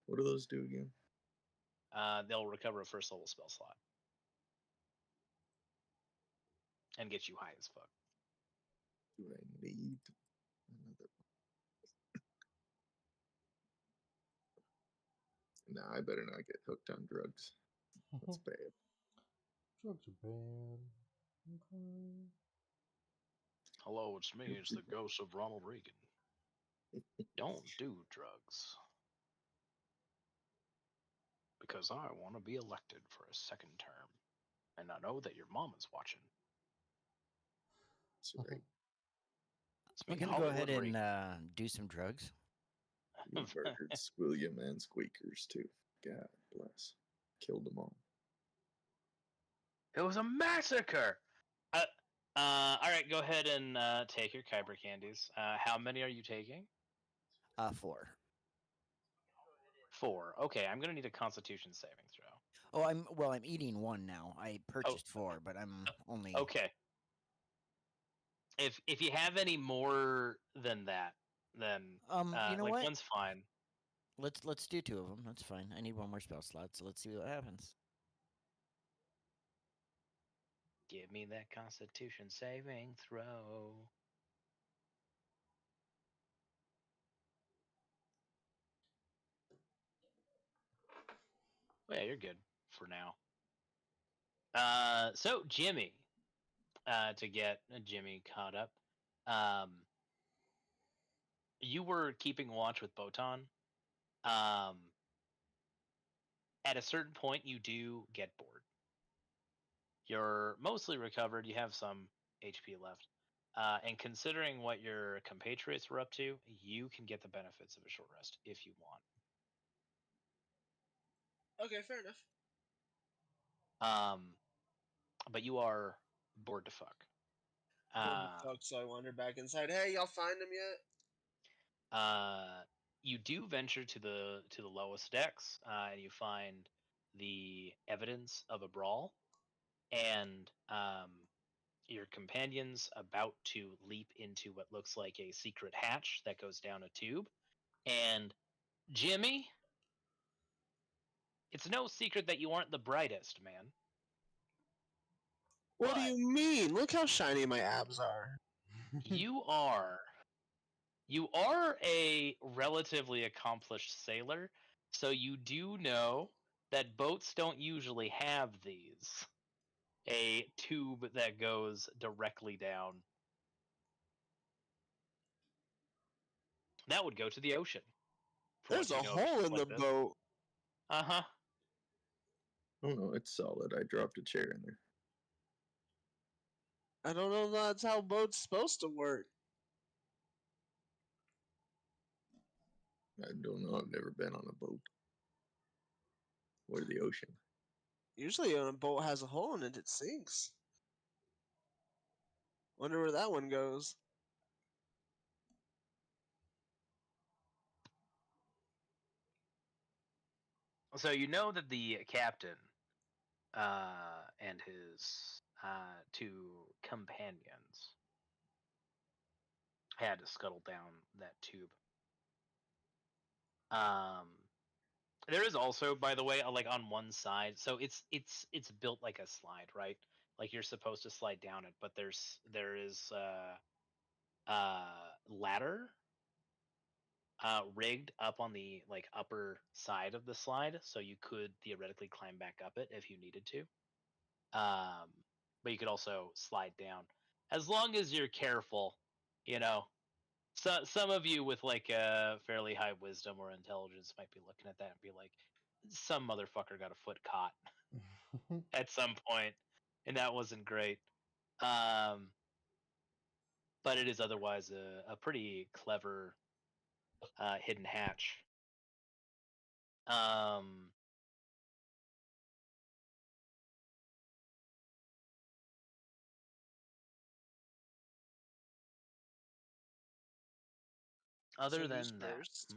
What do those do again? They'll recover a first level spell slot and get you high as fuck. Do I need another one? Nah, I better not get hooked on drugs. That's bad. Drugs are bad. Okay. Hello, it's me. It's the ghost of Ronald Reagan. Don't do drugs. Because I want to be elected for a second term. And I know that your mom is watching. That's right. It's I'm me, gonna go ahead Hollywood and do some drugs. You Reagan. murdered William and Squeakers, too. God bless. Killed them all. It was a massacre! Alright, go ahead and take your Kyber candies. How many are you taking? 4. 4. Okay, I'm gonna need a Constitution saving throw. Oh, I'm eating 1 now. I purchased 4, but I'm only Okay. If you have any more than that, then you know like what? one's fine. Let's do 2 of them. That's fine. I need 1 more spell slot, so let's see what happens. Give me that Constitution saving throw. Well, yeah, you're good for now. So Jimmy, to get Jimmy caught up, you were keeping watch with Botan. At a certain point, you do get bored. You're mostly recovered. You have some HP left. And considering what your compatriots were up to, you can get the benefits of a short rest if you want. Okay, fair enough. But you are bored to fuck. So I wander back inside. Hey, y'all find him yet? You do venture to the lowest decks, and you find the evidence of a brawl, and your companion's about to leap into what looks like a secret hatch that goes down a tube. And Jimmy, it's no secret that you aren't the brightest, man. What do you mean? Look how shiny my abs are. You are a relatively accomplished sailor, so you do know that boats don't usually have these. A tube that goes directly down. That would go to the ocean. There's a hole in the boat. Uh-huh. Oh no, it's solid. I dropped a chair in there. I don't know if that's how boats supposed to work. I don't know. I've never been on a boat. Or the ocean. Usually when a boat has a hole in it, it sinks. Wonder where that one goes. So you know that the captain and his 2 companions had to scuttle down that tube. There is also, by the way, like on one side, so it's built like a slide, right? Like you're supposed to slide down it, but there is ladder rigged up on the like upper side of the slide, so you could theoretically climb back up it if you needed to. But you could also slide down as long as you're careful. You know, so some of you with like a fairly high wisdom or intelligence might be looking at that and be like, some motherfucker got a foot caught at some point, and that wasn't great. But it is otherwise a pretty clever hidden hatch. Other So who's than that, first?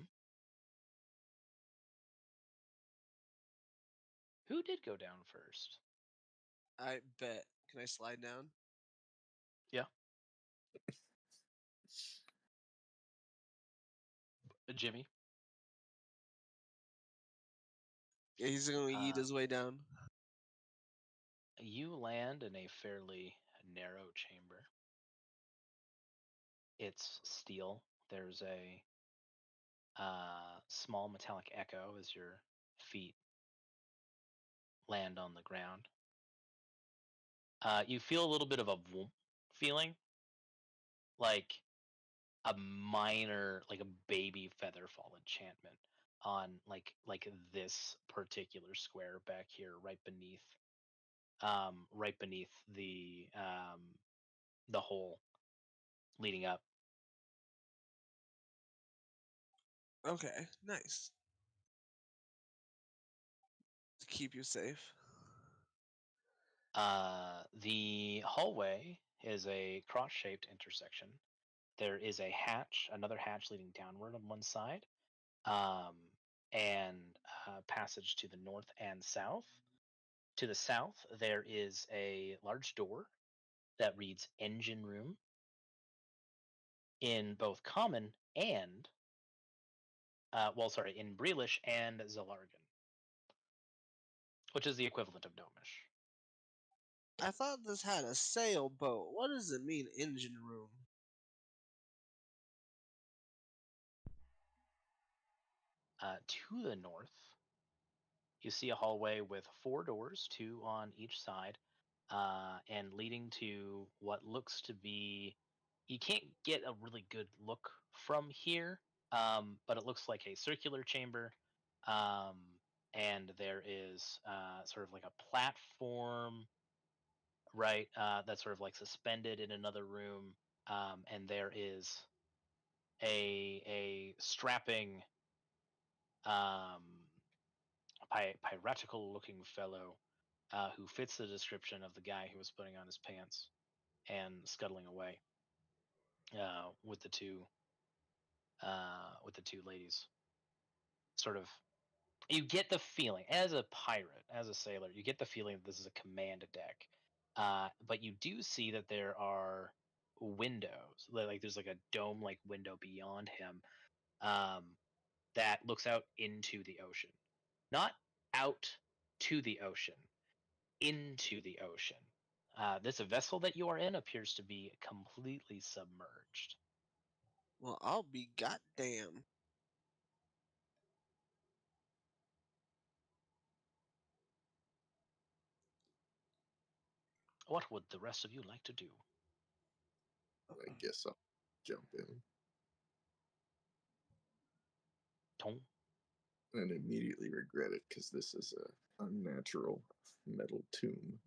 Who did go down first? I bet. Can I slide down? Yeah. Jimmy. Yeah, he's gonna eat his way down. You land in a fairly narrow chamber. It's steel. There's a small metallic echo as your feet land on the ground. You feel a little bit of a whoomp feeling, like a minor, like a baby feather fall enchantment on like this particular square back here, right beneath the hole leading up. Okay, nice. To keep you safe. The hallway is a cross-shaped intersection. There is a hatch, another hatch leading downward on one side, and passage to the north and south. To the south, there is a large door that reads engine room in both common and, in Breelish and Zelargan, which is the equivalent of Gnomish. I thought this had a sailboat. What does it mean, engine room? To the north, you see a hallway with 4 doors, 2 on each side, and leading to what looks to be. You can't get a really good look from here, but it looks like a circular chamber, and there is sort of like a platform, right? That's sort of like suspended in another room, and there is a strapping, um, piratical looking fellow who fits the description of the guy who was putting on his pants and scuttling away with the two ladies. Sort of, you get the feeling as a pirate, as a sailor, you get the feeling that this is a command deck. But you do see that there are windows, like there's like a dome-like window beyond him that looks out into the ocean, not out to the ocean, into the ocean. This vessel that you are in appears to be completely submerged. Well, I'll be goddamn. What would the rest of you like to do? I guess I'll jump in Tom? and immediately regret it because this is a unnatural metal tomb.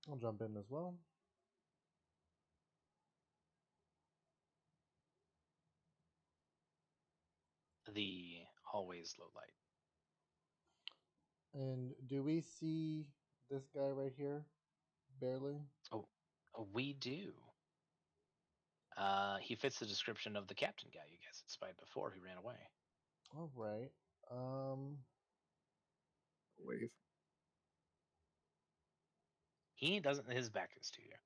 I'll jump in as well. The hallway's low light. And do we see this guy right here? Barely. Oh, we do. He fits the description of the captain guy you guys had spied before who ran away. All right. Wave. He doesn't. His back is to you.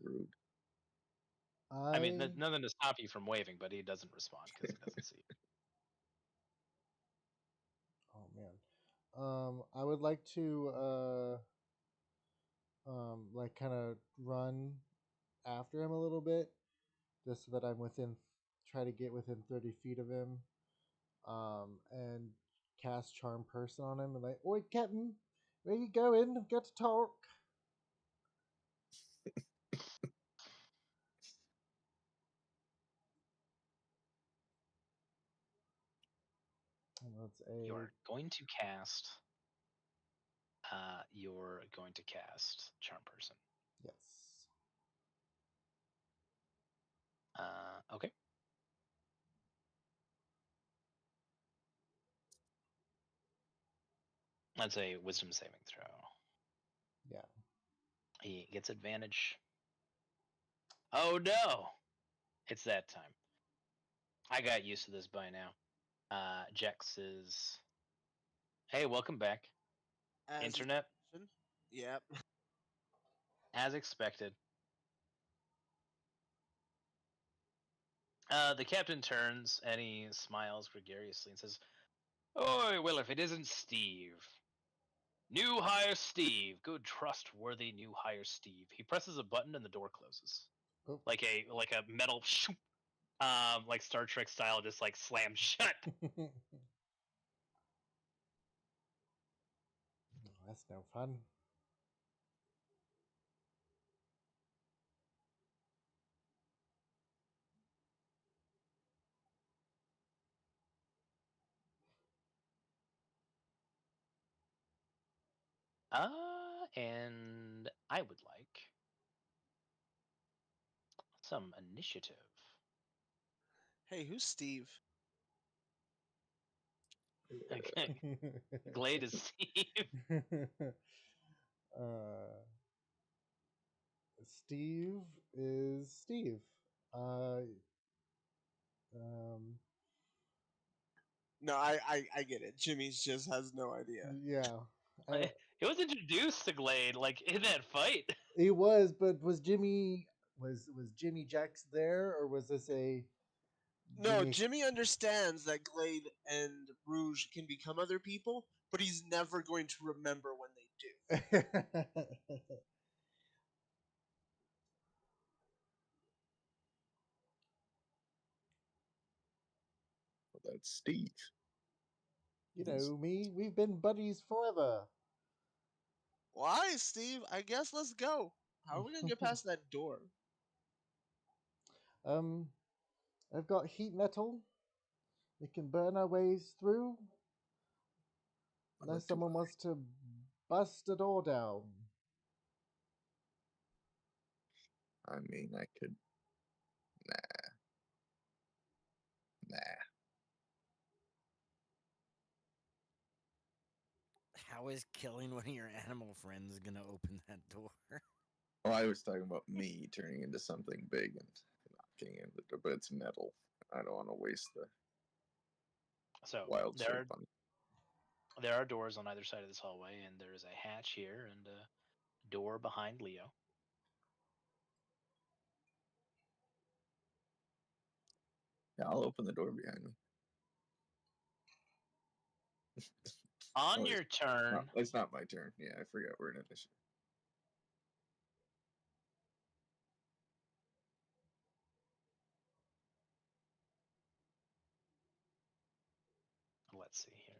Rude. I mean, nothing to stop you from waving, but he doesn't respond because he doesn't see you. Oh man. I would like to like kind of run after him a little bit, just so that I'm try to get within 30 feet of him, and cast Charm Person on him and like, oi, Captain, where you going? I've got to talk. And that's a You're going to cast. You're going to cast Charm Person. yes. Okay. That's a Wisdom saving throw. Yeah. He gets advantage. Oh no! It's that time. I got used to this by now. Jex is. Hey, welcome back. As Internet, Yep. as expected. The captain turns and he smiles gregariously and says, "Oh, well, if it isn't Steve. New hire Steve. Good, trustworthy new hire Steve." He presses a button and the door closes. Oh. Like a metal shoop, like Star Trek style, just like slams shut. Oh, that's no fun. And I would like some initiative. Hey, who's Steve? Glade is Steve. uh, Steve is Steve. Uh, um, No, I get it. Jimmy's just has no idea. yeah. It was introduced to Glade like in that fight. He was, but was Jimmy Jax there, or was this a No, Jimmy understands that Glade and Rouge can become other people, but he's never going to remember when they do. Well, that's Steve. You know me, we've been buddies forever. Why, Steve? I guess let's go. How are we gonna get past that door? I've got heat metal. We can burn our ways through. Unless someone wants to bust a door down. I mean, I could. Nah. How is killing one of your animal friends gonna open that door? Oh, I was talking about me turning into something big and knocking in the door, but it's metal. I don't want to waste the So wild shape on it. there are doors on either side of this hallway, and there is a hatch here and a door behind Leo. Yeah, I'll open the door behind me. On Oh, your turn, No, it's not my turn. Yeah, I forgot we're in initiative. let's see here.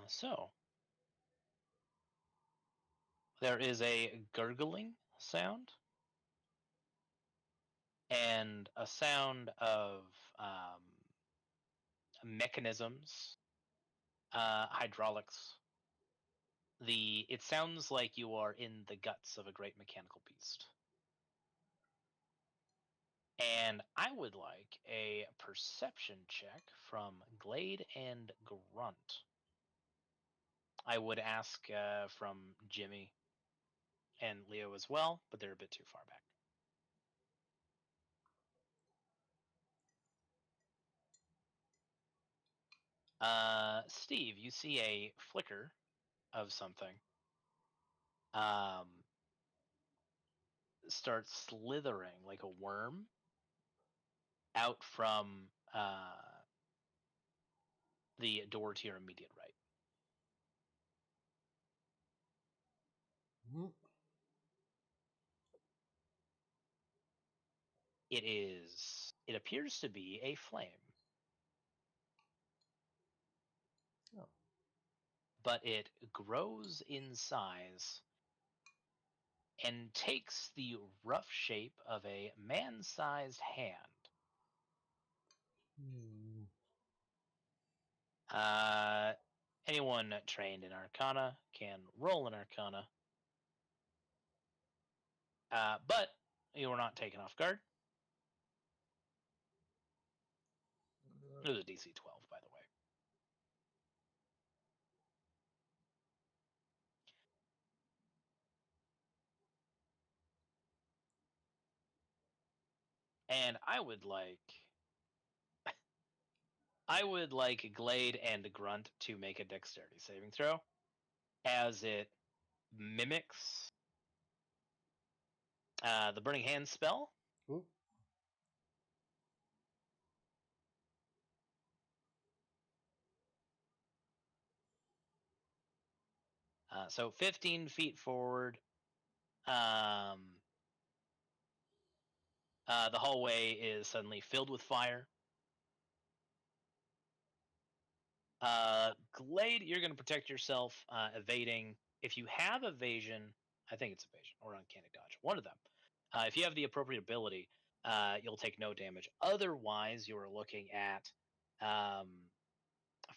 So there is a gurgling sound and a sound of mechanisms, hydraulics. It sounds like you are in the guts of a great mechanical beast. And I would like a perception check from Glade and Grunt. I would ask from Jimmy and Leo as well, but they're a bit too far back. Steve, you see a flicker of something start slithering like a worm out from the door to your immediate right. Mm-hmm. It appears to be a flame. Oh. But it grows in size and takes the rough shape of a man-sized hand. Anyone trained in Arcana can roll an Arcana. But you were not taken off guard. It was a DC 12, by the way. And I would like Glade and Grunt to make a dexterity saving throw, as it mimics the Burning Hands spell. Oop. So 15 feet forward. The hallway is suddenly filled with fire. Glade, you're going to protect yourself, evading. If you have evasion, I think it's evasion or uncanny dodge, one of them. If you have the appropriate ability, you'll take no damage. Otherwise, you are looking at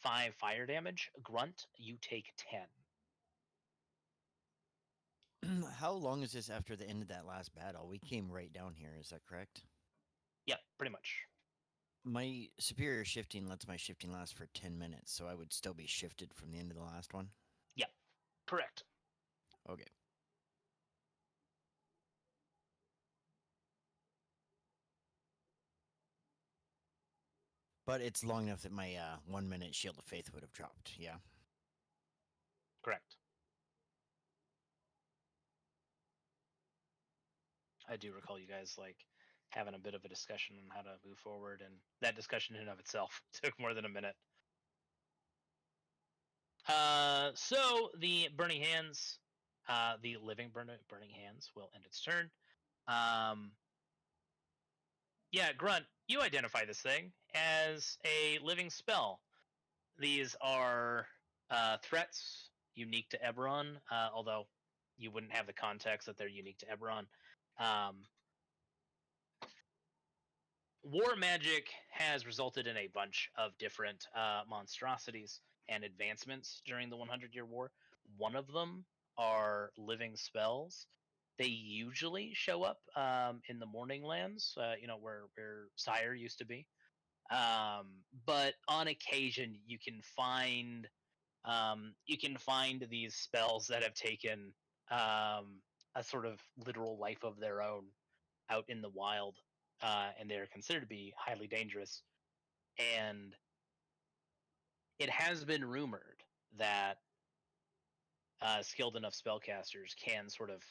5 fire damage. Grunt, you take 10. How long is this after the end of that last battle? We came right down here, is that correct? Yep, pretty much. My superior shifting lets my shifting last for 10 minutes, so I would still be shifted from the end of the last one? Yep, correct. Okay. But it's long enough that my 1 minute shield of faith would have dropped, yeah? Correct. I do recall you guys having a bit of a discussion on how to move forward, and that discussion in and of itself took more than a minute. So the Burning Hands, the living Burning Hands will end its turn. Yeah, Grunt, you identify this thing as a living spell. These are threats unique to Eberron, although you wouldn't have the context that they're unique to Eberron. War magic has resulted in a bunch of different monstrosities and advancements during the 100-year war. One of them are living spells. They usually show up in the Morning Lands, where Sire used to be. But on occasion, you can find these spells that have taken a sort of literal life of their own out in the wild, and they are considered to be highly dangerous. And it has been rumored that skilled enough spellcasters can sort of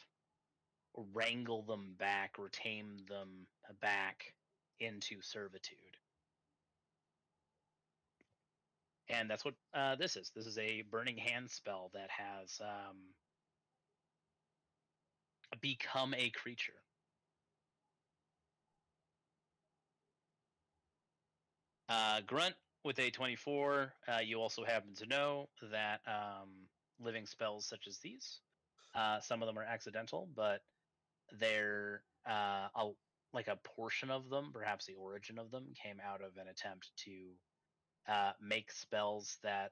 wrangle them back, retain them back into servitude. And that's what this is. This is a Burning Hand spell that has become a creature. Grunt with a 24. You also happen to know that living spells such as these, some of them are accidental, but they're like a portion of them, perhaps the origin of them, came out of an attempt to make spells that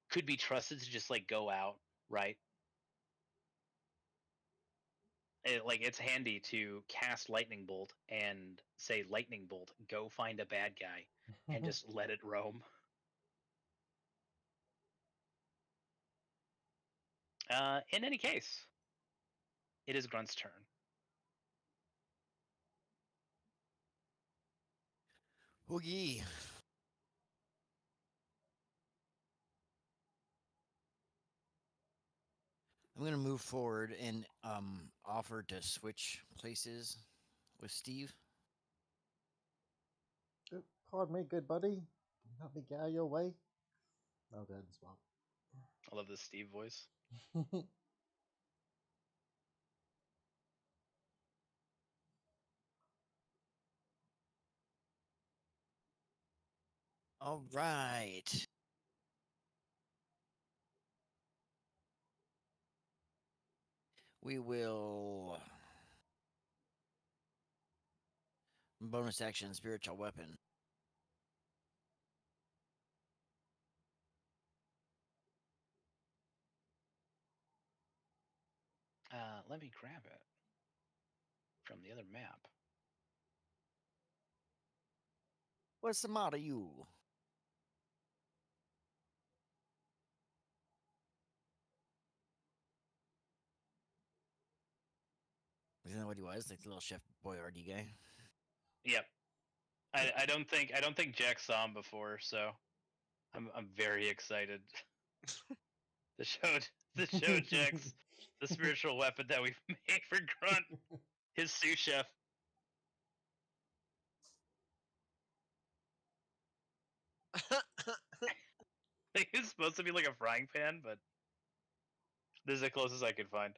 could be trusted to just go out, right? It's handy to cast lightning bolt and say, lightning bolt, go find a bad guy, and just let it roam. In any case, it is Grunt's turn. Oogie. I'm going to move forward and offer to switch places with Steve. Pardon me, good buddy. Let me get out of your way. No, go ahead and swap. I love the Steve voice. All right. We will bonus action spiritual weapon. Let me grab it from the other map. What's the matter, you? Isn't that what what he was? Like the little Chef Boyardee guy? Yep. I don't think Jack saw him before, so I'm very excited to show Jax the spiritual weapon that we've made for Grunt, his sous chef. It's supposed to be like a frying pan, but this is the closest I could find.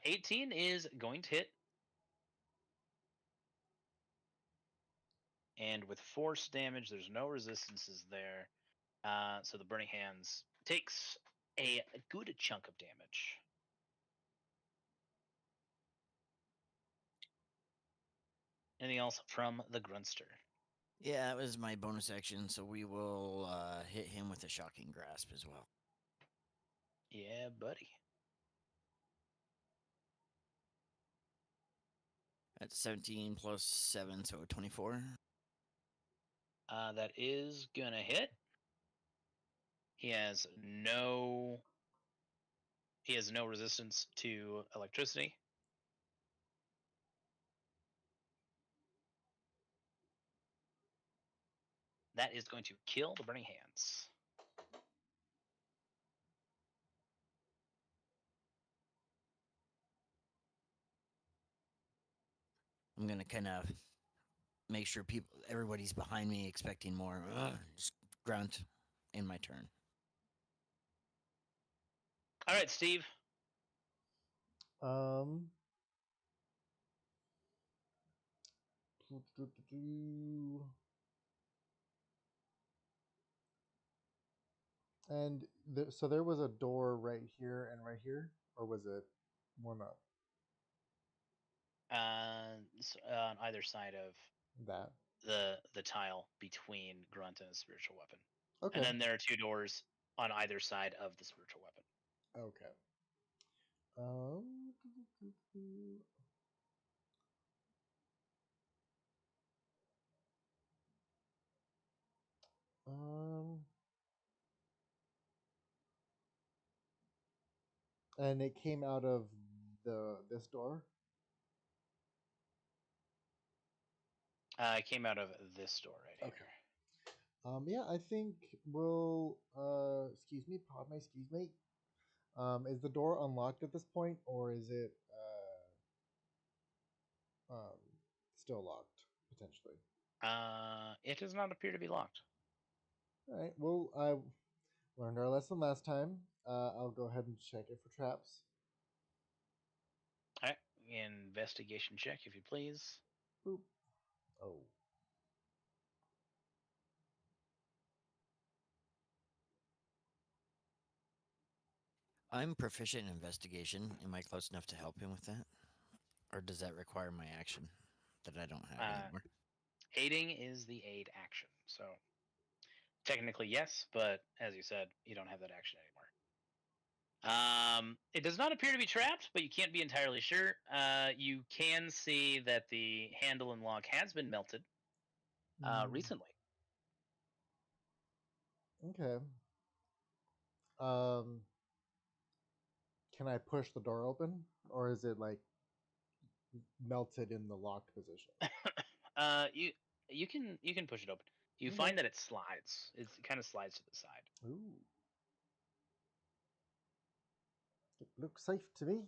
18 is going to hit. And with force damage, there's no resistances there. So the Burning Hands takes a good chunk of damage. Anything else from the Grunster? Yeah, that was my bonus action, so we will hit him with a Shocking Grasp as well. Yeah, buddy. That's 17 plus 7, so 24. That is gonna hit. He has no resistance to electricity. That is going to kill the Burning Hands. I'm gonna kind of make sure everybody's behind me, expecting more. Just grunt in my turn. All right, Steve. And so there was a door right here and right here, or was it one up? On either side of That. the tile between Grunt and the spiritual weapon. Okay. And then there are 2 doors on either side of the spiritual weapon. Okay. And it came out of this door. It came out of this door right here. Yeah, I think we'll excuse me, pardon my excuse me. Is the door unlocked at this point, or is it still locked potentially? It does not appear to be locked. All right. Well, I learned our lesson last time. I'll go ahead and check it for traps. All right, investigation check, if you please. Boop. Oh. I'm proficient in investigation. Am I close enough to help him with that? Or does that require my action that I don't have anymore? Aiding is the aid action. So technically yes, but as you said, you don't have that action anymore. It does not appear to be trapped, but you can't be entirely sure. You can see that the handle and lock has been melted recently. Okay. Can I push the door open, or is it like melted in the locked position? You can push it open. You Okay. find that it slides. It kind of slides to the side. Ooh. It looks safe to me.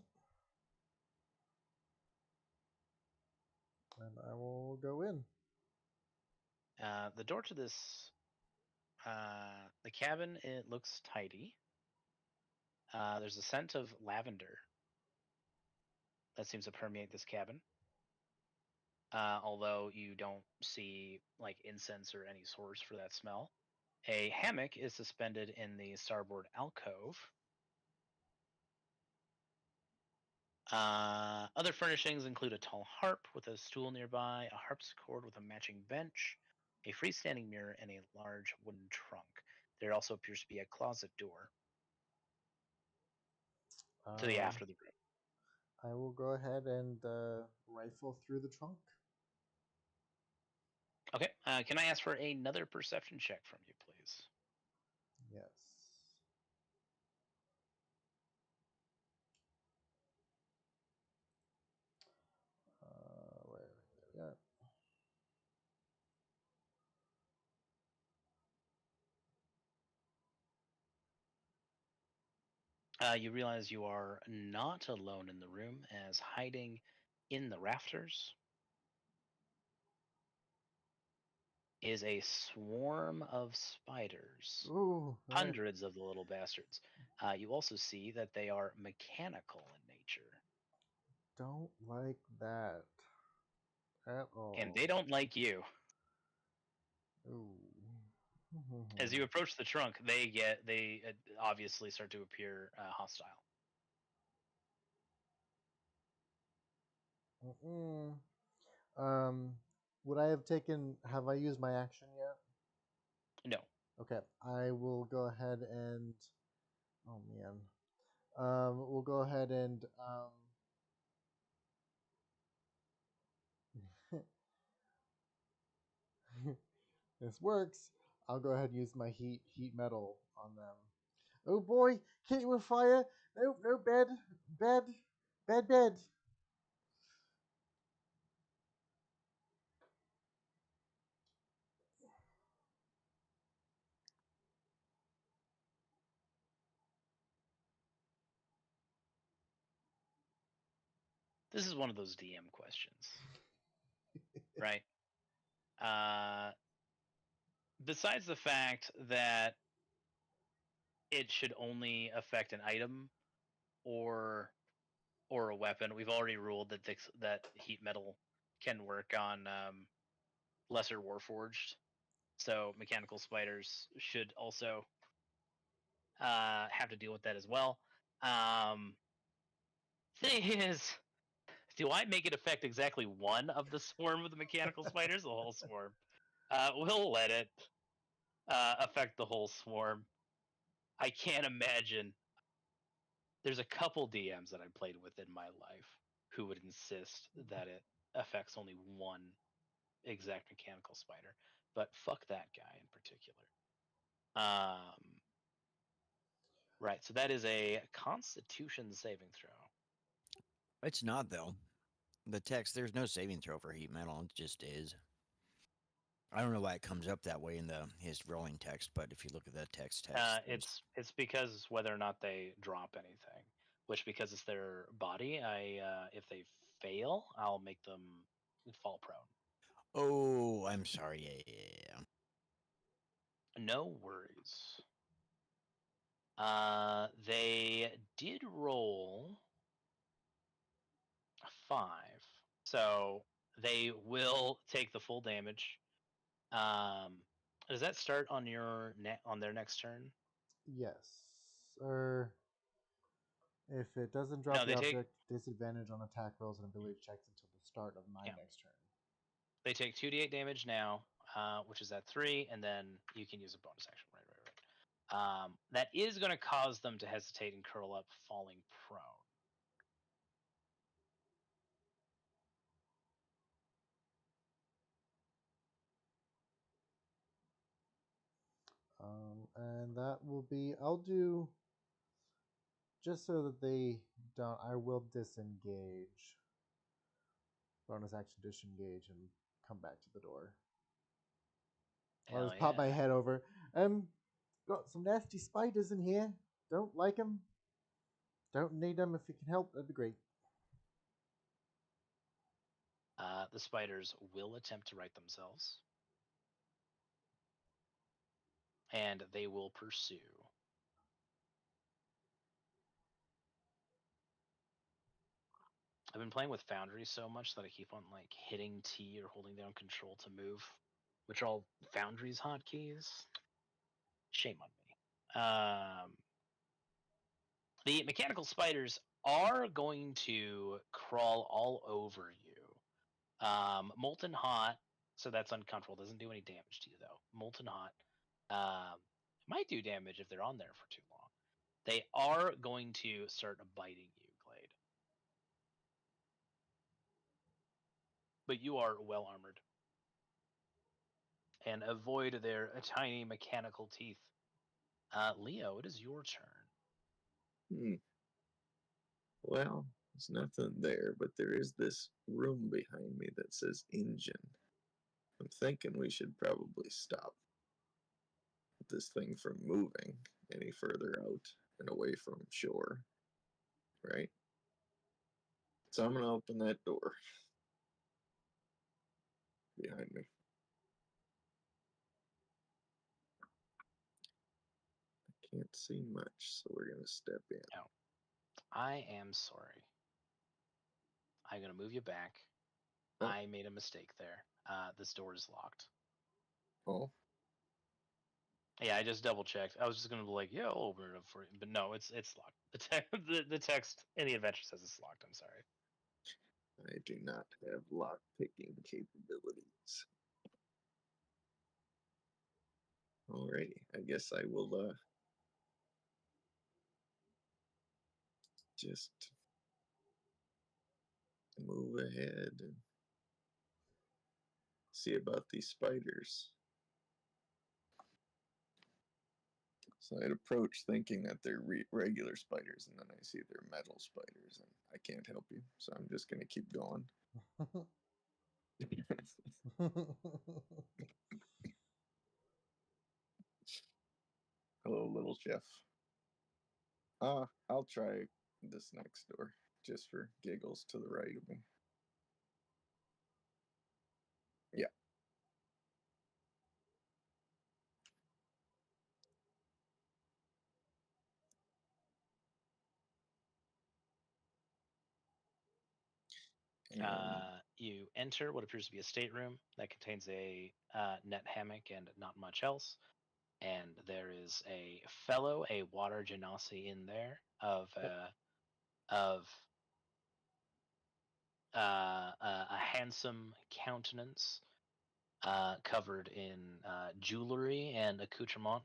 And I will go in. The door to this, the cabin, it looks tidy. There's a scent of lavender that seems to permeate this cabin. Although you don't see like incense or any source for that smell. A hammock is suspended in the starboard alcove. Other furnishings include a tall harp with a stool nearby, a harpsichord with a matching bench, a freestanding mirror, and a large wooden trunk. There also appears to be a closet door to the aft of the room. I will go ahead and rifle through the trunk. Okay. Can I ask for another perception check from you, please? Yes. You realize you are not alone in the room, as hiding in the rafters is a swarm of spiders. Ooh, I Hundreds of the little bastards. You also see that they are mechanical in nature. don't like that at all. And they don't like you. Ooh. As you approach the trunk, they obviously start to appear hostile. Would I have I used my action yet? No. Okay, I will go ahead and, oh man, we'll go ahead and, this works. I'll go ahead and use my heat metal on them. Oh boy, hit you with fire. No, bed. This is one of those DM questions, right? Besides the fact that it should only affect an item or a weapon, we've already ruled that that heat metal can work on lesser warforged. So mechanical spiders should also have to deal with that as well. Thing is, do I make it affect exactly one of the swarm of the mechanical spiders? The whole swarm. We'll let it affect the whole swarm. I can't imagine. There's a couple DMs that I played with in my life who would insist that it affects only one exact mechanical spider, but fuck that guy in particular. Right, so that is a Constitution saving throw. It's not though. The text, there's no saving throw for heat metal. It just is. I don't know why it comes up that way in his rolling text, but if you look at that text, it's because whether or not they drop anything, which because it's their body, if they fail, I'll make them fall prone. Oh, I'm sorry. Yeah. No worries. They did roll a 5, so they will take the full damage. Does that start on on their next turn? Yes. Or if it doesn't drop the object, disadvantage on attack rolls and ability checks until the start of my next turn. They take 2d8 damage now, which is at 3, and then you can use a bonus action. Right. That is going to cause them to hesitate and curl up, falling prone. And that will be, I'll do, just so that they don't, I will disengage. Bonus action disengage and come back to the door. I'll just pop my head over. Got some nasty spiders in here. Don't like them. Don't need them. If you can help, that'd be great. The spiders will attempt to right themselves. And they will pursue. I've been playing with Foundry so much that I keep on like hitting T or holding down Control to move, which are all Foundry's hotkeys. Shame on me. The mechanical spiders are going to crawl all over you. Molten Hot, so that's uncomfortable. Doesn't do any damage to you though. Molten Hot might do damage if they're on there for too long. They are going to start biting you, Glade. But you are well armored. And avoid their tiny mechanical teeth. Leo, it is your turn. Well, there's nothing there, but there is this room behind me that says engine. I'm thinking we should probably stop this thing from moving any further out. and away from shore, right? So I'm gonna open that door behind me. I can't see much, so we're gonna step in. I am sorry. I'm gonna move you back. Oh. I made a mistake there. This door is locked. Oh, Yeah, I just double checked. I was just gonna be like, yeah, I'll open it up for you, but no, it's locked. The text in the adventure says it's locked. I'm sorry. I do not have lock picking capabilities. Alrighty, I guess I will just move ahead and see about these spiders. So I'd approach thinking that they're regular spiders, and then I see they're metal spiders, and I can't help you. So I'm just going to keep going. Hello, little chef. I'll try this next door, just for giggles, to the right of me. Yeah. And You enter what appears to be a stateroom that contains a net hammock and not much else. And there is a water genasi in there of a handsome countenance, covered in jewelry and accoutrement.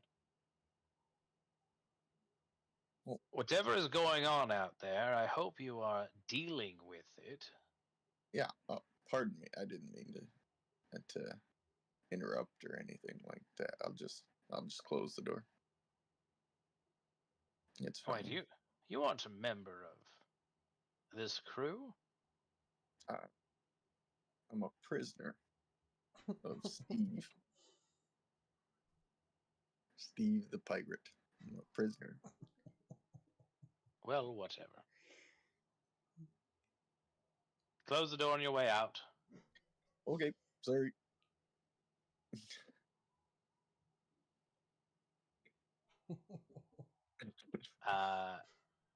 Oh. Whatever is going on out there, I hope you are dealing with it. Yeah, pardon me. I didn't mean to interrupt or anything like that. I'll just close the door. It's fine. Wait, you aren't a member of this crew? I'm a prisoner of Steve. Steve the pirate. I'm a prisoner. Well, whatever. Close the door on your way out. Okay, sorry.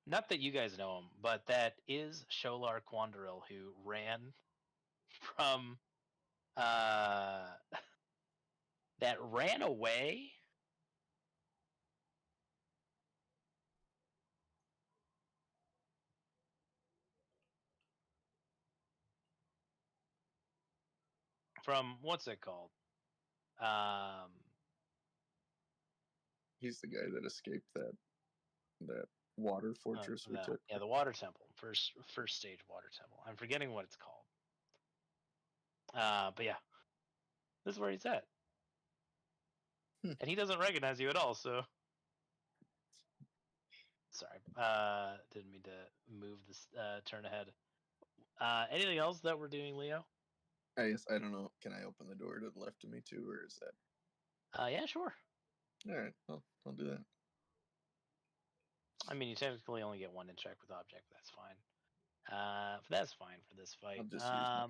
Not that you guys know him, but that is Sholar Quandaril, who ran from that ran away from what's it called? He's the guy that escaped that water fortress we took. Yeah, the water temple, first stage water temple. I'm forgetting what it's called. But yeah, this is where he's at, and he doesn't recognize you at all. So sorry, didn't mean to move this turn ahead. Anything else that we're doing, Leo? I guess I don't know. Can I open the door to the left of me too, or is that? Yeah, sure. All right, I'll do that. I mean, you technically only get one in check with object, but that's fine. That's fine for this fight. I'll just use my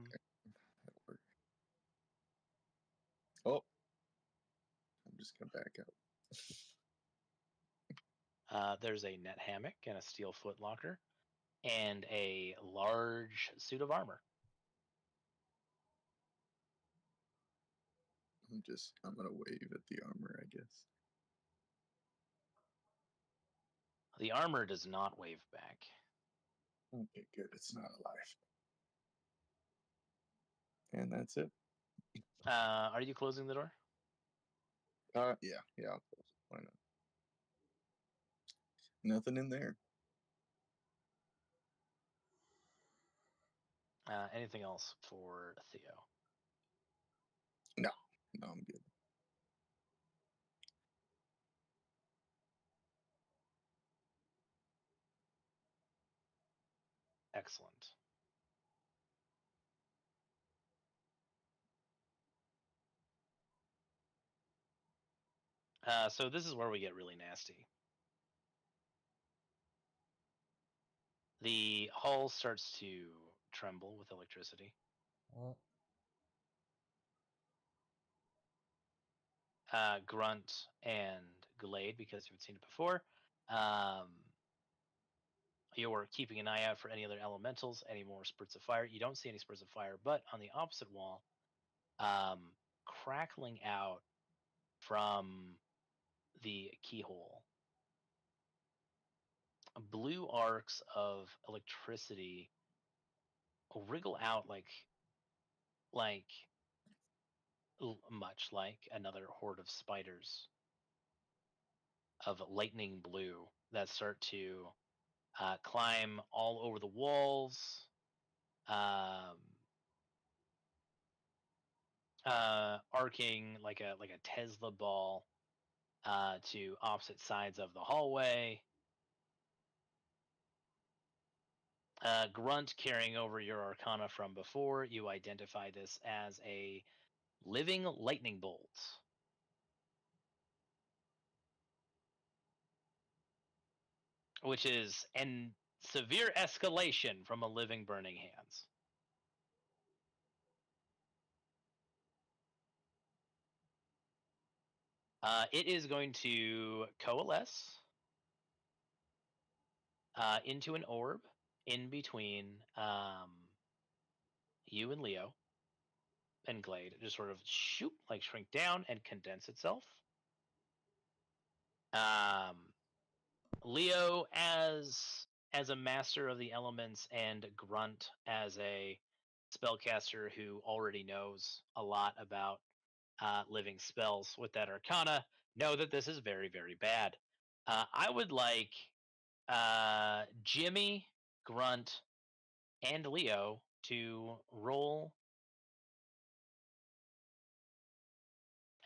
that'll work. Oh, I'm just gonna back out. There's a net hammock and a steel footlocker, and a large suit of armor. I'm gonna wave at the armor, I guess. The armor does not wave back. Okay, good. It's not alive. And that's it. Are you closing the door? Yeah, I'll close it. Why not? Nothing in there. Anything else for Theo? No, I'm good. Excellent. So this is where we get really nasty. The hull starts to tremble with electricity. Grunt and Glade, because you've seen it before. You're keeping an eye out for any other elementals, any more spurts of fire. You don't see any spurts of fire, but on the opposite wall, crackling out from the keyhole, blue arcs of electricity wriggle out much like another horde of spiders of lightning blue that start to climb all over the walls, arcing like a Tesla ball to opposite sides of the hallway. Grunt, carrying over your arcana from before, you identify this as a living lightning bolt. Which is an severe escalation from a living burning hands. It is going to coalesce into an orb in between you and Leo and Glade. It just sort of shoot, like shrink down and condense itself. Leo as a master of the elements, and Grunt as a spellcaster who already knows a lot about living spells with that arcana, know that this is very, very bad. I would like Jimmy, Grunt, and Leo to roll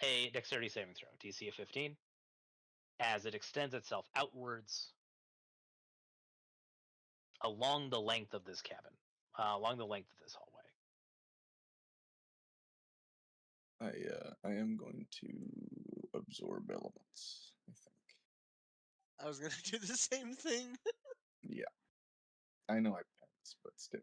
a dexterity saving throw, DC of 15, as it extends itself outwards along the length of this cabin, along the length of this hallway. I am going to absorb elements, I think. I was gonna do the same thing. Yeah. I know I passed, but still.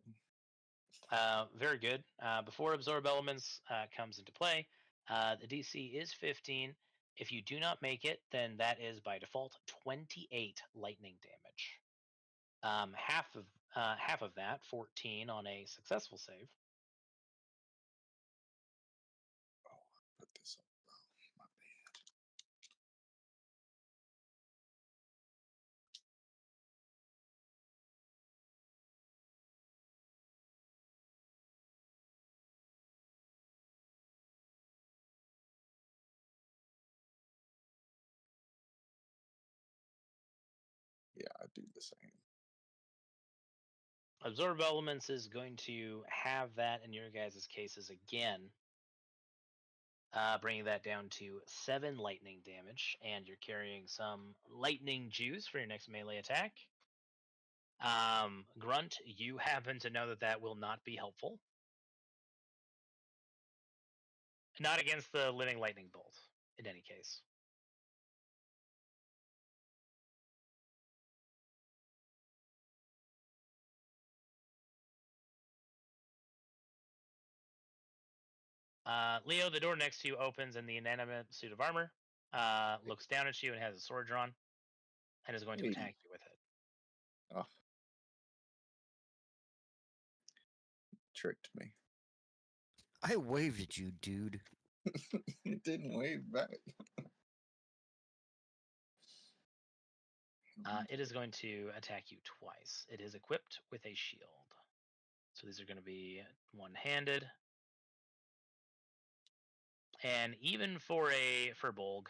Very good. Before absorb elements comes into play, the DC is 15. If you do not make it, then that is by default 28 lightning damage. Half of that, 14 on a successful save. Oh, put this up. Oh, my bad. Yeah, I do the same. Absorb elements is going to have that in your guys' cases again, bringing that down to 7 lightning damage, and you're carrying some lightning juice for your next melee attack. Grunt, you happen to know that that will not be helpful. Not against the living lightning bolt, in any case. Leo, the door next to you opens, and the inanimate suit of armor looks down at you and has a sword drawn, and is going to Hey. attack you with it. Oh. Tricked me. I waved at you, dude. It didn't wave back. It is going to attack you twice. It is equipped with a shield. So these are going to be one-handed. And even for a Furbolg,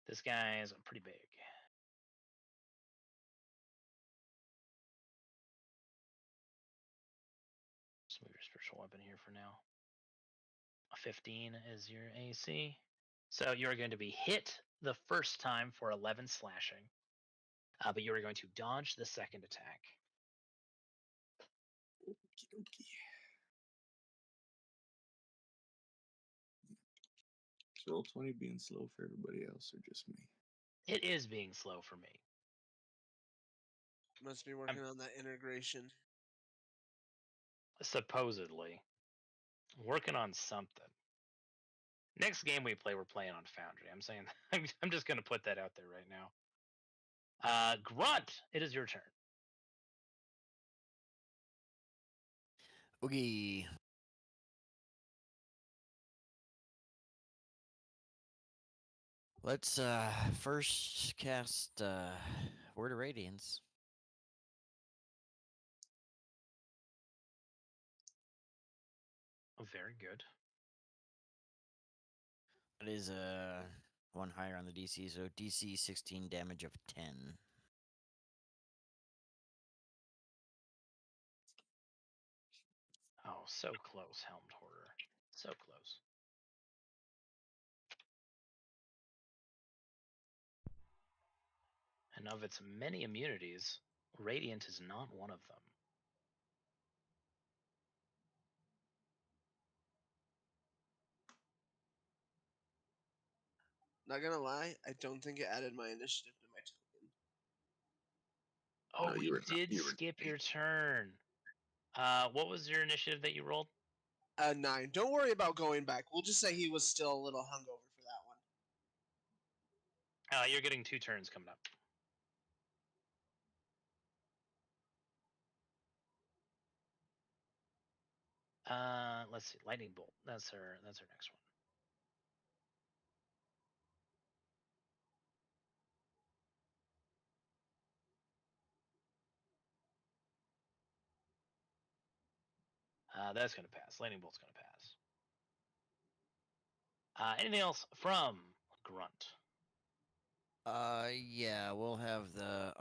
this guy is pretty big. Just move your spiritual weapon here for now. A 15 is your AC. So you're going to be hit the first time for 11 slashing. But you are going to dodge the second attack. Okie dokie. Is Roll20 being slow for everybody else or just me? It is being slow for me. Must be working on that integration. Supposedly. Working on something. Next game we play, we're playing on Foundry. I'm saying, I'm just going to put that out there right now. Grunt, it is your turn. Okay. Let's first cast Word of Radiance. Oh, very good. That is one higher on the DC, so DC 16 damage of 10. Oh, so close, Helmed Horror. So close. And of its many immunities, Radiant is not one of them. Not gonna lie, I don't think it added my initiative to my token. Oh, No, you did skip your turn. What was your initiative that you rolled? 9. Don't worry about going back. We'll just say he was still a little hungover for that one. You're getting 2 turns coming up. Let's see. Lightning Bolt. That's our next one. That's going to pass. Lightning Bolt's going to pass. Anything else from Grunt? Yeah, we'll have the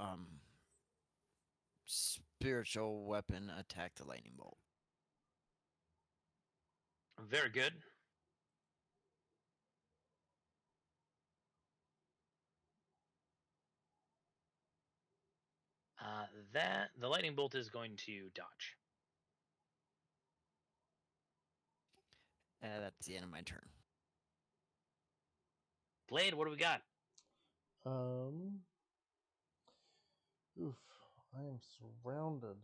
spiritual weapon attack the lightning bolt. Very good. The lightning bolt is going to dodge. That's the end of my turn. Blade, what do we got? Oof, I am surrounded.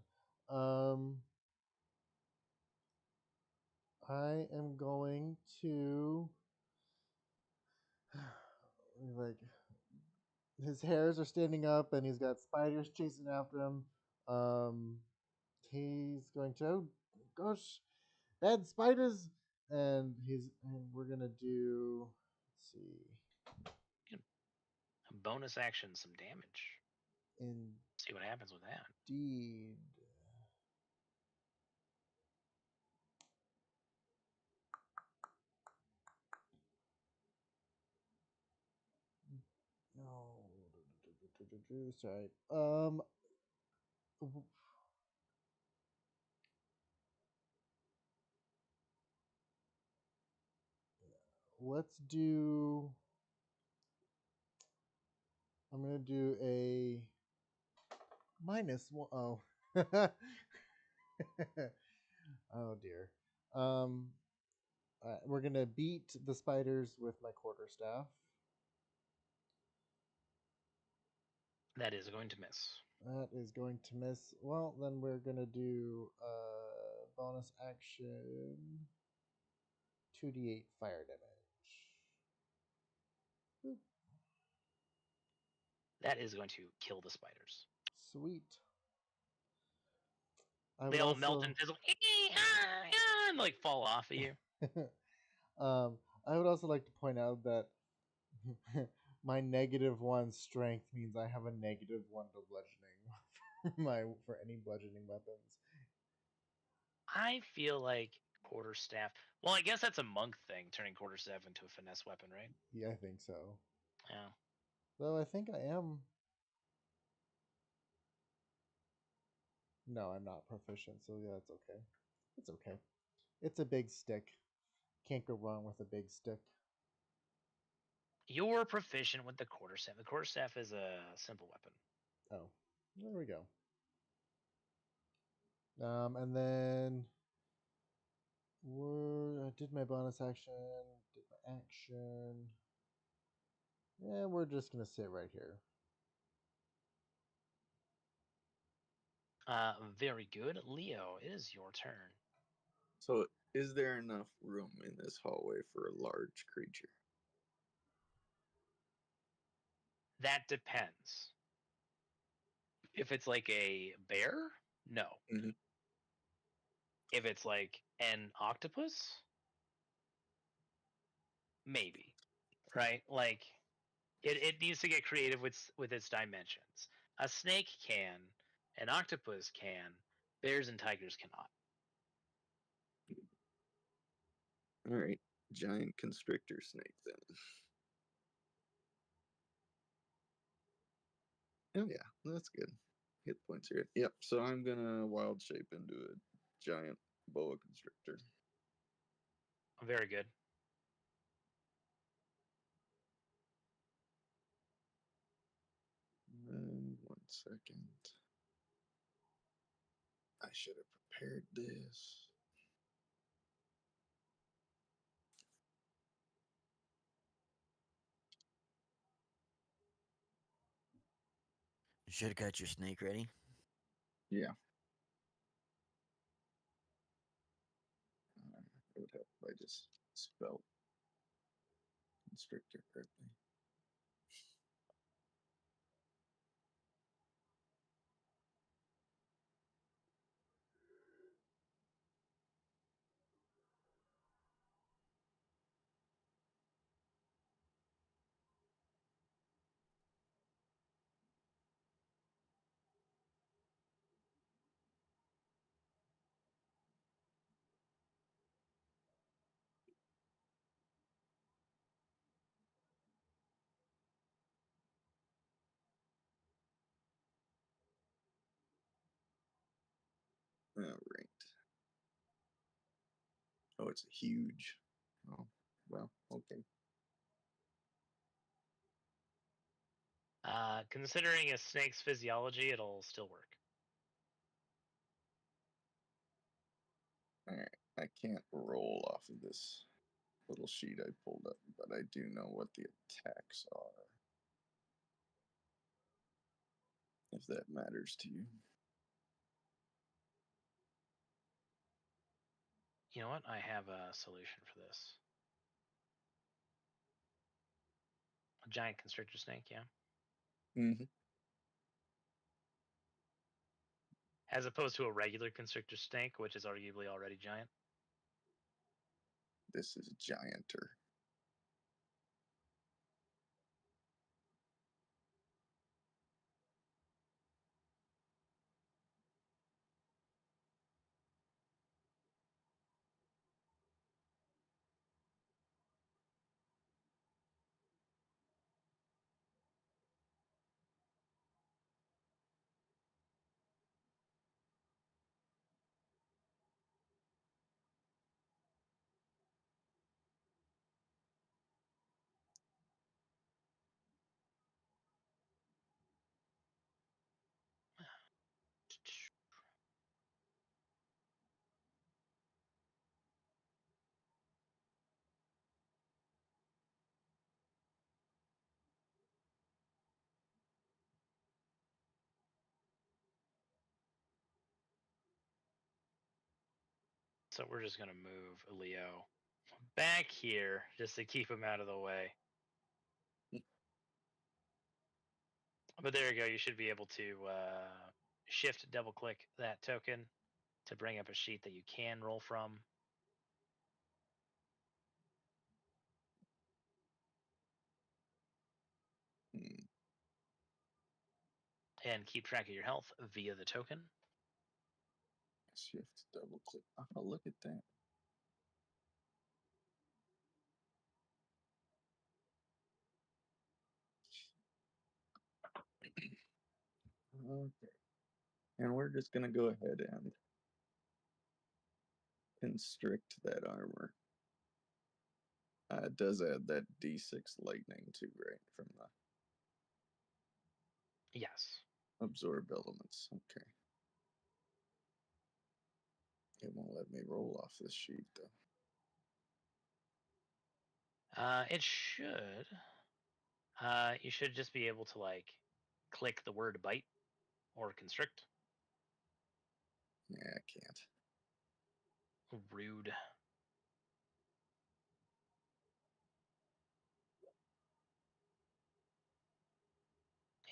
I am going to like his hairs are standing up and he's got spiders chasing after him. He's going to, oh gosh, bad spiders, and we're gonna do, let's see, Bonus action, some damage. indeed. See what happens with that. No, sorry. Let's do. I'm gonna do a -1. Oh, oh dear. We're gonna beat the spiders with my quarterstaff. That is going to miss. That is going to miss. Well, then we're gonna do bonus action 2d8 fire damage. Boop. That is going to kill the spiders. Sweet. They all melt and fizzle and like fall off of you. I would also like to point out that my -1 strength means I have a -1 to bludgeoning for any bludgeoning weapons. I feel like quarterstaff. Well, I guess that's a monk thing, turning quarterstaff into a finesse weapon, right? Yeah, I think so. Yeah. Though I think I am. No, I'm not proficient, so yeah, it's okay. It's okay. It's a big stick. Can't go wrong with a big stick. You're proficient with the quarterstaff. The quarterstaff is a simple weapon. Oh, there we go. And then I did my bonus action, did my action. Yeah, we're just gonna sit right here. Very good. Leo, it is your turn. So, is there enough room in this hallway for a large creature? That depends. If it's like a bear, no. Mhm. If it's like an octopus, maybe. Right? Like it needs to get creative with its dimensions. A snake can, an octopus can, bears and tigers cannot. All right, giant constrictor snake then. Oh yeah, that's good. Hit points are good. Yep. So I'm gonna wild shape into a giant boa constrictor. Very good. One second. I should have prepared this. You should have got your snake ready. Yeah. It would help if I just spelled constrictor correctly. All right. Oh, it's a huge. Oh, well, okay. Considering a snake's physiology, it'll still work. All right. I can't roll off of this little sheet I pulled up, but I do know what the attacks are. If that matters to you. You know what? I have a solution for this. A giant constrictor snake, yeah. Mm-hmm. As opposed to a regular constrictor snake, which is arguably already giant. This is gianter. So we're just going to move Leo back here just to keep him out of the way. But there you go. You should be able to shift double click that token to bring up a sheet that you can roll from. And keep track of your health via the token. Shift double click. Oh, look at that. Okay. And we're just going to go ahead and constrict that armor. It does add that D6 lightning too, right? From the Yes. absorb elements. Okay. It won't let me roll off this sheet, though. It should. You should just be able to like click the word bite or constrict. Yeah, I can't. Rude.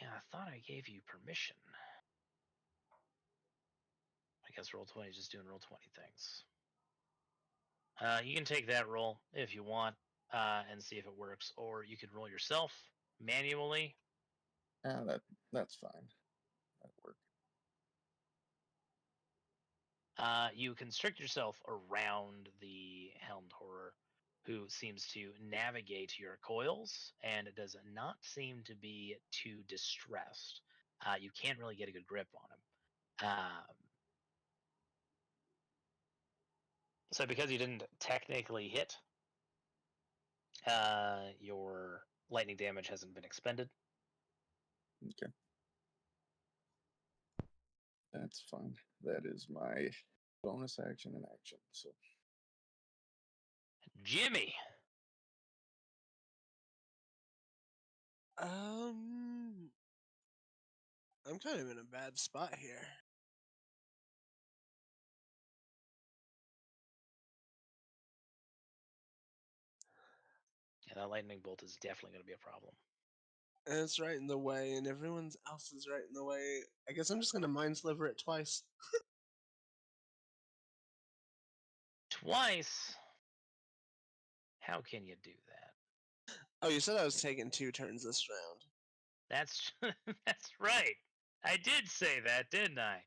Yeah, I thought I gave you permission. I guess Roll20 is just doing Roll20 things. You can take that roll if you want and see if it works, or you can roll yourself manually. That's fine. That works. You constrict yourself around the helmed horror, who seems to navigate your coils and does not seem to be too distressed. You can't really get a good grip on him. So because you didn't technically hit, your lightning damage hasn't been expended. Okay. That's fine. That is my bonus action and action. So Jimmy! I'm kind of in a bad spot here. Yeah, that lightning bolt is definitely going to be a problem. And it's right in the way, and everyone else is right in the way. I guess I'm just gonna mind sliver it twice. Twice? How can you do that? Oh, you said I was taking 2 turns this round. That's that's right. I did say that, didn't I?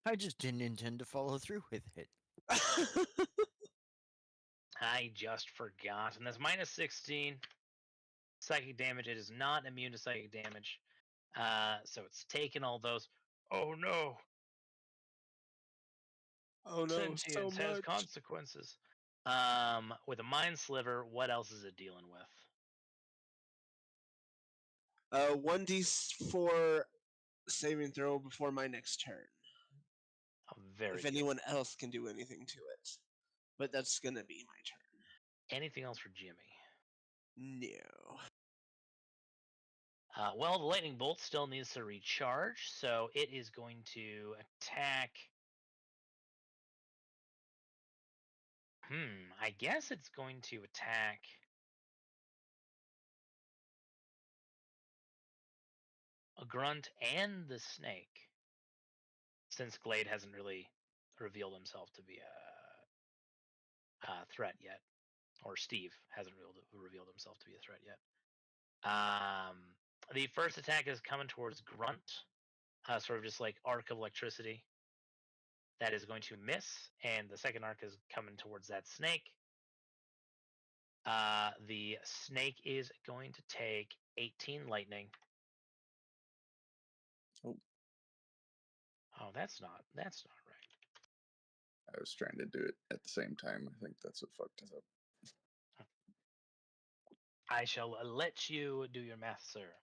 I just didn't intend to follow through with it. I just forgot. And that's minus 16 psychic damage. It is not immune to psychic damage. So it's taken all those. Oh no. Oh no, so Sentience has much. consequences. With a mind sliver, what else is it dealing with? 1d4 saving throw before my next turn. Oh, very if good. anyone else can do anything to it. But that's gonna be my turn. Anything else for Jimmy? No. Well, the lightning bolt still needs to recharge, so it is going to attack. I guess it's going to attack. A grunt and the snake, since Glade hasn't really revealed himself to be a threat yet, or Steve hasn't revealed himself to be a threat yet. The first attack is coming towards Grunt, sort of just like arc of electricity. That is going to miss, and the second arc is coming towards that snake. The snake is going to take 18 lightning. Oh. Oh, that's not right. I was trying to do it at the same time. I think that's what fucked us up. I shall let you do your math, sir.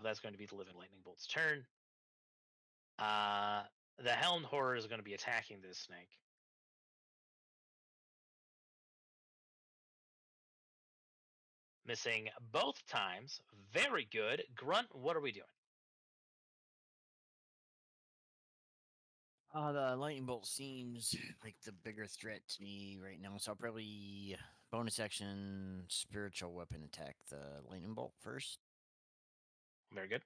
That's going to be the Living Lightning Bolt's turn. The Helmed Horror is going to be attacking this snake. Missing both times. Very good. Grunt, what are we doing? The lightning bolt seems like the bigger threat to me right now, so I'll probably bonus action spiritual weapon attack the lightning bolt first. Very good.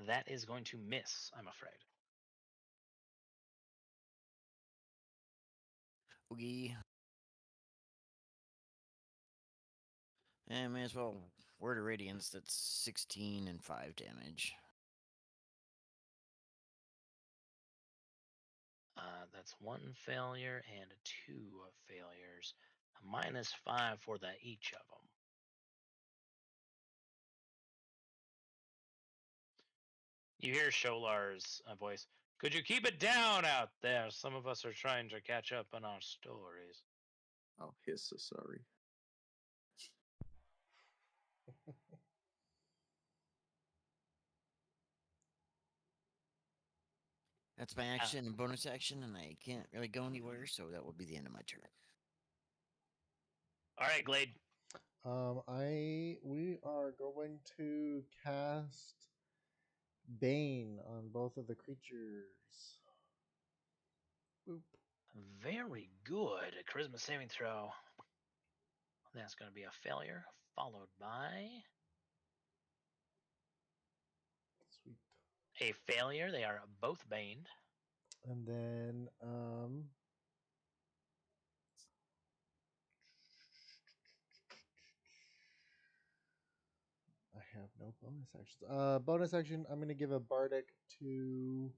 That is going to miss, I'm afraid. Oogie. And may as well Word of Radiance, that's 16 and 5 damage. That's 1 failure and 2 failures. -5 for that each of them. You hear Sholar's voice. Could you keep it down out there? Some of us are trying to catch up on our stories. I'll hiss a sorry. That's my action and bonus action, and I can't really go anywhere, so that will be the end of my turn. All right, Glade. We are going to cast Bane on both of the creatures. Boop. Very good. A charisma saving throw. That's going to be a failure, followed by Sweet. a failure. They are both baned. And then I have no bonus actions. Bonus action, I'm gonna give a bardic to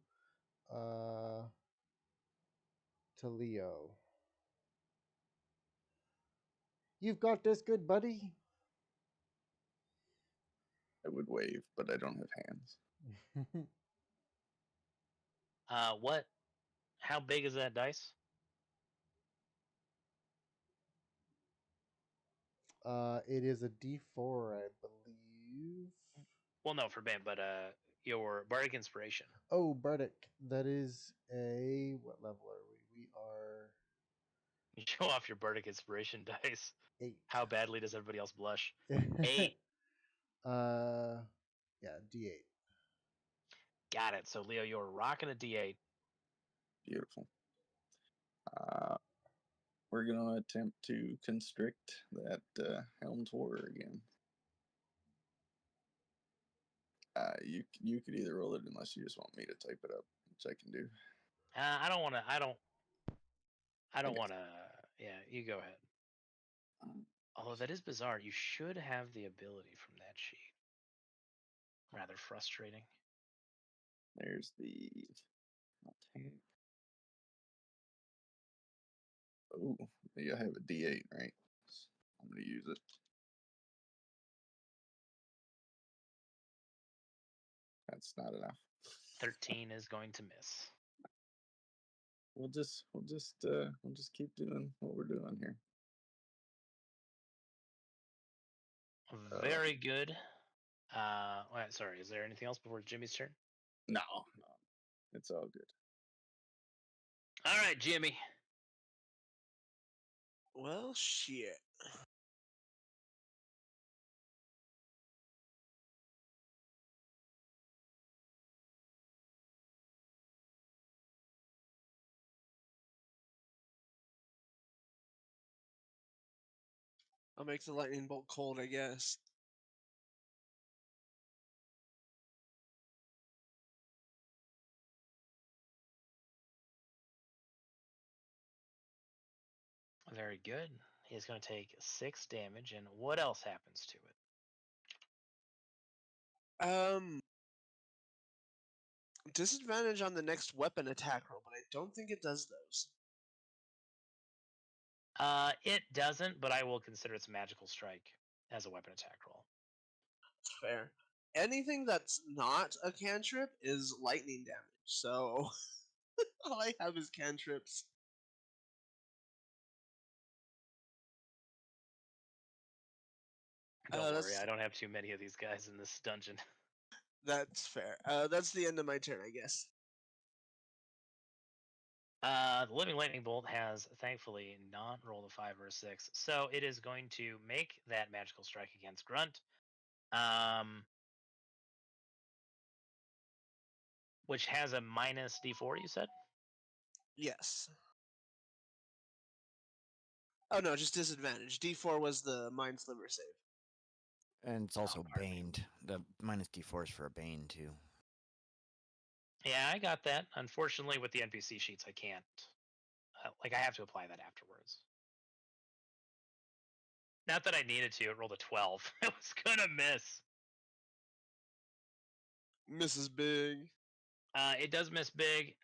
Leo. You've got this, good buddy. I would wave, but I don't have hands. What? How big is that dice? It is a D4, I believe. Well, no, for band, but your bardic inspiration. Oh, bardic. That is a what level are we? We are You show off your bardic inspiration dice. 8. How badly does everybody else blush? 8. Yeah, D8. Got it. So Leo, you're rocking a D8. Beautiful. We're going to attempt to constrict that Helm's Horror again. You could either roll it unless you just want me to type it up, which I can do. I don't want to. I don't Okay. want to. Yeah, you go ahead. Although that is bizarre. You should have the ability from that sheet. Rather frustrating. There's the attack. Oh, you have a D8, right? I'm going to use it. That's not enough. 13 is going to miss. We'll just keep doing what we're doing here. Very good. Wait, sorry. Is there anything else before Jimmy's turn? No, it's all good. All right, Jimmy. Well, shit. I'll make the lightning bolt cold, I guess. Very good. He's going to take 6 damage, and what else happens to it? Disadvantage on the next weapon attack roll, but I don't think it does those. It doesn't, but I will consider its magical strike as a weapon attack roll. That's fair. Anything that's not a cantrip is lightning damage, so all I have is cantrips. Don't worry, I don't have too many of these guys in this dungeon. That's fair. That's the end of my turn, I guess. The Living Lightning Bolt has thankfully not rolled a 5 or a 6, so it is going to make that magical strike against Grunt. Which has a minus D4, you said? Yes. Oh no, just disadvantage. D4 was the Mind Sliver save. And it's also pardon me. baned. The minus D4 is for a bane too. Yeah, I got that. Unfortunately, with the NPC sheets, I can't. I have to apply that afterwards. Not that I needed to. It rolled a 12. It was gonna miss. Misses big. It does miss big.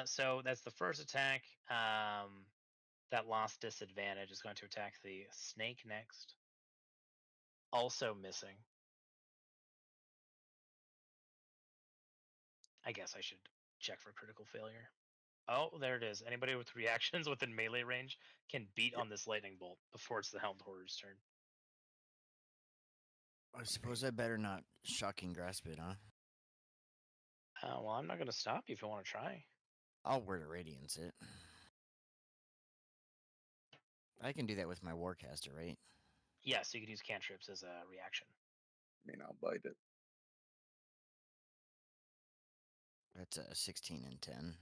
So that's the first attack. That lost disadvantage is going to attack the snake next. Also missing. I guess I should check for critical failure. Oh, there it is. Anybody with reactions within melee range can beat on this lightning bolt before it's the Helmed Horror's turn. I suppose I better not shocking grasp it, huh? Well, I'm not going to stop you if you want to try. I'll word of radiance it. I can do that with my warcaster, right? Yes, you could use cantrips as a reaction. I mean, I'll bite it. That's a 16 and 10.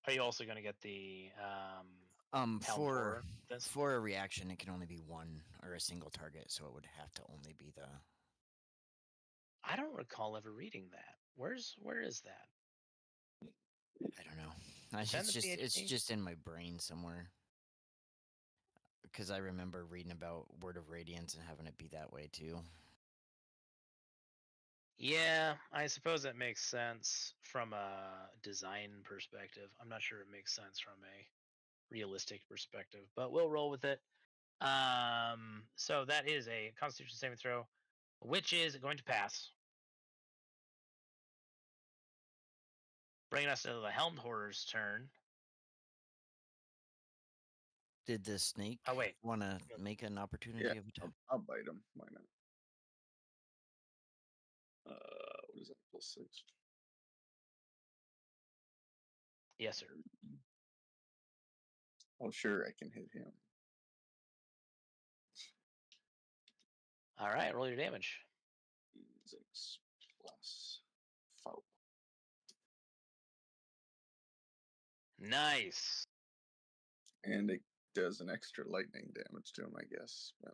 Are you also going to get the Helm For this? for a reaction, it can only be one or a single target, so it would have to only be the. I don't recall ever reading that. Where is that? I don't know. Send the It's PhD? just in my brain somewhere. Because I remember reading about Word of Radiance and having it be that way too. Yeah, I suppose that makes sense from a design perspective. I'm not sure it makes sense from a realistic perspective, but we'll roll with it. So that is a Constitution saving throw, which is going to pass, bringing us to the Helmed Horror's turn. Did the snake Oh wait, want to make an opportunity Yeah, of attack? I'll bite him. Why not? What is that? +6. yes sir. Oh, sure, I can hit him. All right, roll your damage. 6 plus 4. Nice. And it does an extra lightning damage to him, I guess. But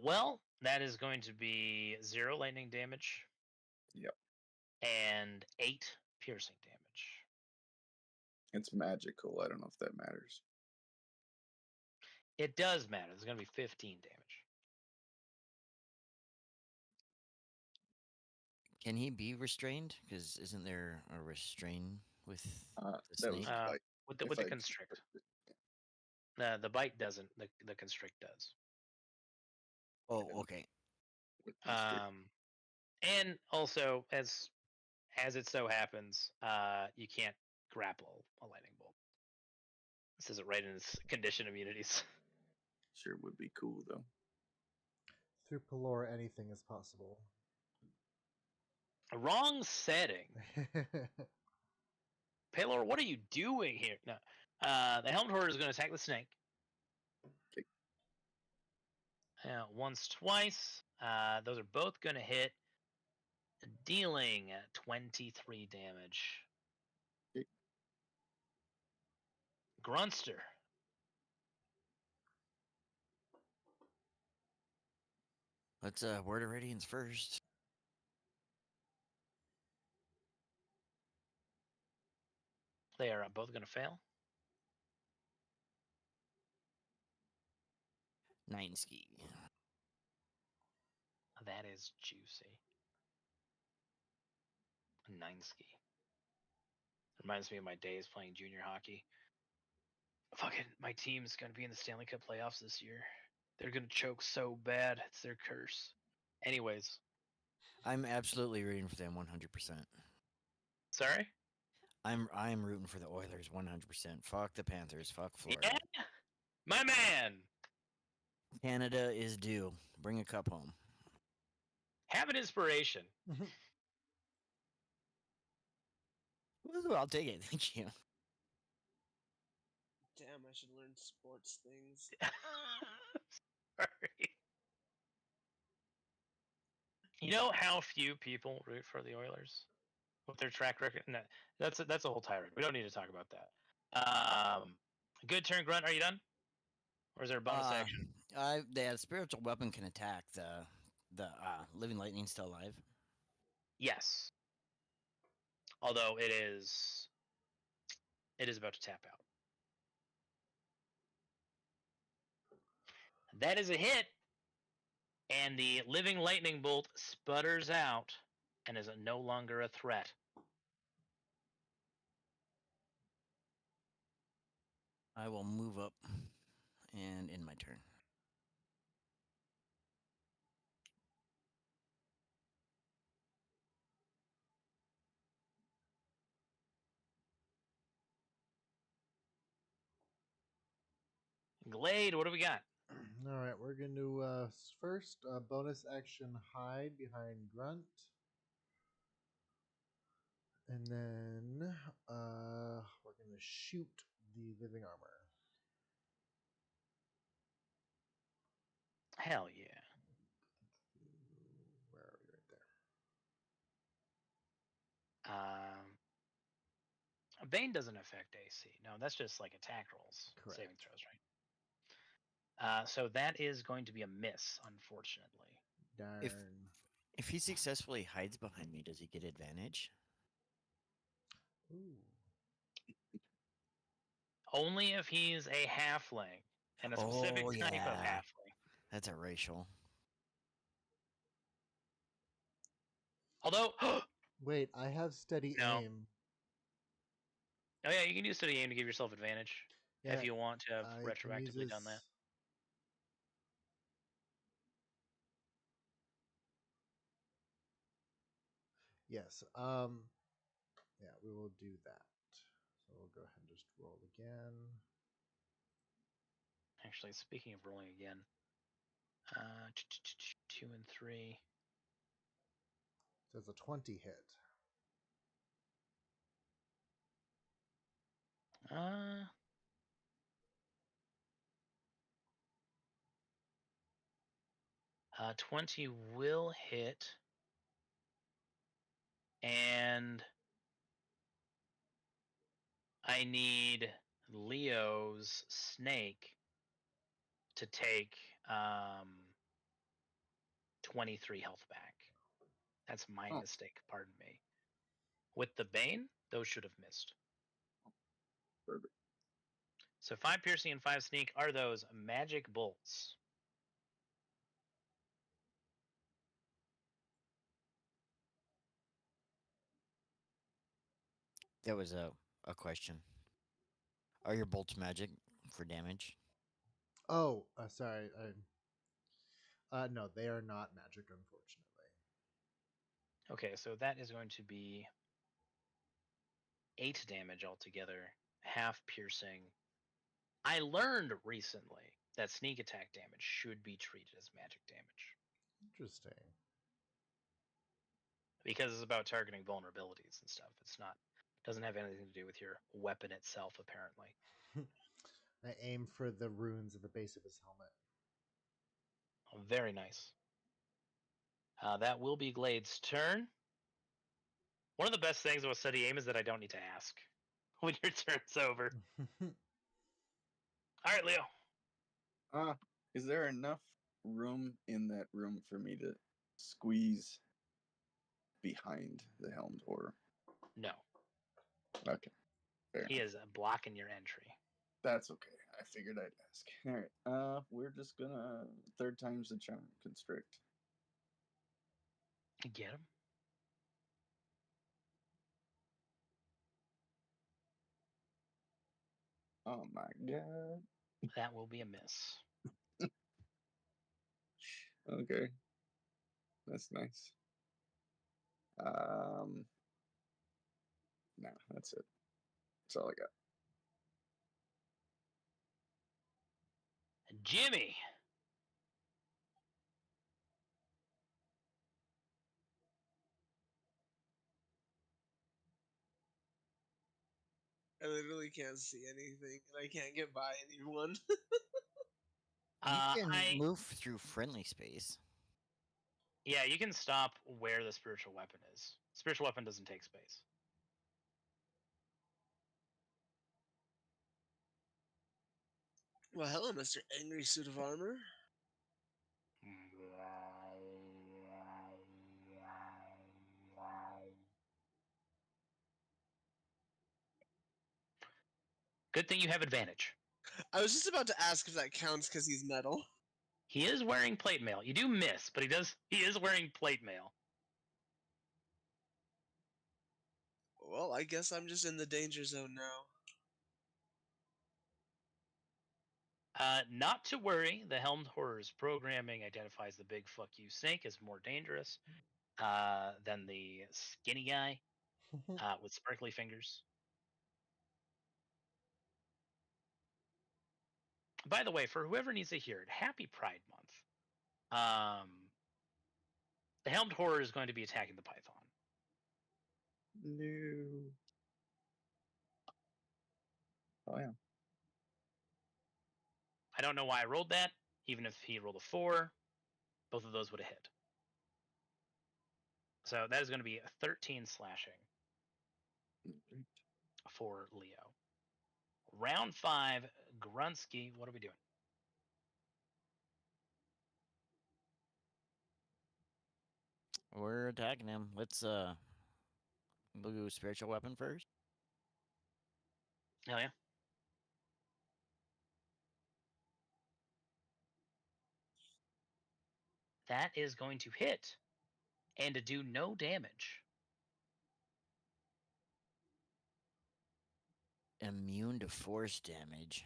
Well, that is going to be 0 lightning damage. Yep. And 8 piercing damage. it's magical. I don't know if that matters. It does matter. There's going to be 15 damage. Can he be restrained? Because isn't there a restrain with the That was snake? like With the if I constrict. constricted The bite doesn't. The constrict does. Oh, okay. with constrict. And also as it so happens, you can't grapple a lightning bolt. This is it right in its condition immunities. Sure would be cool though. Through Pelor, anything is possible. Wrong setting. Paylor, what are you doing here? No. The Helmed Horror is going to attack the snake. Okay. Once, twice. Those are both going to hit, dealing 23 damage. Okay. Grunster. Let's Word of Radiance first. They are both going to fail. Nine ski. That is juicy. Nineski. Reminds me of my days playing junior hockey. Fucking, my team's going to be in the Stanley Cup playoffs this year. They're going to choke so bad. It's their curse. Anyways. I'm absolutely rooting for them 100%. Sorry? I'm rooting for the Oilers 100%. Fuck the Panthers. Fuck Florida. Yeah? My man! Canada is due. Bring a cup home. Have an inspiration. Woo, I'll take it. Thank you. Damn, I should learn sports things. Sorry. You know how few people root for the Oilers with their track record? No, that's a whole tirade. We don't need to talk about that. Good turn, Grunt. Are you done? Or is there a bonus action? The spiritual weapon can attack the living lightning still alive. Yes. Although it is about to tap out. That is a hit, and the living lightning bolt sputters out and is no longer a threat. I will move up and end my turn. Glade, what do we got? All right, we're going to first bonus action hide behind Grunt. And then we're gonna shoot the living armor. Hell yeah. Where are we? Right there. Bane doesn't affect AC. No, that's just like attack rolls, saving Correct. throws, right? So that is going to be a miss, unfortunately. Darn. If he successfully hides behind me, does he get advantage? Ooh. Only if he's a halfling, and a specific Oh, type of yeah. halfling. That's a racial. Although, oh Wait, I have steady No. aim. yeah, you can use steady aim to give yourself advantage Yeah, if you want to have I can use retroactively done that. this- Yes. Yeah, we will do that. So we'll go ahead and just roll again. Actually, speaking of rolling again, 2 and 3. So it's a 20 hit. 20 will hit, and I need Leo's snake to take 23 health back. That's my mistake, pardon me. With the Bane, those should have missed. Perfect. So 5 piercing and 5 sneak are those magic bolts. That was a question. Are your bolts magic for damage? Oh, sorry. No, they are not magic, unfortunately. Okay, so that is going to be 8 damage altogether, half piercing. I learned recently that sneak attack damage should be treated as magic damage Interesting. because it's about targeting vulnerabilities and stuff. It's not doesn't have anything to do with your weapon itself, apparently. I aim for the runes at the base of his helmet. Very nice. That will be Glade's turn. One of the best things about steady aim is that I don't need to ask when your turn's over. All right, Leo. Is there enough room in that room for me to squeeze behind the helmed horror? No, Okay. Fair he enough. is blocking your entry. That's okay. I figured I'd ask. All right. We're just gonna third time's the charm constrict. Get him. Oh my god. That will be a miss. Okay. That's nice. No, that's it. That's all I got. Jimmy. I literally can't see anything, and I can't get by anyone. You can I move through friendly space. Yeah, you can stop where the spiritual weapon is. Spiritual weapon doesn't take space. Well, hello, Mr. Angry Suit of Armor. Good thing you have advantage. I was just about to ask if that counts because he's metal. He is wearing plate mail. You do miss, but he is wearing plate mail. Well, I guess I'm just in the danger zone now. Not to worry, the Helmed Horror's programming identifies the big fuck you snake as more dangerous than the skinny guy with sparkly fingers. By the way, for whoever needs to hear it, happy Pride Month. The Helmed Horror is going to be attacking the Python. No. Oh yeah. I don't know why I rolled that. Even if he rolled a 4, both of those would have hit. So that is going to be a 13 slashing for Leo. Round 5, Grunsky. What are we doing? We're attacking him. Let's we'll do spiritual weapon first. Hell yeah. That is going to hit and to do no damage. Immune to force damage.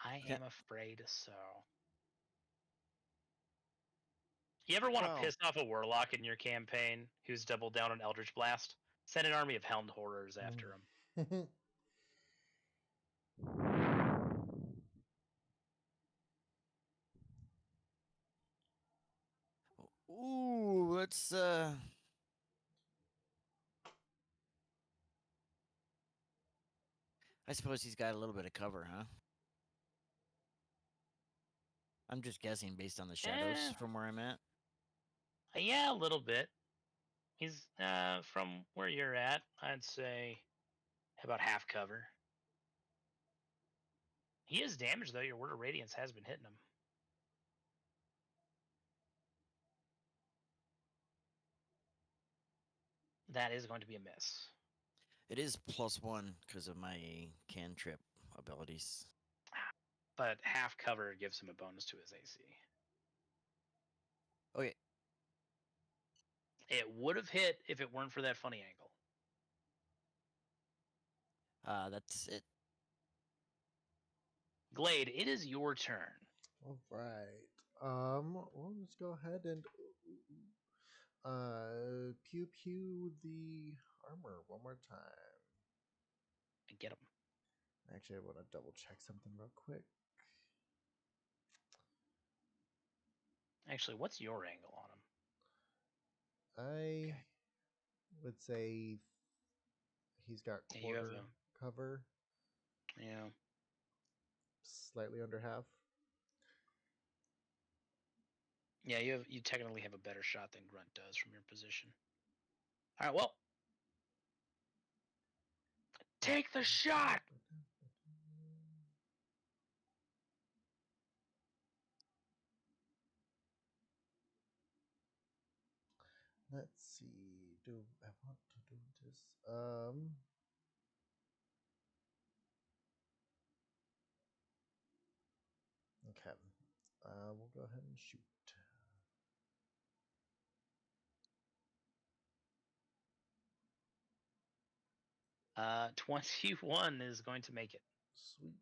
I Okay. am afraid so. You ever want to Wow. piss off a warlock in your campaign who's doubled down on Eldritch Blast? Send an army of Helmed Horrors after him. Ooh, let's I suppose he's got a little bit of cover, huh? I'm just guessing based on the shadows from where I'm at. Yeah, a little bit. He's from where you're at, I'd say about half cover. He is damaged though. Your Word of Radiance has been hitting him. That is going to be a miss. It is +1 because of my cantrip abilities. But half cover gives him a bonus to his AC. Okay. It would have hit if it weren't for that funny angle. That's it. Glade, it is your turn. All right. Well, let's go ahead and pew pew the armor one more time. Get him. Actually, I want to double check something real quick. Actually, what's your angle on him? I would say he's got Yeah, you have quarter cover, Yeah. slightly under half. Yeah, you technically have a better shot than Grunt does from your position. All right, well, take the shot. Let's see. Do I want to do this? Okay. We'll go ahead and shoot. 21 is going to make it. Sweet.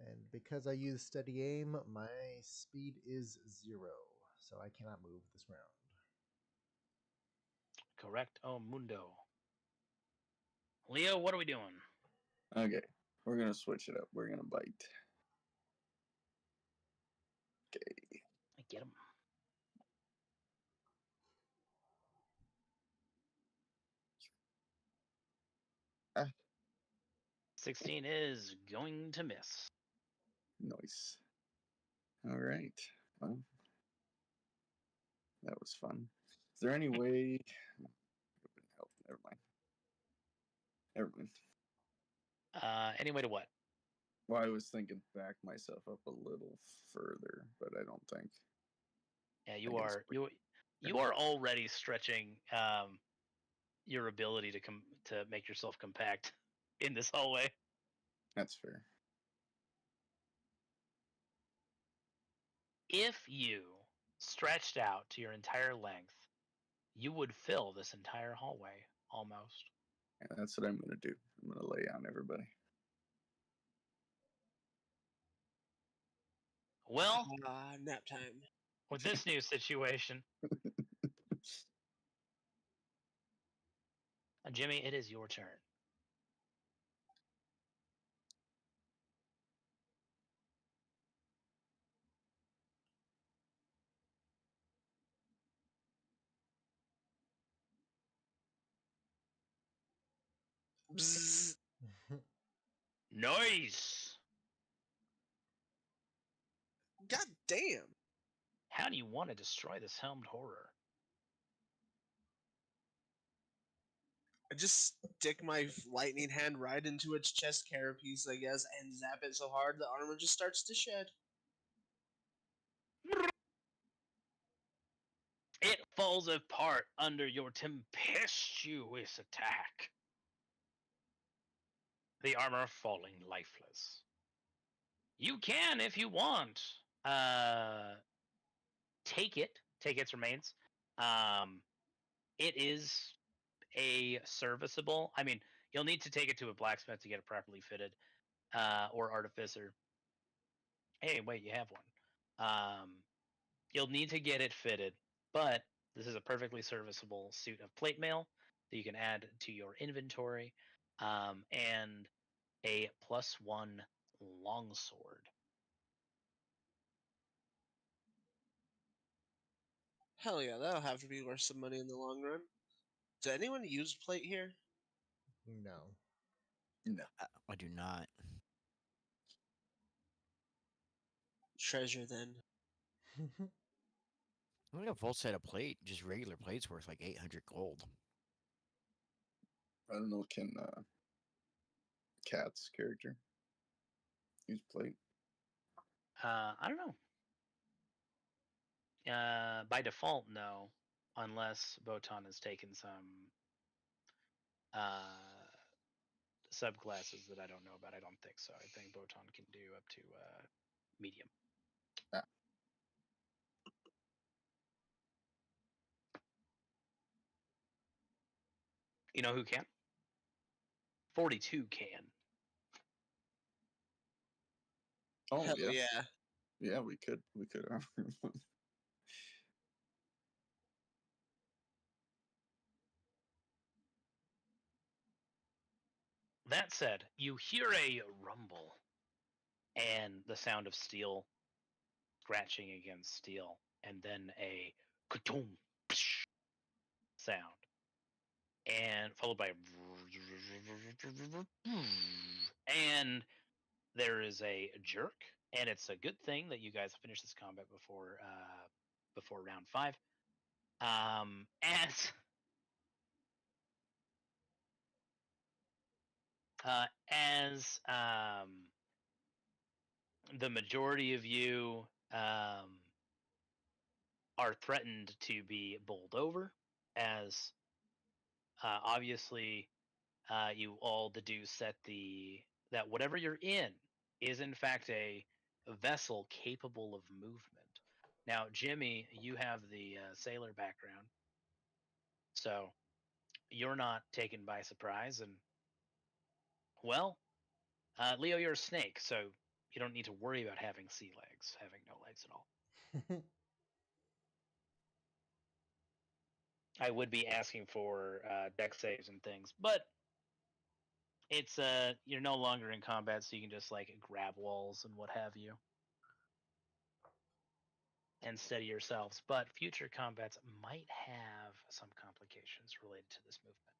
And because I use steady aim, my speed is 0, so I cannot move this round. Correct. Oh, mundo. Leo, what are we doing? Okay, we're gonna switch it up. We're gonna bite. Okay. Get him. Ah. 16 is going to miss. Nice. All right. Well, that was fun. Is there any way? Help. Never mind. Never mind. Any way to what? Well, I was thinking back myself up a little further, but I don't think. Yeah, I guess you are already stretching your ability to make yourself compact in this hallway. That's fair. If you stretched out to your entire length, you would fill this entire hallway almost. And that's what I'm gonna do. I'm gonna lay on everybody. Well, Nap time. with this new situation, Jimmy, it is your turn. Bzzz. Nice! God damn. How do you want to destroy this helmed horror? I just stick my lightning hand right into its chest carapace, I guess, and zap it so hard the armor just starts to shed. It falls apart under your tempestuous attack. The armor falling lifeless. You can, if you want, take its remains. It is a serviceable. I mean, you'll need to take it to a blacksmith to get it properly fitted, or artificer. Hey, wait, you have one. You'll need to get it fitted, but this is a perfectly serviceable suit of plate mail that you can add to your inventory, and a +1 longsword. Hell yeah, that'll have to be worth some money in the long run. Does anyone use plate here? No. No. I do not. Treasure then. I think a full set of plate, just regular plates, worth like 800 gold. I don't know. Can Cat's character use plate? I don't know. By default, no, unless Botan has taken some subclasses that I don't know about. I don't think so. I think Botan can do up to medium. Ah. You know who can? 42 can. Oh Hell yeah. yeah. Yeah, we could offer one. That said, you hear a rumble and the sound of steel scratching against steel, and then a ka-toom sound, and followed by and there is a jerk, and it's a good thing that you guys finished this combat before round 5. As the majority of you are threatened to be bowled over, as obviously you all deduce that whatever you're in is in fact a vessel capable of movement. Now, Jimmy, you have the sailor background, so you're not taken by surprise. And well, Leo, you're a snake, so you don't need to worry about having having no legs at all. I would be asking for deck saves and things, but it's you're no longer in combat, so you can just like grab walls and what have you and steady yourselves. But future combats might have some complications related to this movement.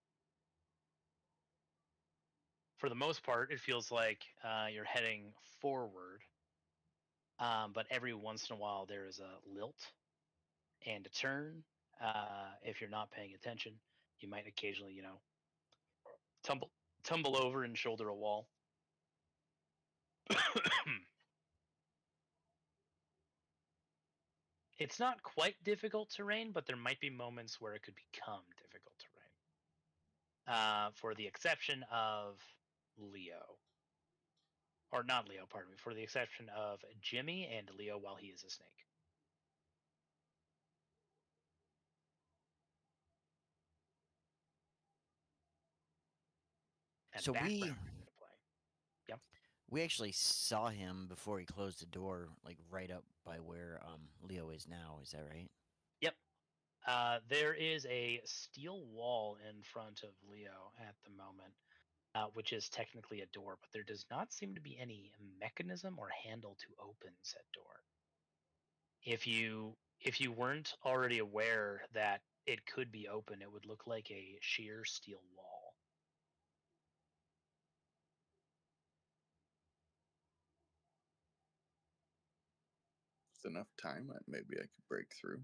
For the most part, it feels like you're heading forward, but every once in a while there is a lilt and a turn. If you're not paying attention, you might occasionally, tumble over and shoulder a wall. It's not quite difficult terrain, but there might be moments where it could become difficult terrain. For the exception of Leo. Or not Leo, pardon me. For the exception of Jimmy and Leo while he is a snake. And So background you're gonna play. Yep. we actually saw him before he closed the door, like right up by where Leo is now. Is that right? Yep. There is a steel wall in front of Leo at the moment, which is technically a door, but there does not seem to be any mechanism or handle to open said door. If you weren't already aware that it could be open, it would look like a sheer steel wall. With enough time, maybe I could break through.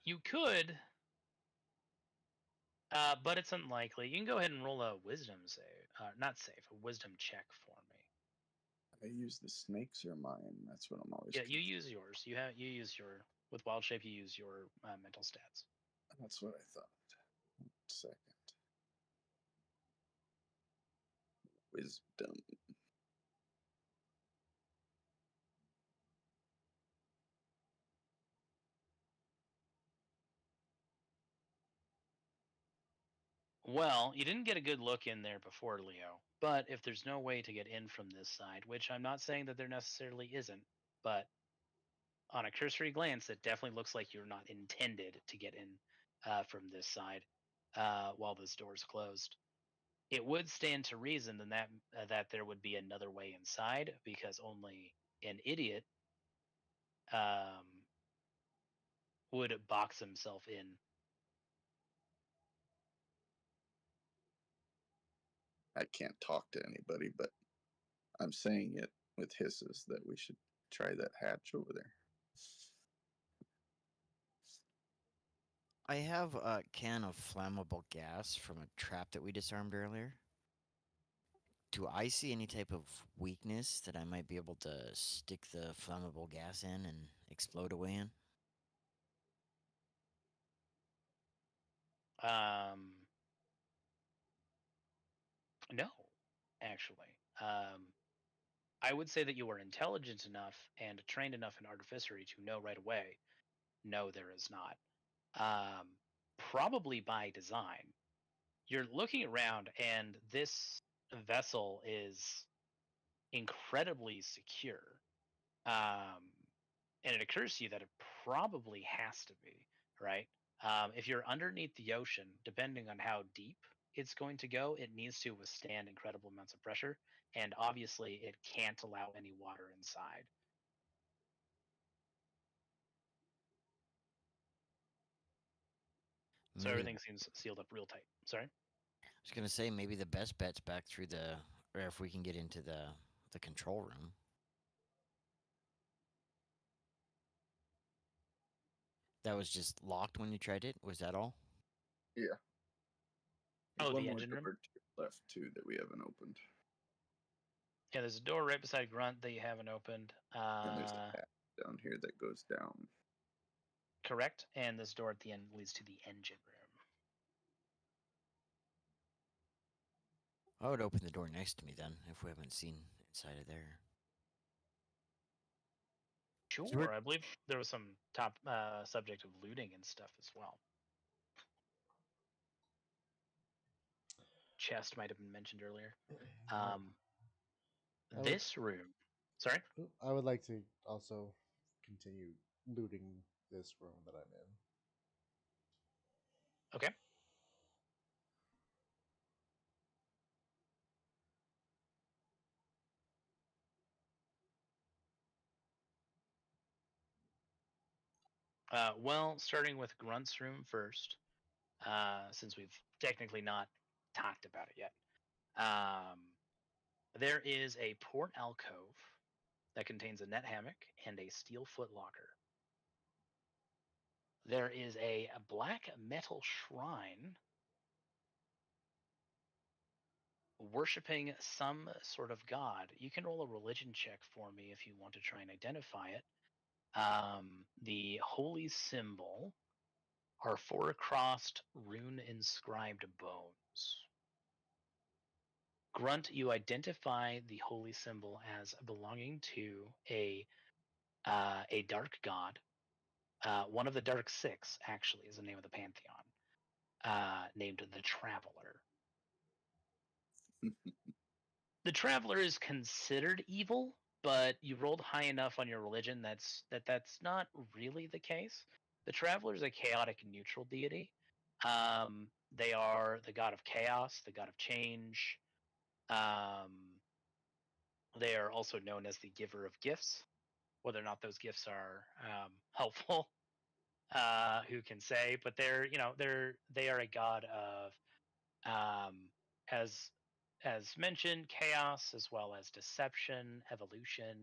You could, but it's unlikely. You can go ahead and roll a wisdom save. Not save, a wisdom check for me. I use the snakes or mine. That's what I'm always. Yeah, you use yours. You use your with wild shape. You use your mental stats. That's what I thought. 1 second. Wisdom. Well, you didn't get a good look in there before, Leo. But if there's no way to get in from this side, which I'm not saying that there necessarily isn't, but on a cursory glance, it definitely looks like you're not intended to get in from this side while this door's closed. It would stand to reason then that there would be another way inside, because only an idiot would box himself in. I can't talk to anybody, but I'm saying it with hisses that we should try that hatch over there. I have a can of flammable gas from a trap that we disarmed earlier. Do I see any type of weakness that I might be able to stick the flammable gas in and explode away in? No, actually. I would say that you are intelligent enough and trained enough in artificery to know right away. No, there is not. Probably by design. You're looking around, and this vessel is incredibly secure. And it occurs to you that it probably has to be, right? If you're underneath the ocean, depending on how deep it's going to go, it needs to withstand incredible amounts of pressure. And obviously, it can't allow any water inside. So everything seems sealed up real tight. Sorry? I was gonna say maybe the best bet's back through or if we can get into the control room. That was just locked when you tried it? Was that all? Yeah. Oh, one the more engine room? door left too that we haven't opened. Yeah, there's a door right beside Grunt that you haven't opened. And there's a hatch down here that goes down. Correct. And this door at the end leads to the engine room. I would open the door next to me then, if we haven't seen inside of there. Sure, I believe there was some top subject of looting and stuff as well. Chest might have been mentioned earlier. This room. Sorry? I would like to also continue looting this room that I'm in. Okay. Well, starting with Grunt's room first, since we've technically not talked about it yet. There is a port alcove that contains a net hammock and a steel footlocker. There is a black metal shrine worshipping some sort of god. You can roll a religion check for me if you want to try and identify it. The holy symbol are 4 crossed rune inscribed bones. Grunt, you identify the holy symbol as belonging to a dark god. One of the Dark Six, actually, is the name of the pantheon, named the Traveler. The Traveler is considered evil, but you rolled high enough on your religion that's not really the case. The Traveler is a chaotic neutral deity. They are the god of chaos, the god of change. They are also known as the giver of gifts. Whether or not those gifts are helpful, who can say? But they are a god of as as mentioned, chaos as well as deception, evolution,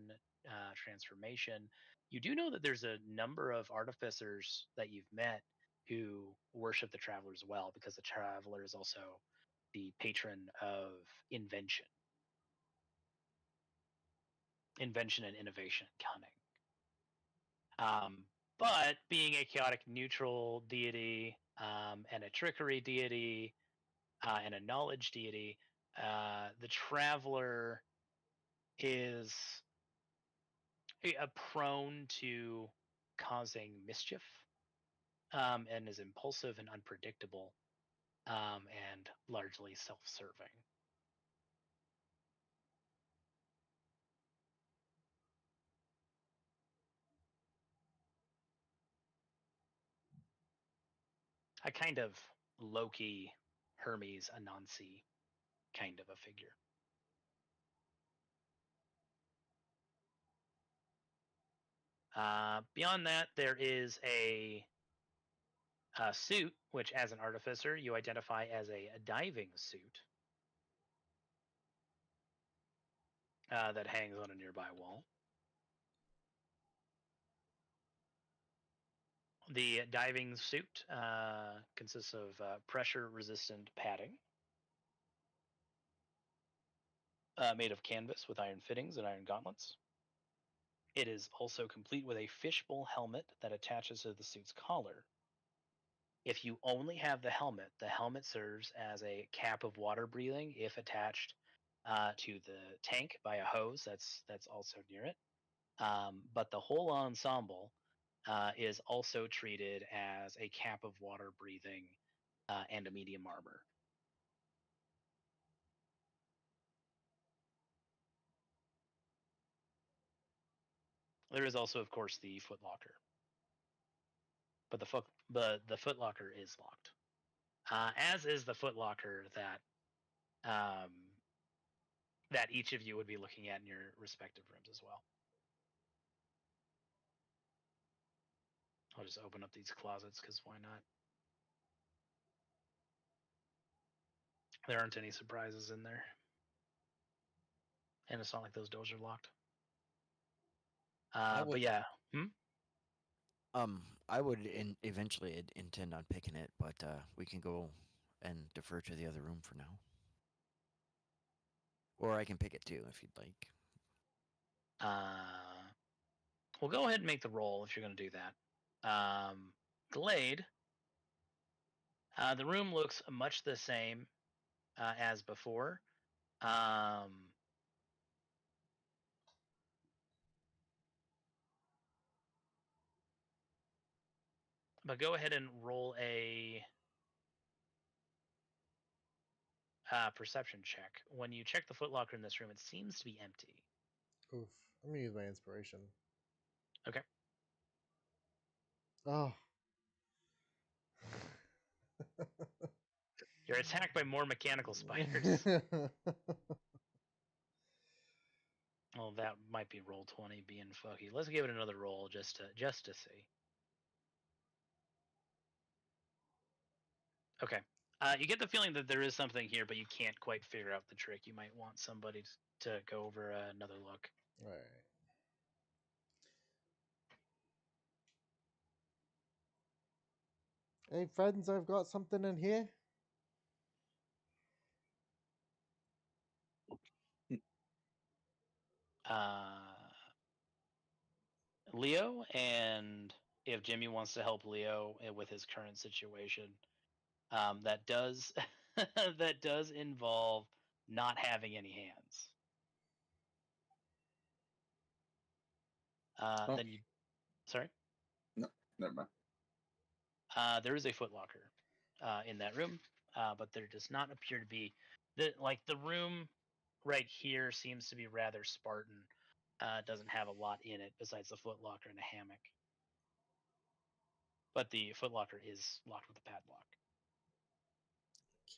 transformation. You do know that there's a number of artificers that you've met who worship the Traveler as well, because the Traveler is also the patron of invention and innovation, cunning. But being a chaotic neutral deity, and a trickery deity, and a knowledge deity, the Traveler is prone to causing mischief, and is impulsive and unpredictable, and largely self-serving. A kind of Loki, Hermes, Anansi kind of a figure. Beyond that, there is a suit, which as an artificer, you identify as a diving suit, that hangs on a nearby wall. The diving suit consists of pressure-resistant padding, made of canvas with iron fittings and iron gauntlets. It is also complete with a fishbowl helmet that attaches to the suit's collar. If you only have the helmet serves as a cap of water breathing if attached to the tank by a hose that's also near it. But the whole ensemble is also treated as a cap of water breathing and a medium armor. There is also, of course, the footlocker, but the footlocker is locked, as is the footlocker that that each of you would be looking at in your respective rooms as well. I'll just open up these closets because why not? There aren't any surprises in there, and it's not like those doors are locked. But yeah. I would eventually intend on picking it, but we can go and defer to the other room for now. Or I can pick it too, if you'd like. Well, go ahead and make the roll if you're going to do that. Glade, the room looks much the same as before. But go ahead and roll a perception check. When you check the footlocker in this room, it seems to be empty. Oof. I'm gonna use my inspiration. Okay. Oh. You're attacked by more mechanical spiders. Well, that might be roll 20 being fucky. Let's give it another roll just to see. Okay. You get the feeling that there is something here, but you can't quite figure out the trick. You might want somebody to go over another look. All right. Hey friends, I've got something in here. Leo, and if Jimmy wants to help Leo with his current situation, that does that does involve not having any hands. Then you, sorry? No, never mind. There is a footlocker in that room, but there does not appear to be the room right here seems to be rather Spartan. Doesn't have a lot in it besides the footlocker and a hammock. But the footlocker is locked with a padlock.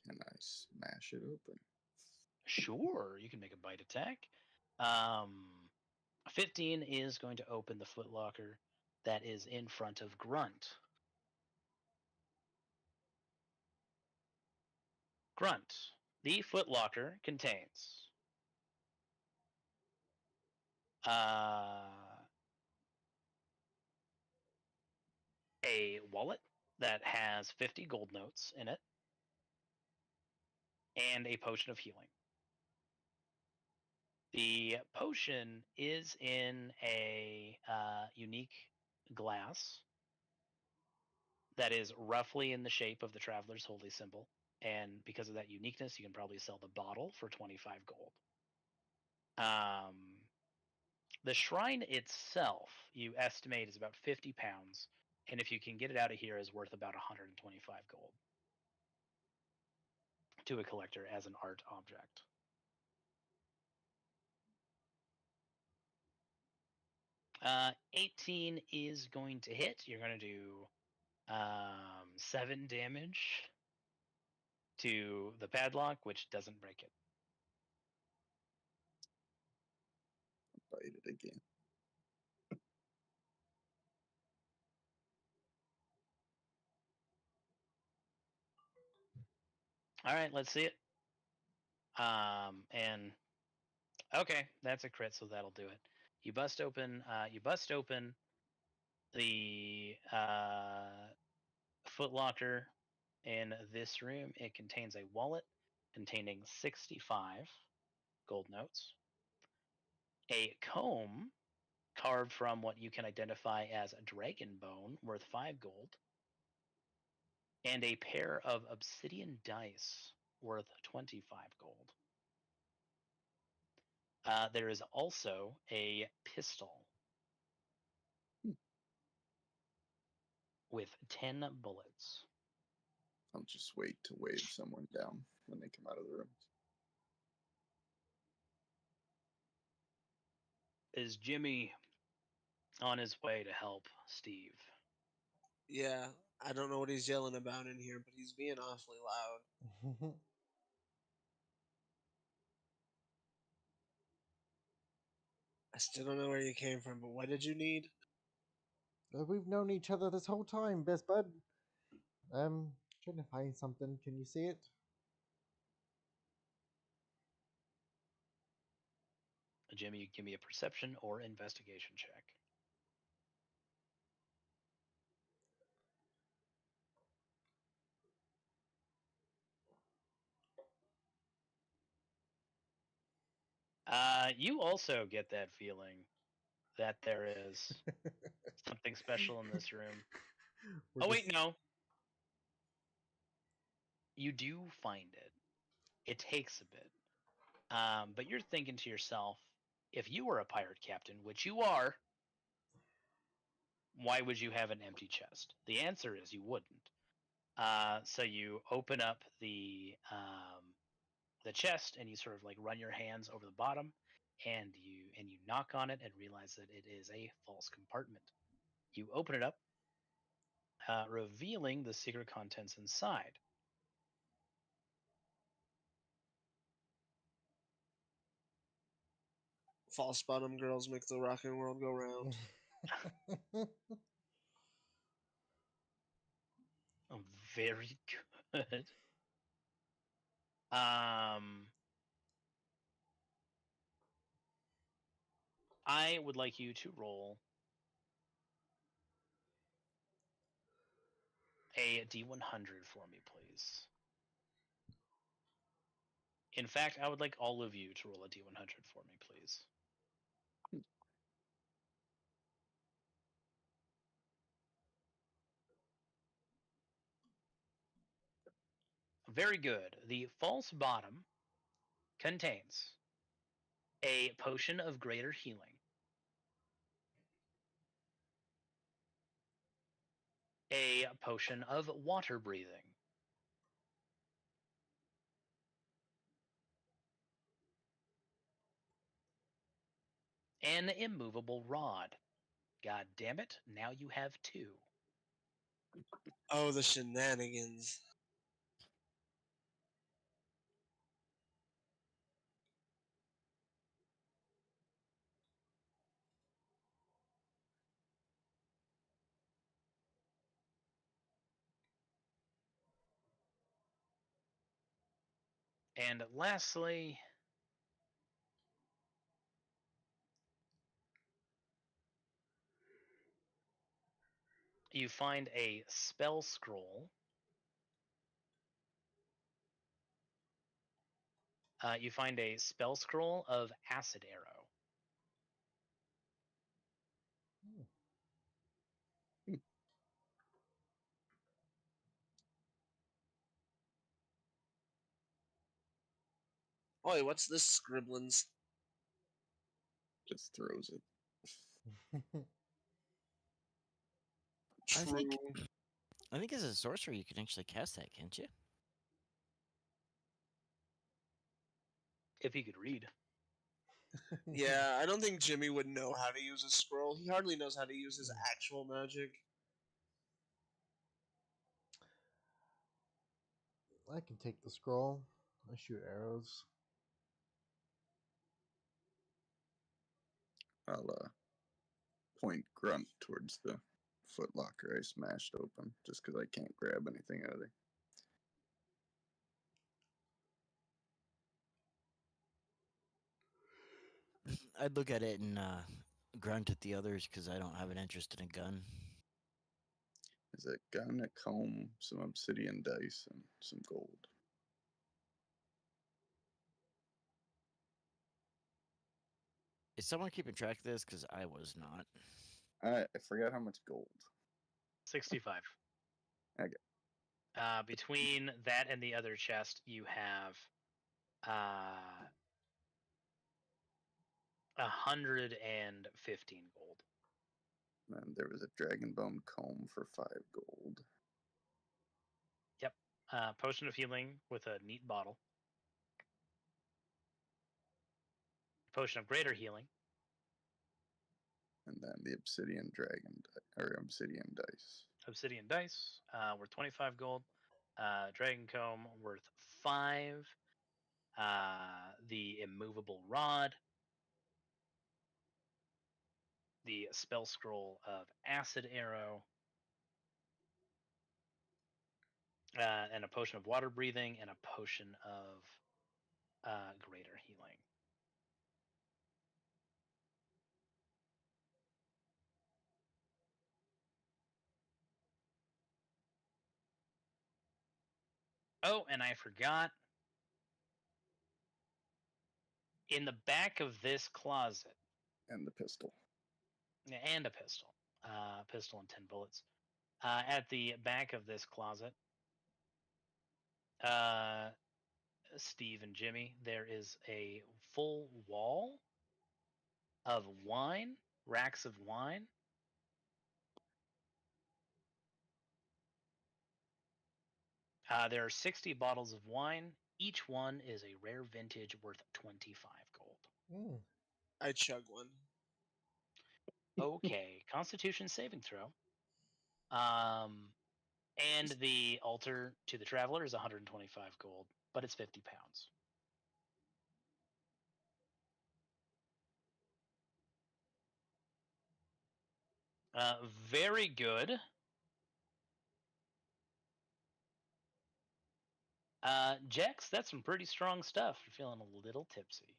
Can I smash it open? Sure, you can make a bite attack. 15 is going to open the footlocker that is in front of Grunt. Grunt, The footlocker contains a wallet that has 50 gold notes in it and a potion of healing. The potion is in a unique glass that is roughly in the shape of the Traveler's Holy Symbol. And because of that uniqueness, you can probably sell the bottle for 25 gold. The shrine itself, you estimate, is about 50 pounds. And if you can get it out of here, is worth about 125 gold to a collector as an art object. Uh, 18 is going to hit. You're going to do 7 damage to the padlock, which doesn't break it. Bite it again. All right, let's see it. And okay, that's a crit, so that'll do it. You bust open. The footlocker in this room. It contains a wallet containing 65 gold notes, a comb carved from what you can identify as a dragon bone worth 5 gold, and a pair of obsidian dice worth 25 gold. There is also a pistol with 10 bullets. I'll just wait to wave someone down when they come out of the room. Is Jimmy on his way to help Steve? Yeah, I don't know what he's yelling about in here, but he's being awfully loud. I still don't know where you came from, but what did you need? We've known each other this whole time, best bud. Trying to find something. Can you see it? Jimmy, give me a perception or investigation check. You also get that feeling that there is something special in this room. Wait, no. You do find it. It takes a bit. But you're thinking to yourself, if you were a pirate captain, which you are, why would you have an empty chest? The answer is you wouldn't. So you open up the chest and you sort of like run your hands over the bottom, and you knock on it and realize that it is a false compartment. You open it up, revealing the secret contents inside. False bottom girls make the rockin' world go round. Oh, very good. I would like you to roll a D100 for me, please. In fact, I would like all of you to roll a D100 for me, please. Very good. The false bottom contains a potion of greater healing, a potion of water breathing, an immovable rod. God damn it, now you have 2. Oh, the shenanigans. And lastly, you find a spell scroll. You find a spell scroll of Acid Arrow. Oi, what's this scribblings? Just throws it. I True. think as a sorcerer you can actually cast that, can't you? If he could read. Yeah, I don't think Jimmy would know how to use a scroll. He hardly knows how to use his actual magic. I can take the scroll. I shoot arrows. I'll point Grunt towards the footlocker I smashed open, just because I can't grab anything out of there. I'd look at it and grunt at the others because I don't have an interest in a gun. Is a gun, a comb, some obsidian dice, and some gold. Is someone keeping track of this? Because I was not. I forgot how much gold. 65. Okay. Between that and the other chest, you have 115 gold. And there was a dragon bone comb for 5 gold. Yep. Potion of healing with a neat bottle. Potion of greater healing. And then the obsidian obsidian dice. Obsidian dice worth 25 gold. Dragon comb worth 5. The immovable rod. The spell scroll of acid arrow. And a potion of water breathing and a potion of greater healing. Oh, and I forgot. In the back of this closet. And the pistol. And a pistol. Pistol and 10 bullets. At the back of this closet, Steve and Jimmy, there is a full wall of wine, racks of wine. There are 60 bottles of wine. Each one is a rare vintage worth 25 gold. I chug one. Okay, Constitution saving throw. And the altar to the traveler is 125 gold, but it's 50 pounds. Very good. Jex, that's some pretty strong stuff. You're feeling a little tipsy.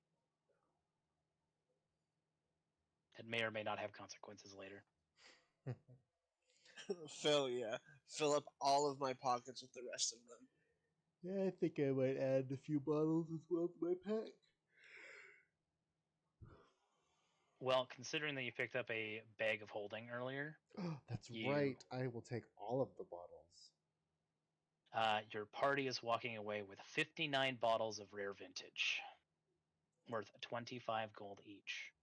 It may or may not have consequences later. Fill up all of my pockets with the rest of them. Yeah, I think I might add a few bottles as well to my pack. Well, considering that you picked up a bag of holding earlier. That's right. I will take all of the bottles. Your party is walking away with 59 bottles of rare vintage, worth 25 gold each.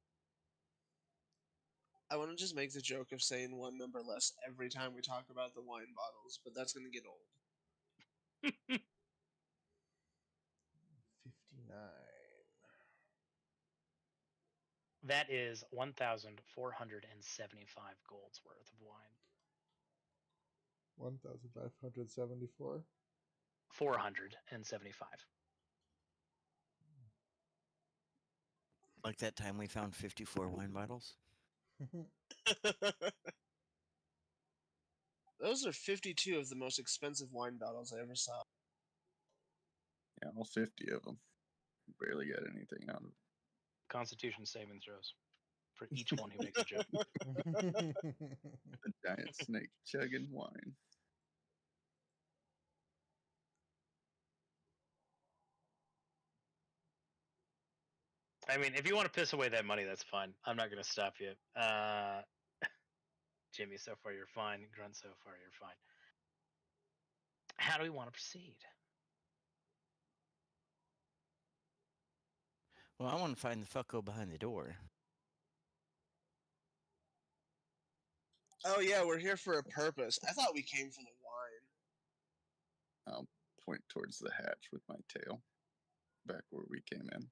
I want to just make the joke of saying one number less every time we talk about the wine bottles, but that's going to get old. 59. That is 1,475 golds worth of wine. 1,574? 475. Like that time we found 54 wine bottles? Those are 52 of the most expensive wine bottles I ever saw. Yeah, all 50 of them. Barely got anything out of it. Constitution saving throws for each one who makes a joke. A giant snake chugging wine. I mean, if you want to piss away that money, that's fine. I'm not going to stop you. Jimmy, so far you're fine. Grunt, so far you're fine. How do we want to proceed? Well, I want to find the fucko behind the door. Oh yeah, we're here for a purpose. I thought we came for the wine. I'll point towards the hatch with my tail. Back where we came in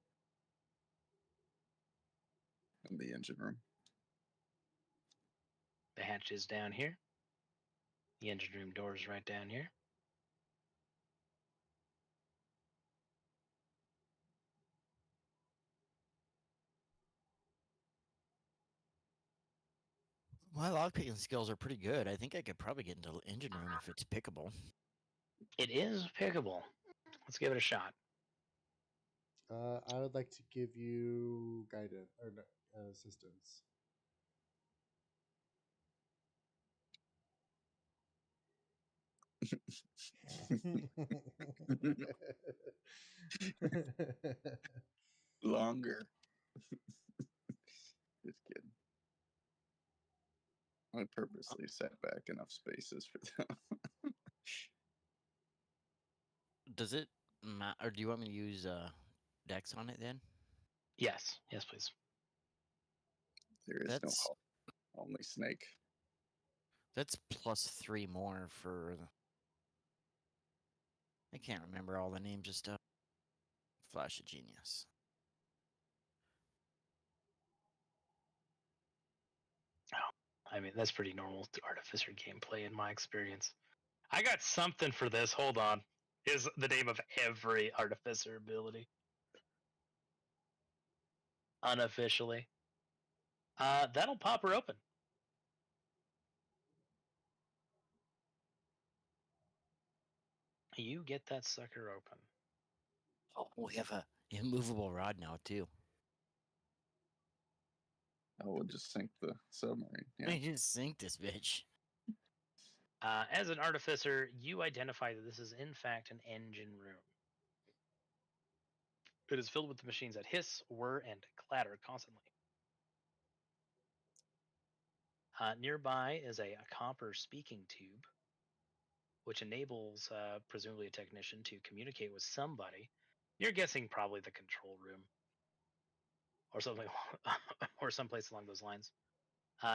the engine room. The hatch is down here. The engine room door is right down here. My lockpicking skills are pretty good. I think I could probably get into the engine room if it's pickable. It is pickable. Let's give it a shot. I would like to give you guidance or assistance. Longer. Just kidding. I purposely set back enough spaces for them. Does it or do you want me to use Dex on it then? Yes, please. There is That's- no hull, only snake. That's +3 more for. I can't remember all the names of stuff. Flash of genius. I mean, that's pretty normal to Artificer gameplay in my experience. I got something for this. Hold on. Is the name of every Artificer ability. Unofficially. That'll pop her open. You get that sucker open. Oh, we have a immovable rod now too. Oh, we'll just sink the submarine. Yeah. We just sink this bitch. As an Artificer, you identify that this is in fact an engine room. It is filled with the machines that hiss, whir, and clatter constantly. Nearby is a copper speaking tube, which enables presumably a technician to communicate with somebody. You're guessing probably the control room or something, or someplace along those lines.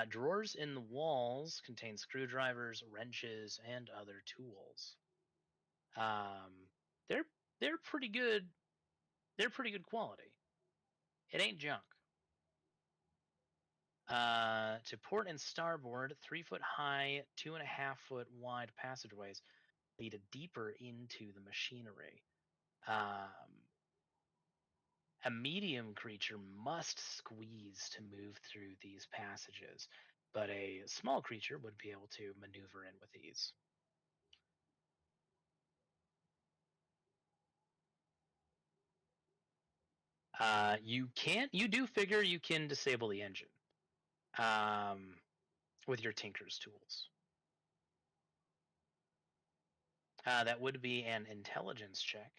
Drawers in the walls contain screwdrivers, wrenches, and other tools. They're pretty good. They're pretty good quality. It ain't junk. To port and starboard, 3 foot high, 2.5 foot wide passageways lead deeper into the machinery. A medium creature must squeeze to move through these passages, but a small creature would be able to maneuver in with ease. You do figure you can disable the engine with your tinker's tools. That would be an intelligence check.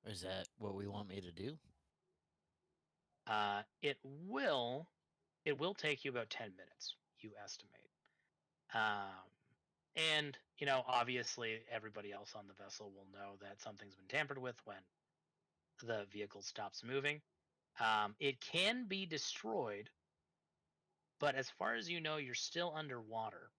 Is that what we want me to do? It will take you about 10 minutes, you estimate. And, obviously everybody else on the vessel will know that something's been tampered with when the vehicle stops moving. It can be destroyed, but as far as you know, you're still underwater.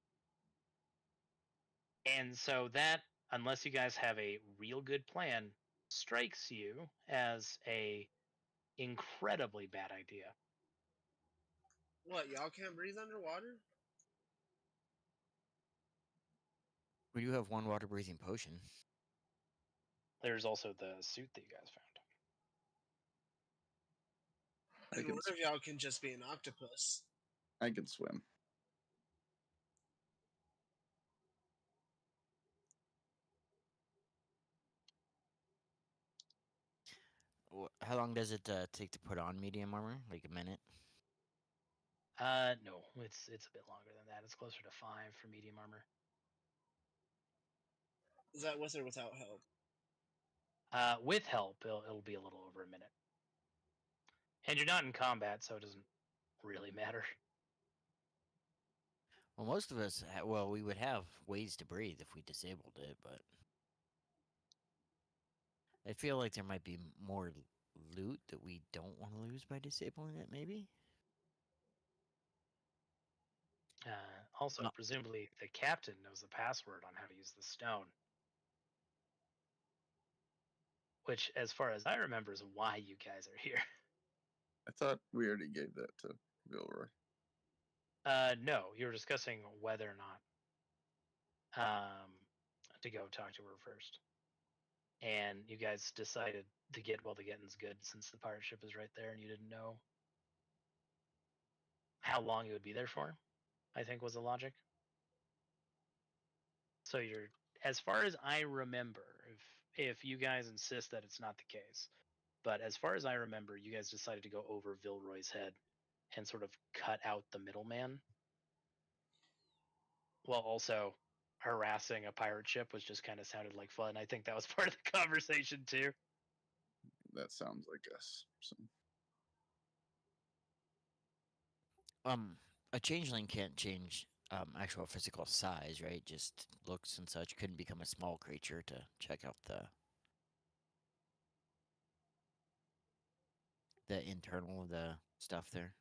And so that, unless you guys have a real good plan, strikes you as a incredibly bad idea. What, y'all can't breathe underwater? We do have one water breathing potion. There's also the suit that you guys found. And can one of y'all can just be an octopus. I can swim. How long does it take to put on medium armor? Like a minute? No, it's a bit longer than that. It's closer to 5 for medium armor. Is that with or without help? With help, it'll be a little over a minute. And you're not in combat, so it doesn't really matter. Well, most of us, well, we would have ways to breathe if we disabled it, but I feel like there might be more loot that we don't want to lose by disabling it, maybe? Also, No. presumably, the captain knows the password on how to use the stone. Which, as far as I remember, is why you guys are here. I thought we already gave that to Vilroy. No, you were discussing whether or not to go talk to her first. And you guys decided to get while the getting's good, since the pirate ship is right there and you didn't know how long it would be there for, I think was the logic. So you're, as far as I remember, if you guys insist that it's not the case, but as far as I remember, you guys decided to go over Vilroy's head and sort of cut out the middleman, while also harassing a pirate ship, which just kind of sounded like fun. I think that was part of the conversation too. That sounds like us. So. A changeling can't change actual physical size, right? Just looks and such. Couldn't become a small creature to check out the internal of the stuff there.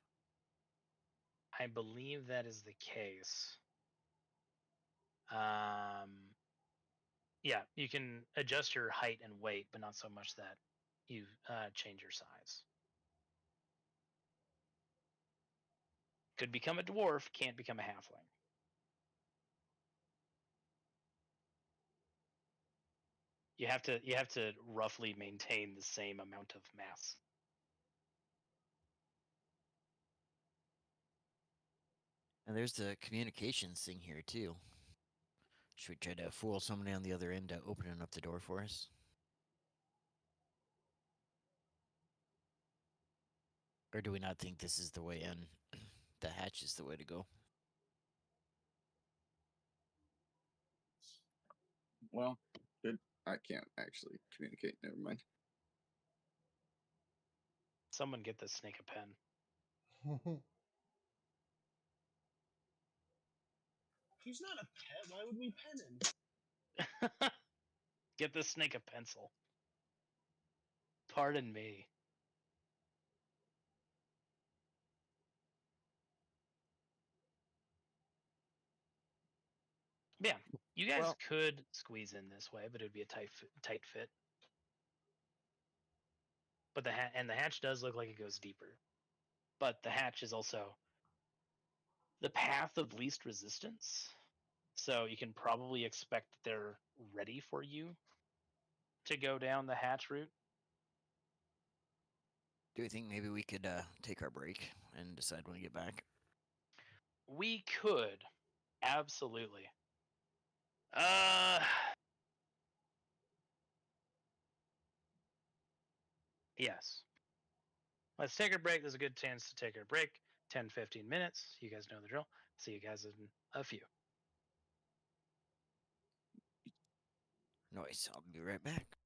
I believe that is the case. Yeah, you can adjust your height and weight, but not so much that you change your size. Could become a dwarf, can't become a halfling. You have to roughly maintain the same amount of mass. And there's the communications thing here too. Should we try to fool somebody on the other end opening up the door for us? Or do we not think this is the way in? The hatch is the way to go. Well, good. I can't actually communicate. Never mind. Someone get this snake a pen. He's not a pet. Why would we pen him? Get this snake a pencil. Pardon me. Yeah, you guys could squeeze in this way, but it would be a tight fit. But the hatch does look like it goes deeper. But the hatch is also the path of least resistance. So you can probably expect that they're ready for you to go down the hatch route. Do you think maybe we could take our break and decide when we get back? We could. Absolutely. Yes. Let's take a break. There's a good chance to take a break. 10, 15 minutes. You guys know the drill. See you guys in a few. Nice. I'll be right back.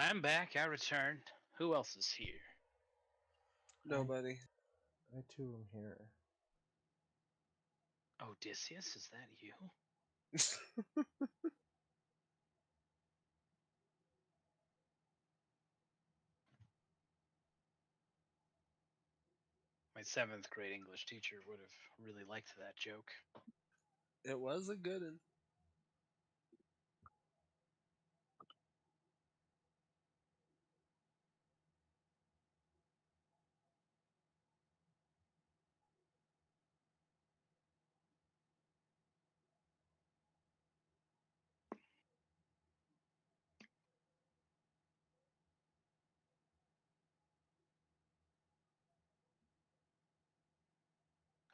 I'm back. I returned. Who else is here? Nobody. I too am here. Odysseus, is that you? My 7th grade English teacher would have really liked that joke. It was a good one.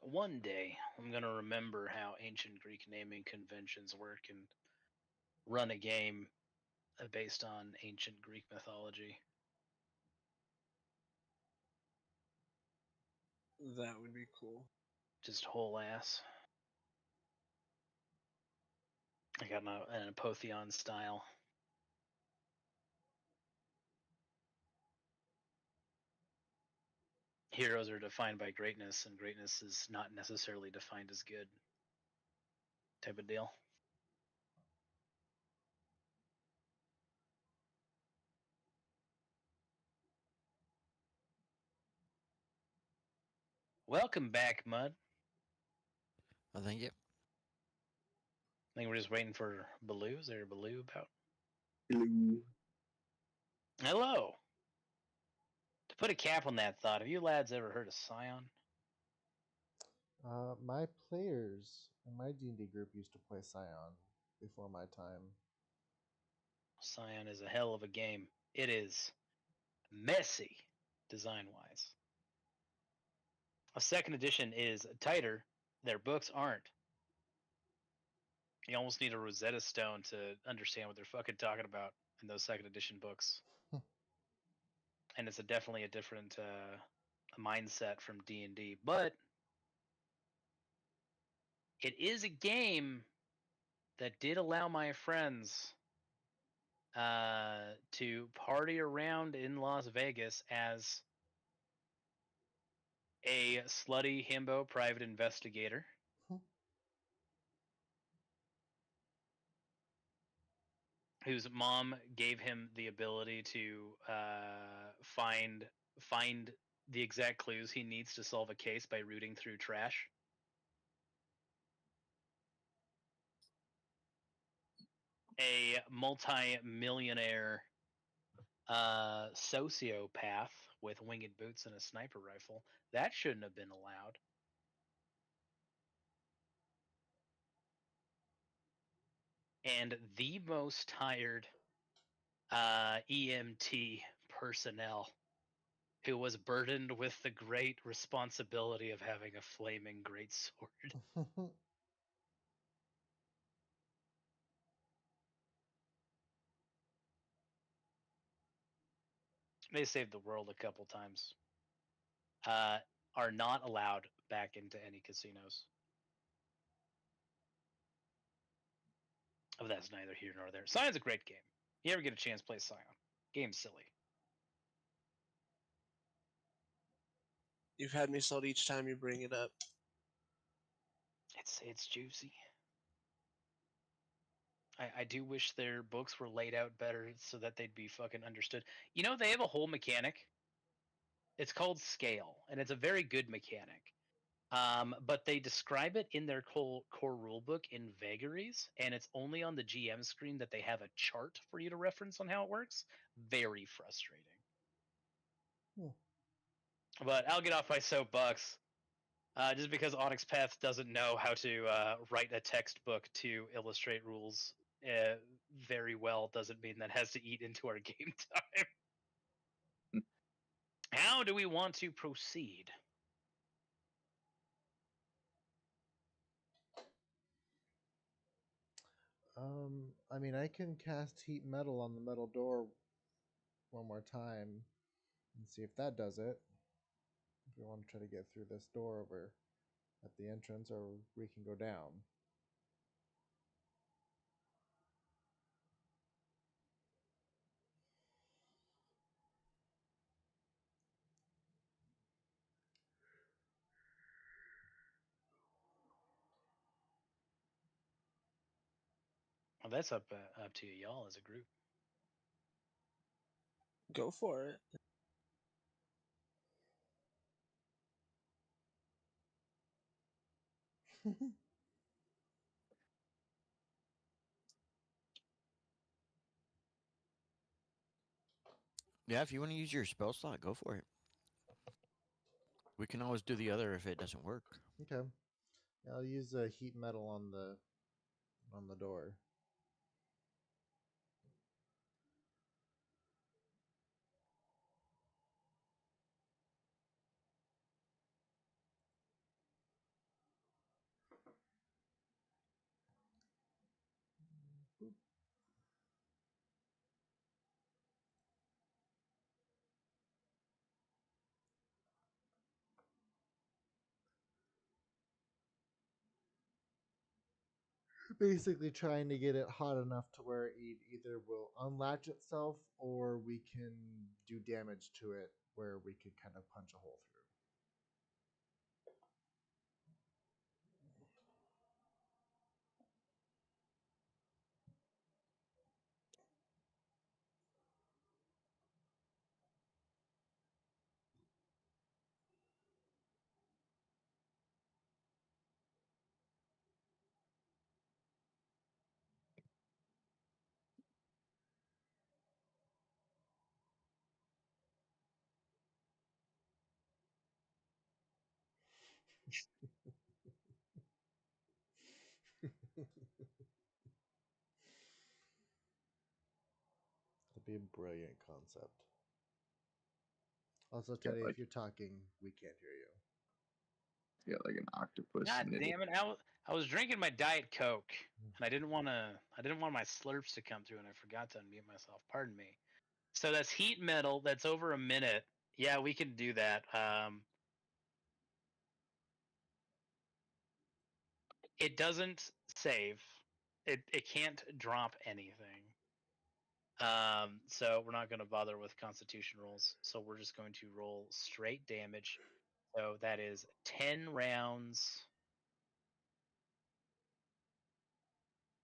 One day, I'm going to remember how ancient Greek naming conventions work and run a game based on ancient Greek mythology. That would be cool. Just whole ass. I got an Apotheon style. Heroes are defined by greatness, and greatness is not necessarily defined as good. Type of deal. Welcome back, Mud. Well, thank you. I think we're just waiting for Baloo. Is there a Baloo about? Hello. Hello. To put a cap on that thought, have you lads ever heard of Scion? My players in my D&D group used to play Scion before my time. Scion is a hell of a game. It is messy, design-wise. A 2nd edition is tighter. Their books aren't. You almost need a Rosetta Stone to understand what they're fucking talking about in those 2nd edition books. And it's definitely a different mindset from D&D, but it is a game that did allow my friends to party around in Las Vegas as a slutty himbo private investigator. Whose mom gave him the ability to find the exact clues he needs to solve a case by rooting through trash. A multi-millionaire sociopath with winged boots and a sniper rifle. That shouldn't have been allowed. And the most tired EMT personnel who was burdened with the great responsibility of having a flaming greatsword. They saved the world a couple times. Are not allowed back into any casinos. Oh, that's neither here nor there. Sion's a great game. You ever get a chance, play Sion. Game's silly. You've had me sold each time you bring it up. It's juicy. I do wish their books were laid out better so that they'd be fucking understood. You know, they have a whole mechanic. It's called scale, and it's a very good mechanic. But they describe it in their core rulebook in vagaries, and it's only on the GM screen that they have a chart for you to reference on how it works. Very frustrating. But I'll get off my soapbox. Just because Onyx Path doesn't know how to write a textbook to illustrate rules very well doesn't mean that has to eat into our game time. How do we want to proceed? I mean, I can cast heat metal on the metal door one more time and see if that does it. If we want to try to get through this door over at the entrance, or we can go down. Well, that's up to y'all as a group. Go for it. Yeah, if you want to use your spell slot, go for it. We can always do the other if it doesn't work. Okay. I'll use a heat metal on the door. Boop. Basically trying to get it hot enough to where it either will unlatch itself or we can do damage to it where we could kind of punch a hole through. That'd be a brilliant concept. Also, Teddy, like- if you're talking, we can't hear you. It's got like an octopus. God knitted- damn it! I was drinking my Diet Coke, and I didn't want my slurps to come through, and I forgot to unmute myself. Pardon me. So that's heat metal. That's over a minute. Yeah, we can do that. It doesn't save. It can't drop anything. So we're not going to bother with Constitution rolls. So we're just going to roll straight damage. So that is 10 rounds.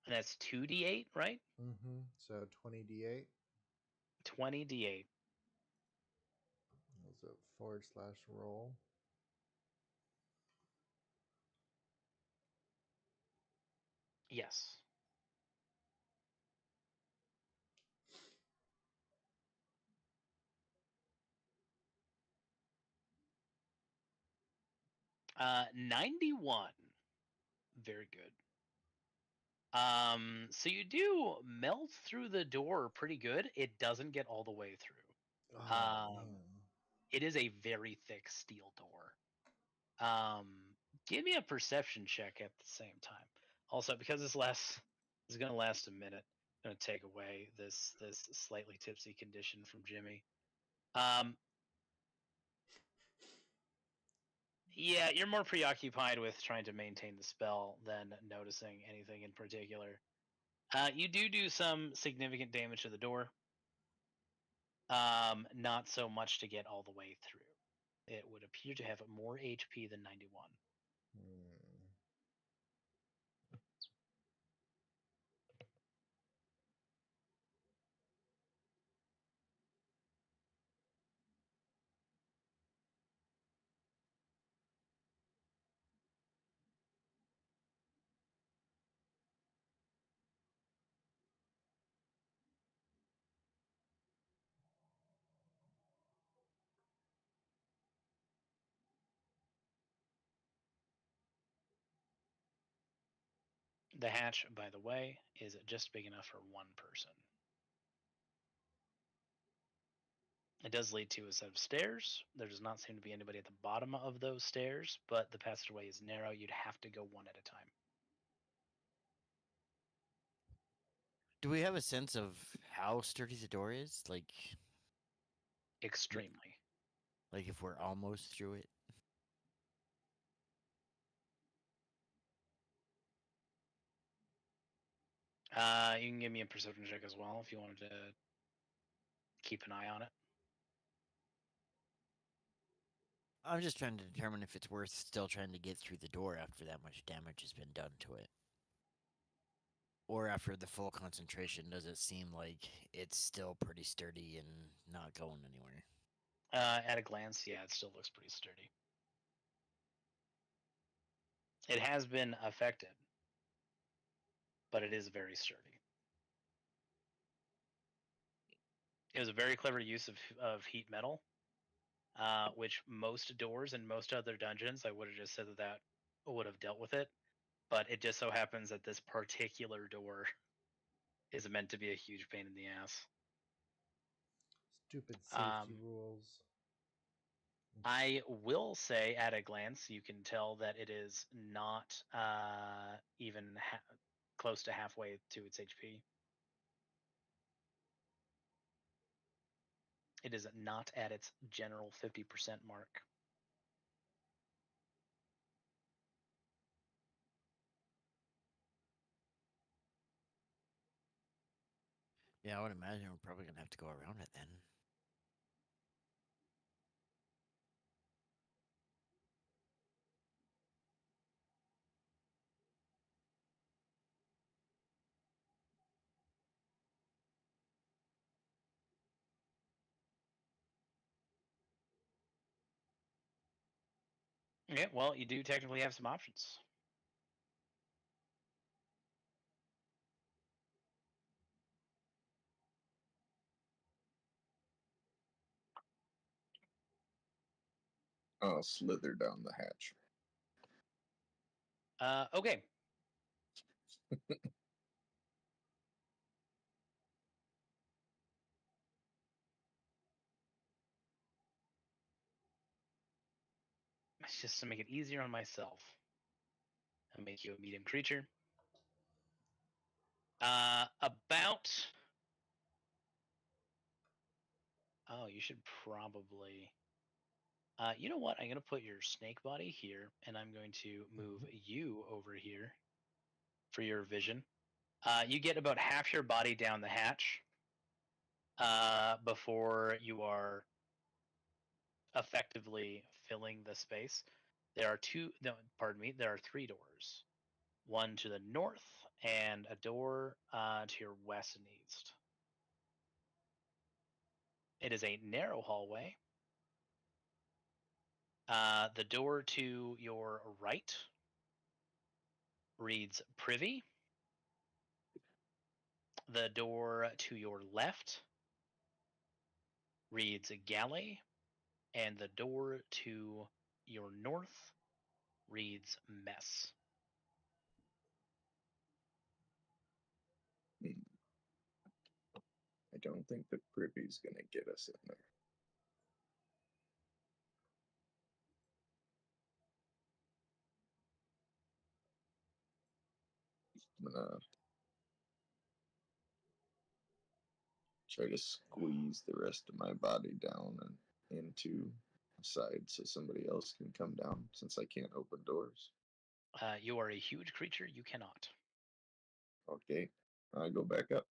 And that's 2d8, right? Mm-hmm. So 20d8. 20d8. That's a /roll. Yes. Uh, 91. Very good. So you do melt through the door pretty good. It doesn't get all the way through. Oh, man. It is a very thick steel door. Give me a perception check at the same time. Also, because this is going to last a minute, I'm going to take away this slightly tipsy condition from Jimmy. Yeah, you're more preoccupied with trying to maintain the spell than noticing anything in particular. You do some significant damage to the door. Not so much to get all the way through. It would appear to have more HP than 91. The hatch, by the way, is just big enough for one person. It does lead to a set of stairs. There does not seem to be anybody at the bottom of those stairs, but the passageway is narrow. You'd have to go one at a time. Do we have a sense of how sturdy the door is? Extremely. Like if we're almost through it? You can give me a perception check as well if you wanted to keep an eye on it. I'm just trying to determine if it's worth still trying to get through the door after that much damage has been done to it. Or after the full concentration, does it seem like it's still pretty sturdy and not going anywhere? At a glance, yeah, it still looks pretty sturdy. It has been affected, but it is very sturdy. It was a very clever use of heat metal, which most doors and most other dungeons, I would have just said that would have dealt with it. But it just so happens that this particular door is meant to be a huge pain in the ass. Stupid safety rules. I will say, at a glance, you can tell that it is not even close to halfway to its HP. It is not at its general 50% mark. Yeah, I would imagine we're probably gonna have to go around it then. Yeah, well, you do technically have some options. I'll slither down the hatch. Okay. It's just to make it easier on myself. I'll make you a medium creature. About. Oh, you should probably. You know what? I'm going to put your snake body here, and I'm going to move you over here for your vision. You get about half your body down the hatch before you are effectively filling the space. There are there are 3 doors. One to the north and a door to your west and east. It is a narrow hallway. The door to your right reads privy. The door to your left reads galley. And the door to your north reads mess. I don't think the privy's gonna get us in there. I'm gonna try to squeeze the rest of my body down and into a side so somebody else can come down since I can't open doors. You are a huge creature. You cannot. Okay, I go back up.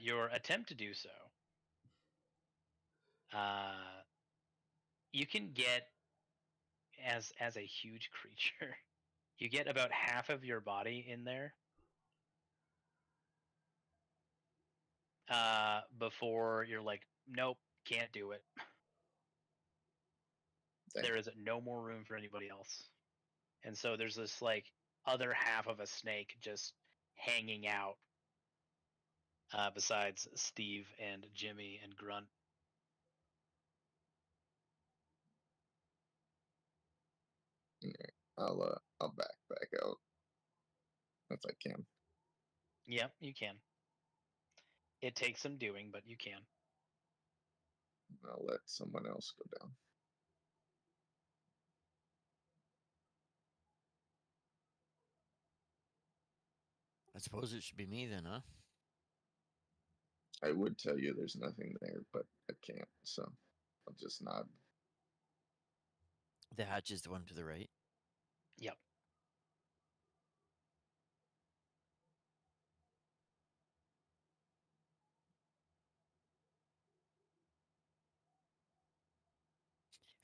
Your attempt to do so, you can get as a huge creature, you get about half of your body in there before you're like, nope, can't do it. Dang. There is no more room for anybody else. And so there's this like other half of a snake just hanging out besides Steve and Jimmy and Grunt. Okay, I'll back out if I can. Yep, you can. It takes some doing, but you can. I'll let someone else go down. I suppose it should be me then, huh? I would tell you there's nothing there, but I can't, so I'll just nod. The hatch is the one to the right. Yep.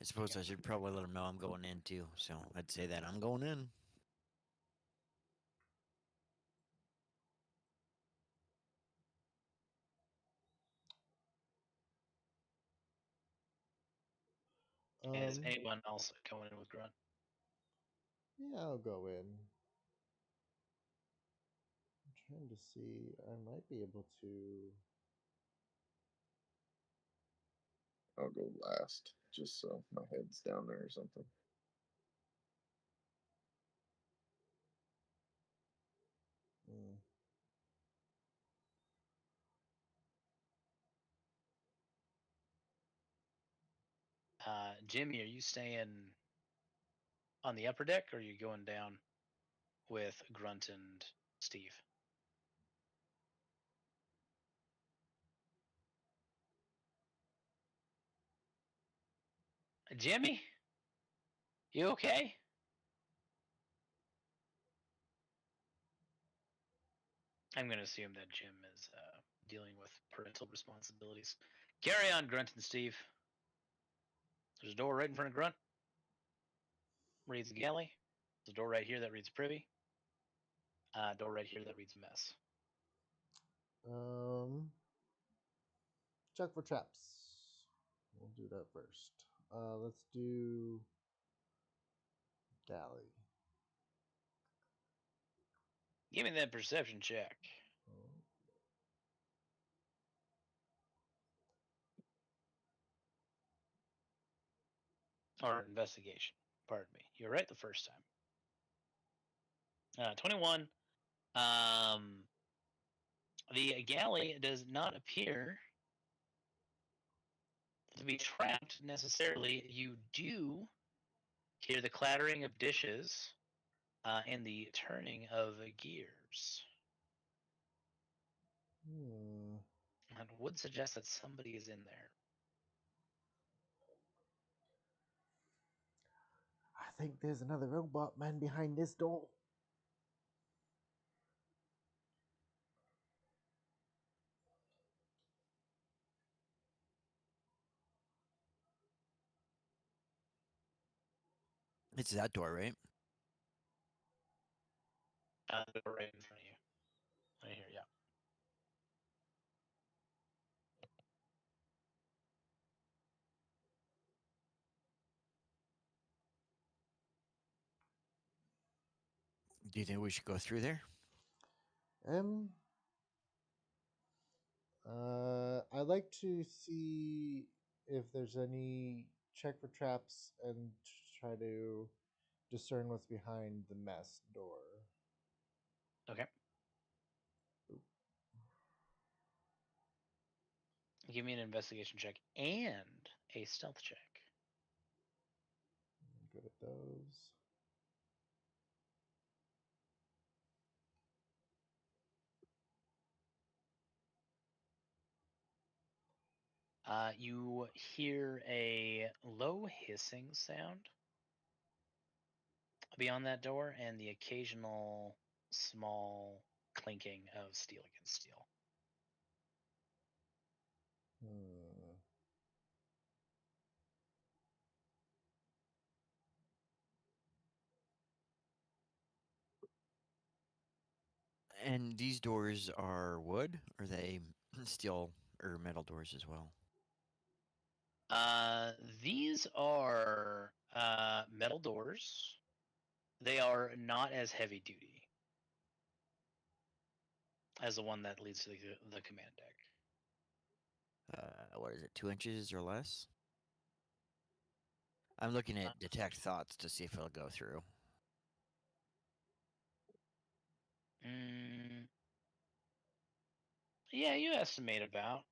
I suppose I should probably let him know I'm going in too. So I'd say that I'm going in. Is anyone else going in with Grunt? Yeah, I'll go in. I'm trying to see. I might be able to. I'll go last, just so my head's down there or something. Mm. Jimmy, are you staying on the upper deck, or are you going down with Grunt and Steve? Jimmy, you okay? I'm going to assume that Jim is dealing with parental responsibilities. Carry on, Grunt and Steve. There's a door right in front of Grunt. Reads galley. There's a door right here that reads privy. Door right here that reads mess. Check for traps. We'll do that first. Let's do galley. Give me that perception check. Or investigation. Pardon me. You're right the first time. 21. The galley does not appear to be trapped necessarily. You do hear the clattering of dishes and the turning of gears. And would suggest that somebody is in there. I think there's another robot man behind this door. It's that door, right? The door right in front of you. Right here, yeah. Do you think we should go through there? I'd like to see if there's any check for traps and try to discern what's behind the mess door. Okay. Give me an investigation check and a stealth check. Good at those. You hear a low hissing sound beyond that door and the occasional small clinking of steel against steel. And these doors are wood? Or are they steel or metal doors as well? These are metal doors. They are not as heavy duty as the one that leads to the command deck. What is it, 2 inches or less? I'm looking at detect thoughts to see if it'll go through. Yeah, you estimate about.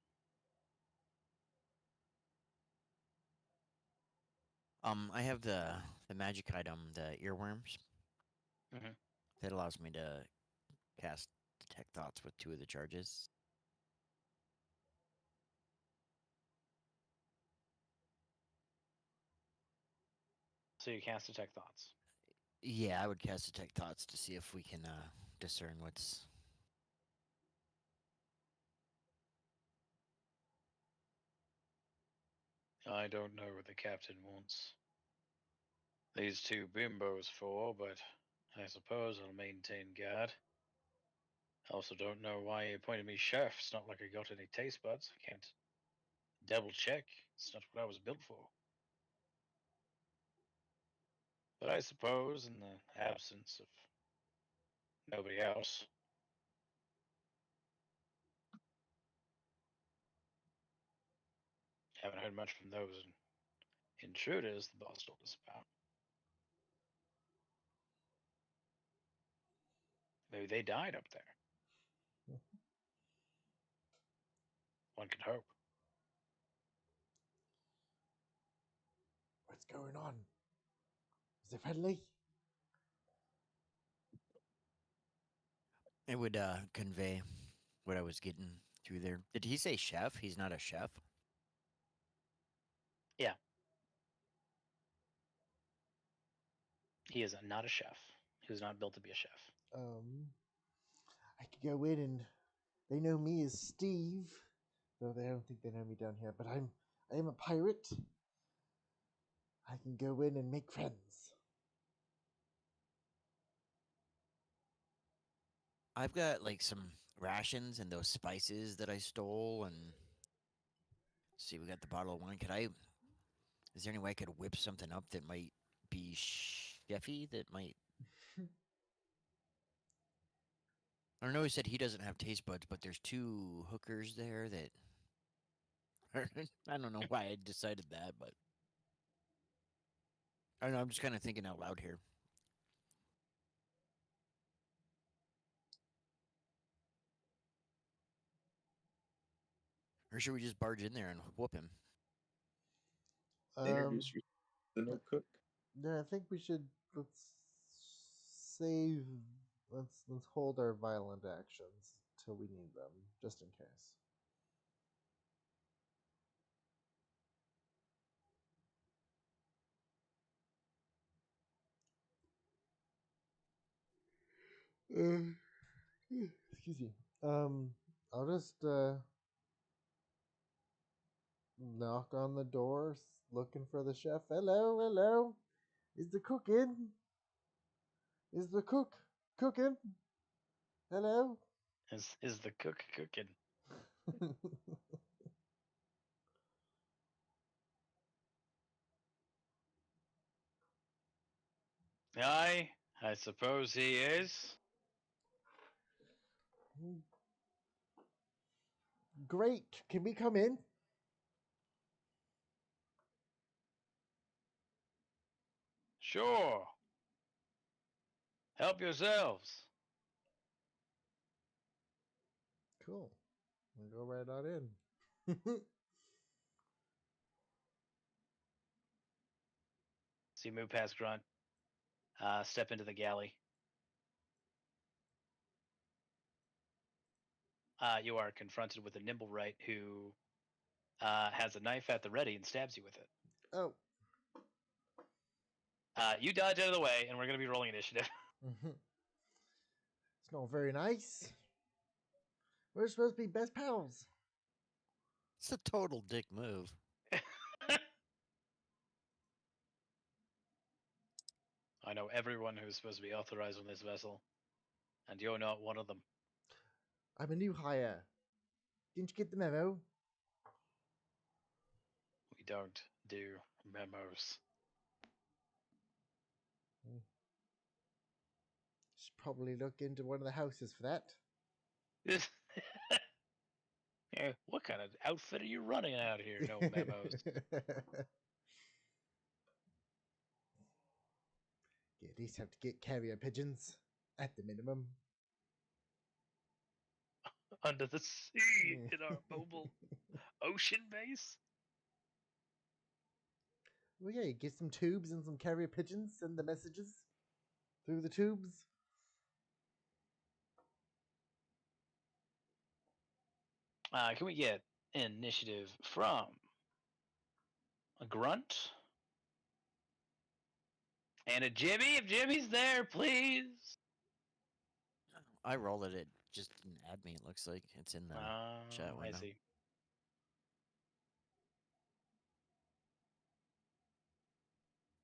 I have the magic item, the earworms. Mhm. That allows me to cast detect thoughts with 2 of the charges. So you cast detect thoughts. Yeah, I would cast detect thoughts to see if we can discern what's. I don't know what the captain wants these 2 bimbos for, but I suppose I'll maintain guard. I also don't know why he appointed me chef. It's not like I got any taste buds. I can't double check. It's not what I was built for. I suppose, in the absence of nobody else. Haven't heard much from those intruders the boss told us about. Maybe they died up there. One could hope. What's going on? Is it friendly? It would convey what I was getting through there. Did he say chef? He's not a chef. Yeah. He is not a chef. He was not built to be a chef. I could go in and they know me as Steve. Though they don't think they know me down here, but I am a pirate. I can go in and make friends. I've got like some rations and those spices that I stole, and see, we got the bottle of wine. Is there any way I could whip something up that might be chefy? That might. I know he said he doesn't have taste buds, but there's two hookers there that. I don't know why I decided that, but I don't know. I'm just kind of thinking out loud here. Or should we just barge in there and whoop him? Introduce you to the new cook. Yeah, I think we should save. Let's hold our violent actions till we need them, just in case. Excuse me. I'll just knock on the door, looking for the chef. Hello, hello. Is the cook in? Is the cook cooking? Hello. Is the cook cooking? Aye, I suppose he is. Great. Can we come in? Sure. Help yourselves. Cool. We'll go right on in. So you move past Grunt, step into the galley. You are confronted with a Nimblewright who has a knife at the ready and stabs you with it. Oh. You dodge out of the way, and we're going to be rolling initiative. It's not very nice. We're supposed to be best pals. It's a total dick move. I know everyone who's supposed to be authorized on this vessel, and you're not one of them. I'm a new hire. Didn't you get the memo? We don't do memos. Should probably look into one of the houses for that. Yeah, what kind of outfit are you running out here? No memos. You at least have to get carrier pigeons, at the minimum. Under the sea in our mobile ocean base? Well, yeah, you get some tubes and some carrier pigeons, send the messages through the tubes. Can we get initiative from a Grunt and a Jimmy? If Jimmy's there, please. I rolled it. It just didn't add me. It looks like it's in the chat window. I see.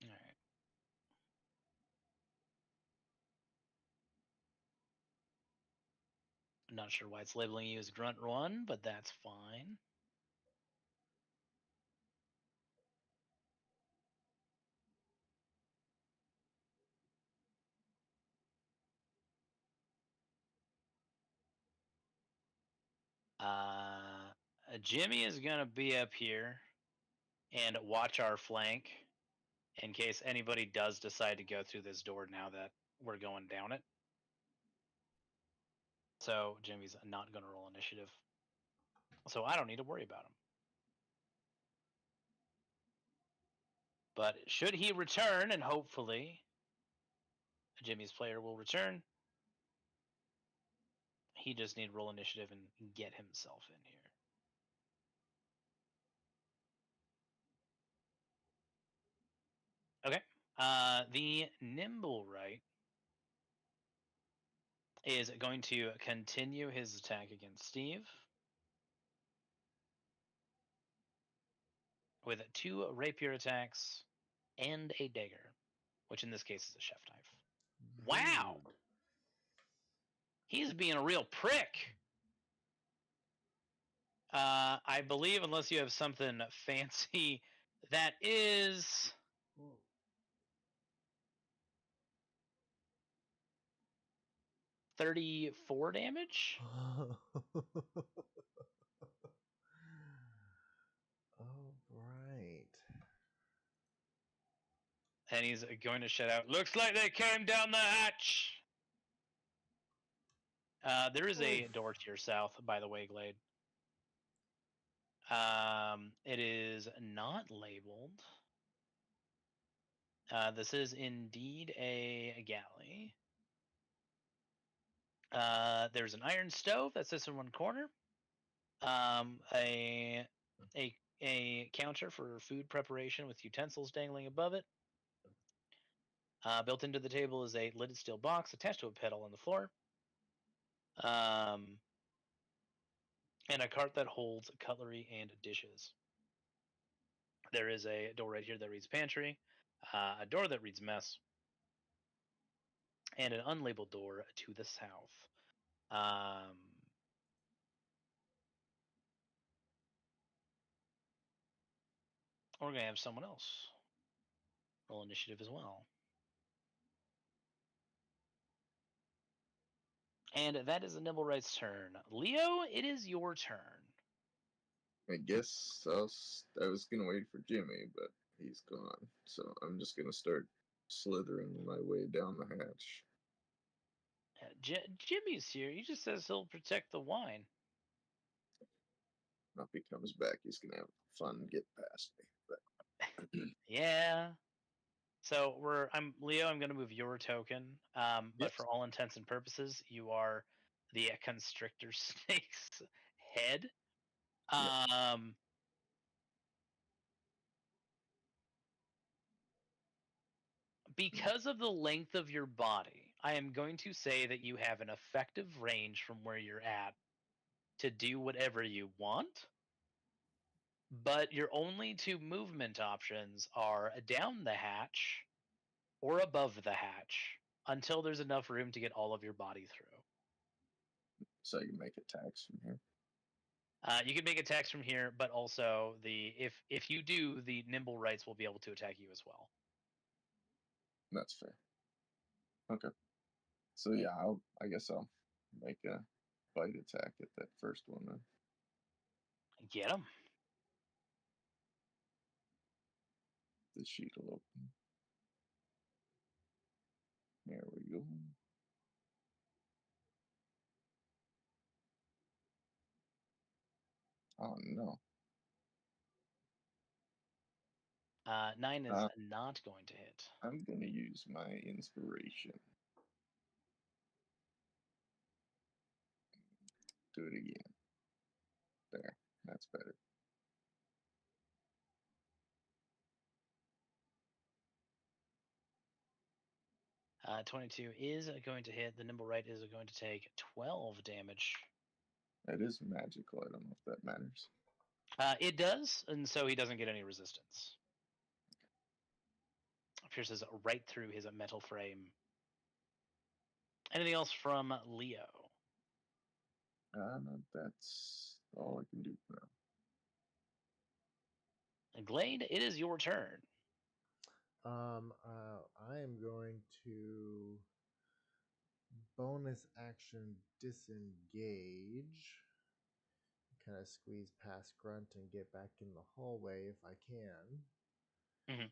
All right. I'm not sure why it's labeling you as Grunt 1, but that's fine. Jimmy is gonna be up here and watch our flank in case anybody does decide to go through this door now that we're going down it. So Jimmy's not gonna roll initiative. So I don't need to worry about him. But should he return, and hopefully Jimmy's player will return, he just need to roll initiative and get himself in here. Okay. The nimble right is going to continue his attack against Steve with 2 rapier attacks and a dagger, which in this case is a chef knife. Wow! Rude. He's being a real prick. I believe, unless you have something fancy, that is Whoa. 34 damage. Oh, right. And he's going to shout out, "Looks like they came down the hatch!" There is a Oof. door to your south, by the way, Glade. It is not labeled. This is indeed a galley. There's an iron stove that sits in one corner. A counter for food preparation with utensils dangling above it. Built into the table is a lidded steel box attached to a pedal on the floor. And a cart that holds cutlery and dishes. There is a door right here that reads pantry, a door that reads mess, and an unlabeled door to the south. We're going to have someone else roll initiative as well. And that is the Nimblewright's turn. Leo, it is your turn. I guess I was gonna wait for Jimmy, but he's gone. So I'm just gonna start slithering my way down the hatch. Jimmy's here. He just says he'll protect the wine. If he comes back, he's gonna have fun and get past me. But Yeah. So I'm Leo. I'm going to move your token, but Yes. for all intents and purposes, you are the constrictor snake's head. Because of the length of your body, I am going to say that you have an effective range from where you're at to do whatever you want. But your only 2 movement options are down the hatch or above the hatch until there's enough room to get all of your body through. So I can make attacks from here. You can make attacks from here, but also if you do, the nimble rights will be able to attack you as well. That's fair. Okay. So yeah, I guess I'll make a bite attack at that first one then. Get him. The sheet will open. There we go. Oh no. 9 is not going to hit. I'm gonna use my inspiration. Do it again. There. That's better. Uh, 22 is going to hit. The nimble right is going to take 12 damage. That is magical. I don't know if that matters. It does, and so he doesn't get any resistance. Pierces right through his metal frame. Anything else from Leo? That's all I can do for now. Glade, it is your turn. I am going to bonus action disengage kind of squeeze past Grunt and get back in the hallway if I can.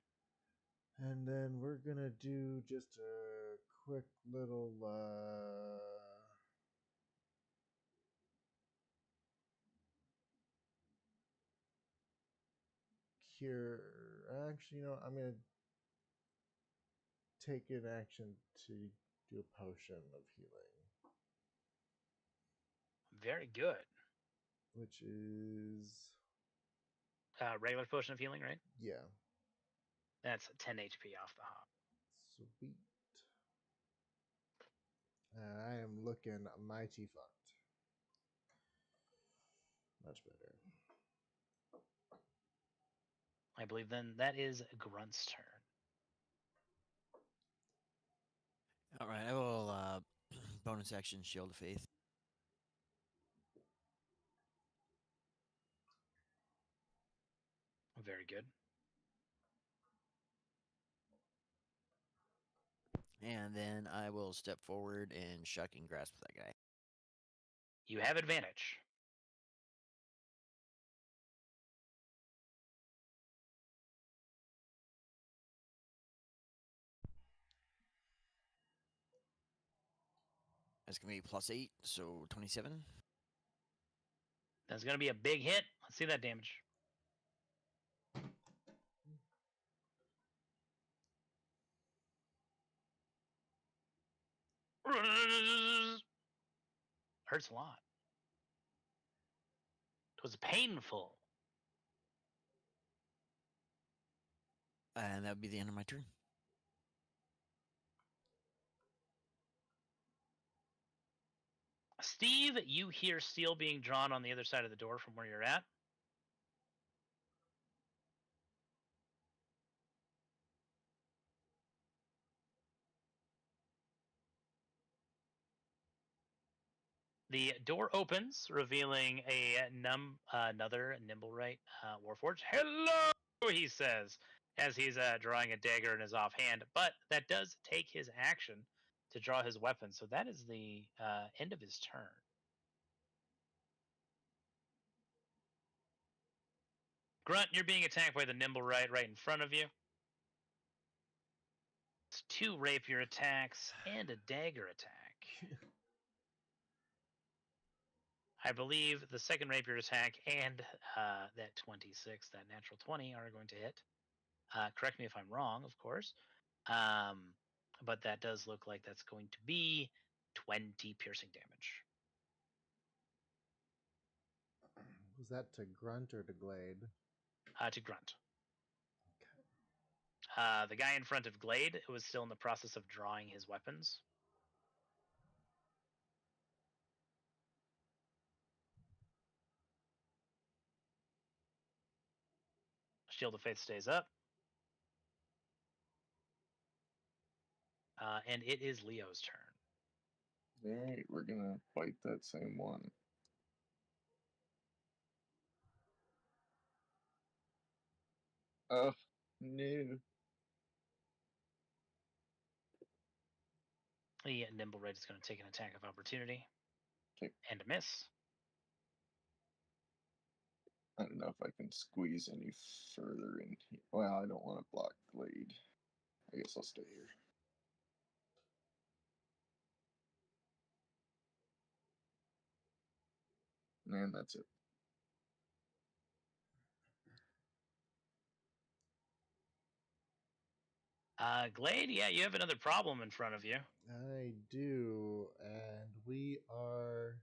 And then we're gonna do just a quick little cure. Actually, I'm gonna take an action to do a potion of healing. Very good. Which is regular potion of healing, right? Yeah. That's 10 HP off the hop. Sweet. I am looking mighty fucked. Much better. I believe then that is Grunt's turn. All right, I will bonus action Shield of Faith. Very good. And then I will step forward and shocking grasp that guy. You have advantage. That's going to be +8, so 27. That's going to be a big hit. Let's see that damage. Hurts a lot. It was painful. And that would be the end of my turn. Steve, you hear steel being drawn on the other side of the door from where you're at. The door opens, revealing another Nimblewright Warforged. Hello, he says, as he's drawing a dagger in his offhand. But that does take his action to draw his weapon, so that is the end of his turn. Grunt, you're being attacked by the Nimblewright right in front of you. It's 2 rapier attacks and a dagger attack. I believe the second rapier attack and that 26, that natural 20, are going to hit. Correct me if I'm wrong, of course. But that does look like that's going to be 20 piercing damage. Was that to Grunt or to Glade? To Grunt. Okay. The guy in front of Glade was still in the process of drawing his weapons. Shield of Faith stays up. And it is Leo's turn. Alright, we're gonna fight that same one. Oh, no. The Nimblewright is going to take an attack of opportunity. Okay. And a miss. I don't know if I can squeeze any further in here. Well, I don't want to block Glade. I guess I'll stay here. And that's it. Glade, yeah, you have another problem in front of you. I do, and we are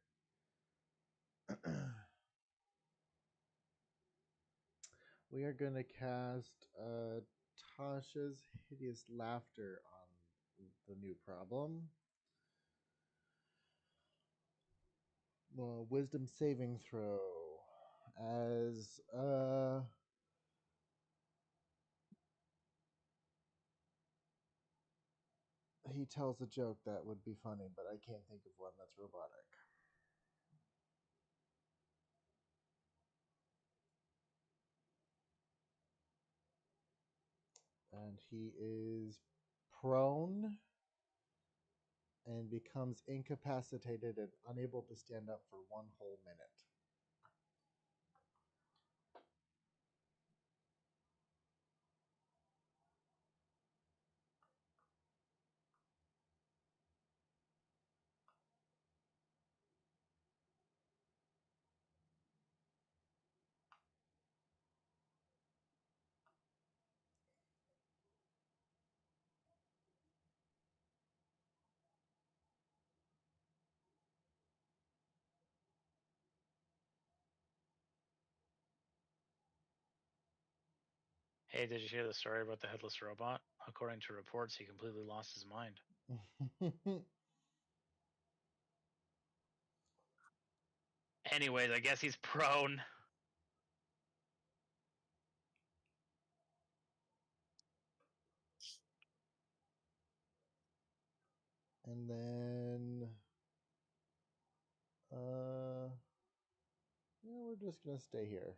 we are gonna cast Tasha's Hideous Laughter on the new problem. Wisdom saving throw as he tells a joke that would be funny, but I can't think of one that's robotic. And he is prone and becomes incapacitated and unable to stand up for 1 whole minute. Hey, did you hear the story about the headless robot? According to reports, he completely lost his mind. Anyways, I guess he's prone. And then, yeah, we're just gonna stay here.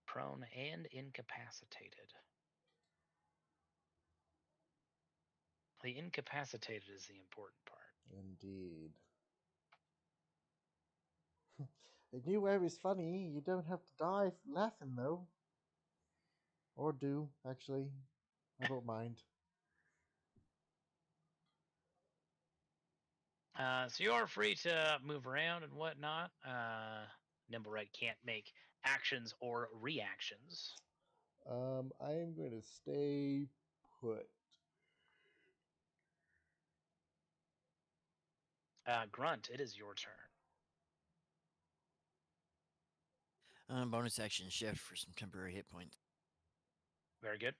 Prone and incapacitated. The incapacitated is the important part. Indeed. I knew I was funny. You don't have to die laughing, though. Or do, actually. I don't mind. So you're free to move around and whatnot. Nimblewright can't make actions or reactions. I am going to stay put. Grunt, it is your turn. Bonus action shift for some temporary hit points. Very good.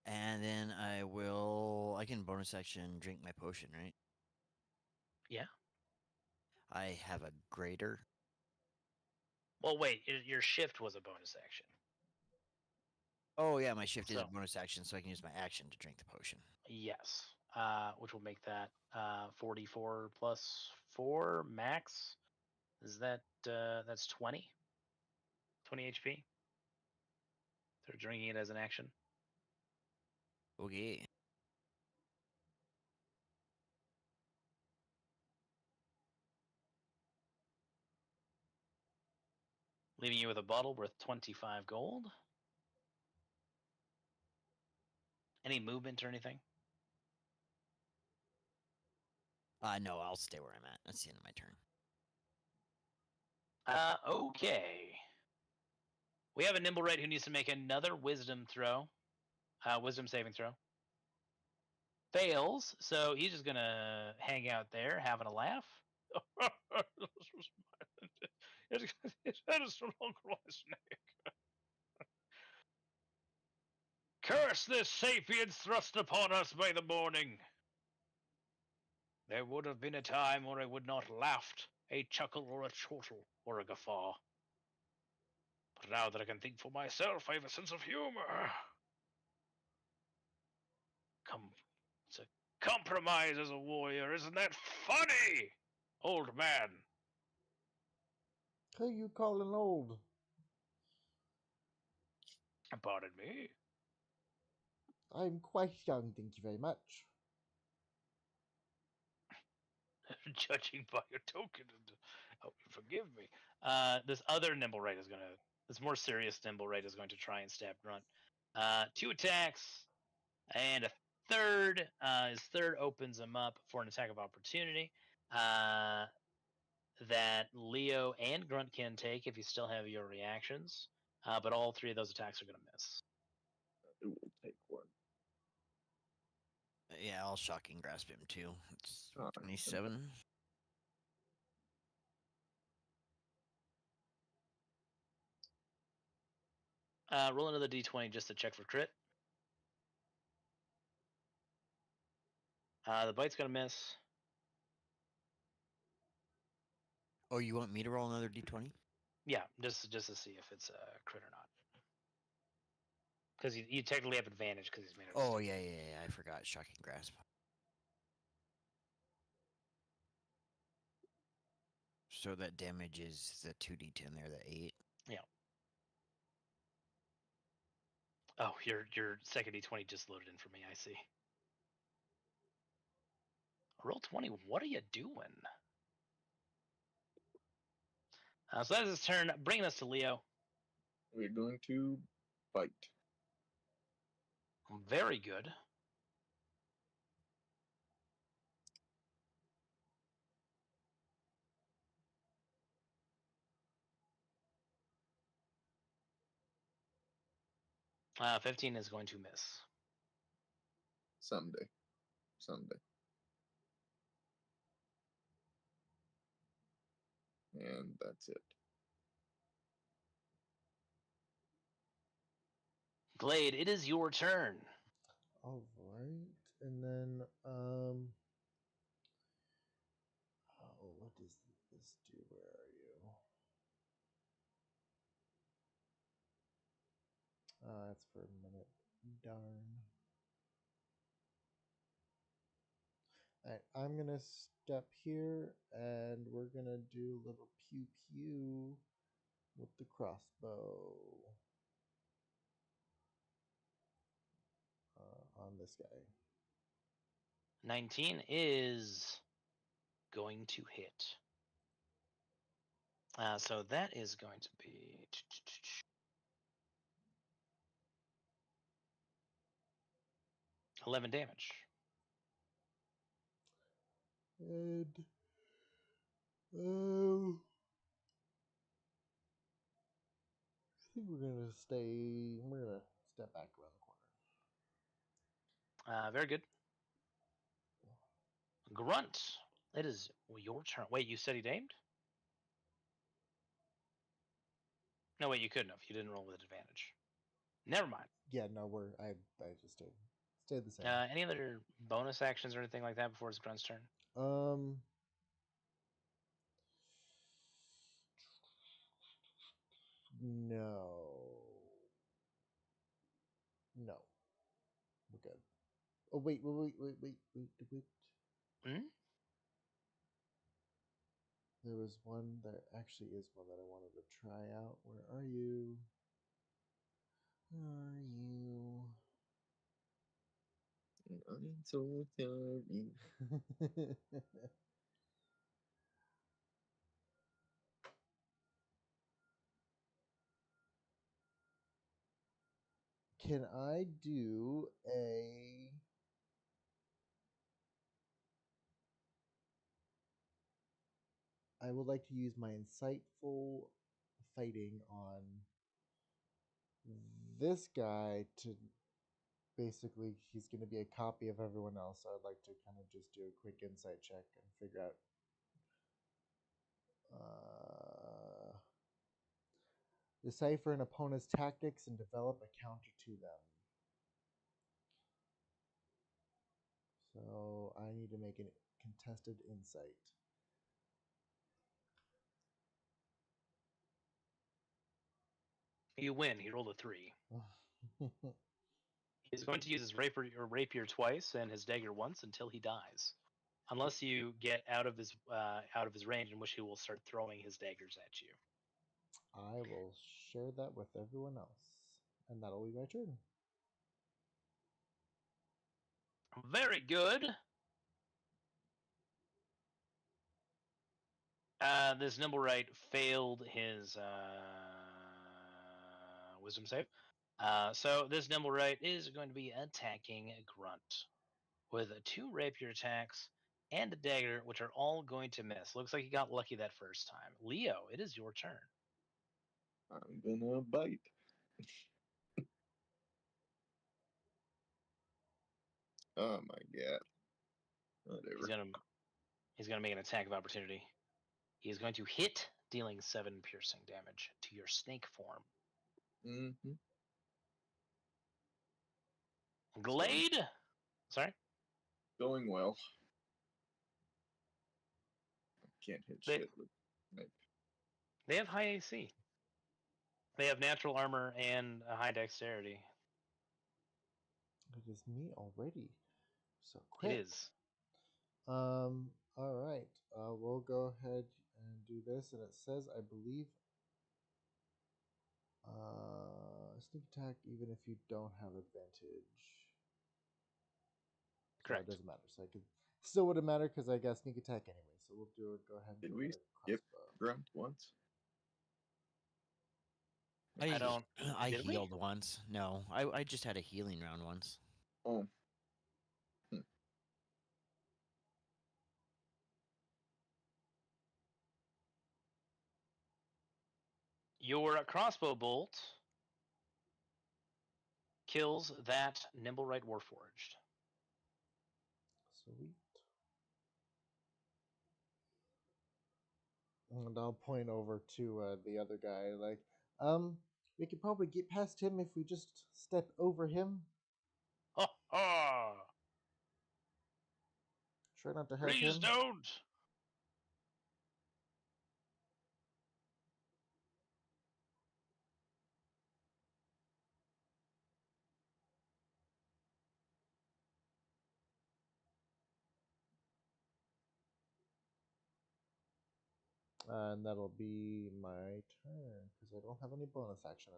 And then I can bonus action drink my potion, right? Yeah. I have a greater. Well, wait, your shift was a bonus action. Oh, yeah, my shift is a So- bonus action, so I can use my action to drink the potion. Yes. Which will make that 44 plus 4 max. Is that that's 20? 20 HP? They're drinking it as an action. Okay. Leaving you with a bottle worth 25 gold. Any movement or anything? No, I'll stay where I'm at. That's the end of my turn. Okay. We have a Nimblewright who needs to make another wisdom throw. Wisdom saving throw. Fails, so he's just gonna hang out there, having a laugh. His head is no longer on his neck. Curse this sapience thrust upon us by the morning. There would have been a time where I would not laughed, a chuckle or a chortle or a guffaw. But now that I can think for myself, I have a sense of humor. It's a compromise as a warrior, isn't that funny, old man? Who you calling old? Pardon me. I'm quite young, thank you very much. Judging by your token, forgive me. This other Nimblewright is gonna. This more serious Nimblewright is going to try and stab Grunt. 2 attacks and a third. His third opens him up for an attack of opportunity. That Leo and Grunt can take if you still have your reactions. But all 3 of those attacks are going to miss. It will take one. Yeah, I'll shocking grasp him too. It's Oh, 27. Roll another d20 just to check for crit. The bite's going to miss. Oh, you want me to roll another d20? Yeah, just to see if it's a crit or not. Because you technically have advantage because he's made it. Oh, yeah, I forgot. Shocking grasp. So that damage is the 2d10 there, the 8. Yeah. Oh, your second d20 just loaded in for me. I see. Roll 20. What are you doing? So that is his turn. Bringing us to Leo. We're going to bite. Very good. Uh, 15 is going to miss. Someday. And that's it. Glade, it is your turn. All right, and then oh, what does this do? Where are you? That's for a minute. Darn. Alright, I'm gonna step here, and we're gonna do a little pew pew with the crossbow on this guy. 19 is going to hit. So that is going to be 11 damage. And I think we're gonna step back around the corner. Very good. Grunt, it is your turn. Wait, you said he aimed? No, wait, you couldn't have. You didn't roll with advantage. Never mind. Yeah, no, I just stayed the same. Any other bonus actions or anything like that before it's Grunt's turn? No, we're good. Oh wait. Hmm? There was one. There actually is one that I wanted to try out. Where are you? Where are you? I'm so sorry. Can I do a... I would like to use my insightful fighting on this guy to basically, he's going to be a copy of everyone else. So I'd like to kind of just do a quick insight check and figure out decipher an opponent's tactics and develop a counter to them. So I need to make a contested insight. You win. He rolled a 3. He's going to use his rapier twice and his dagger once until he dies, unless you get out of his range, in which he will start throwing his daggers at you. I will share that with everyone else, and that'll be my turn. Very good. This Nimblewright failed his wisdom save. So this Nimblewright is going to be attacking Grunt with 2 rapier attacks and a dagger, which are all going to miss. Looks like he got lucky that first time. Leo, it is your turn. I'm gonna bite. Oh my god. Whatever. He's gonna make an attack of opportunity. He is going to hit, dealing 7 piercing damage to your snake form. Mm-hmm. Glade? Sorry? Going well. Can't hit shit with knife. They have high AC. They have natural armor and a high dexterity. It is me already. So quick. It is. All right. We'll go ahead and do this, and it says, I believe, sneak attack even if you don't have advantage. Correct. So it doesn't matter. So I could still wouldn't matter because I got sneak attack anyway. So we'll do it. Go ahead. And Did do we a skip crossbow. Grunt once? I don't. I Did we? healed once. No, I just had a healing round once. Oh. Your crossbow bolt kills that Nimblewright Warforged. Sweet. And I'll point over to the other guy, like, we could probably get past him if we just step over him. Ha ha! Try not to hurt Please him. don't! And that'll be my turn, because I don't have any bonus action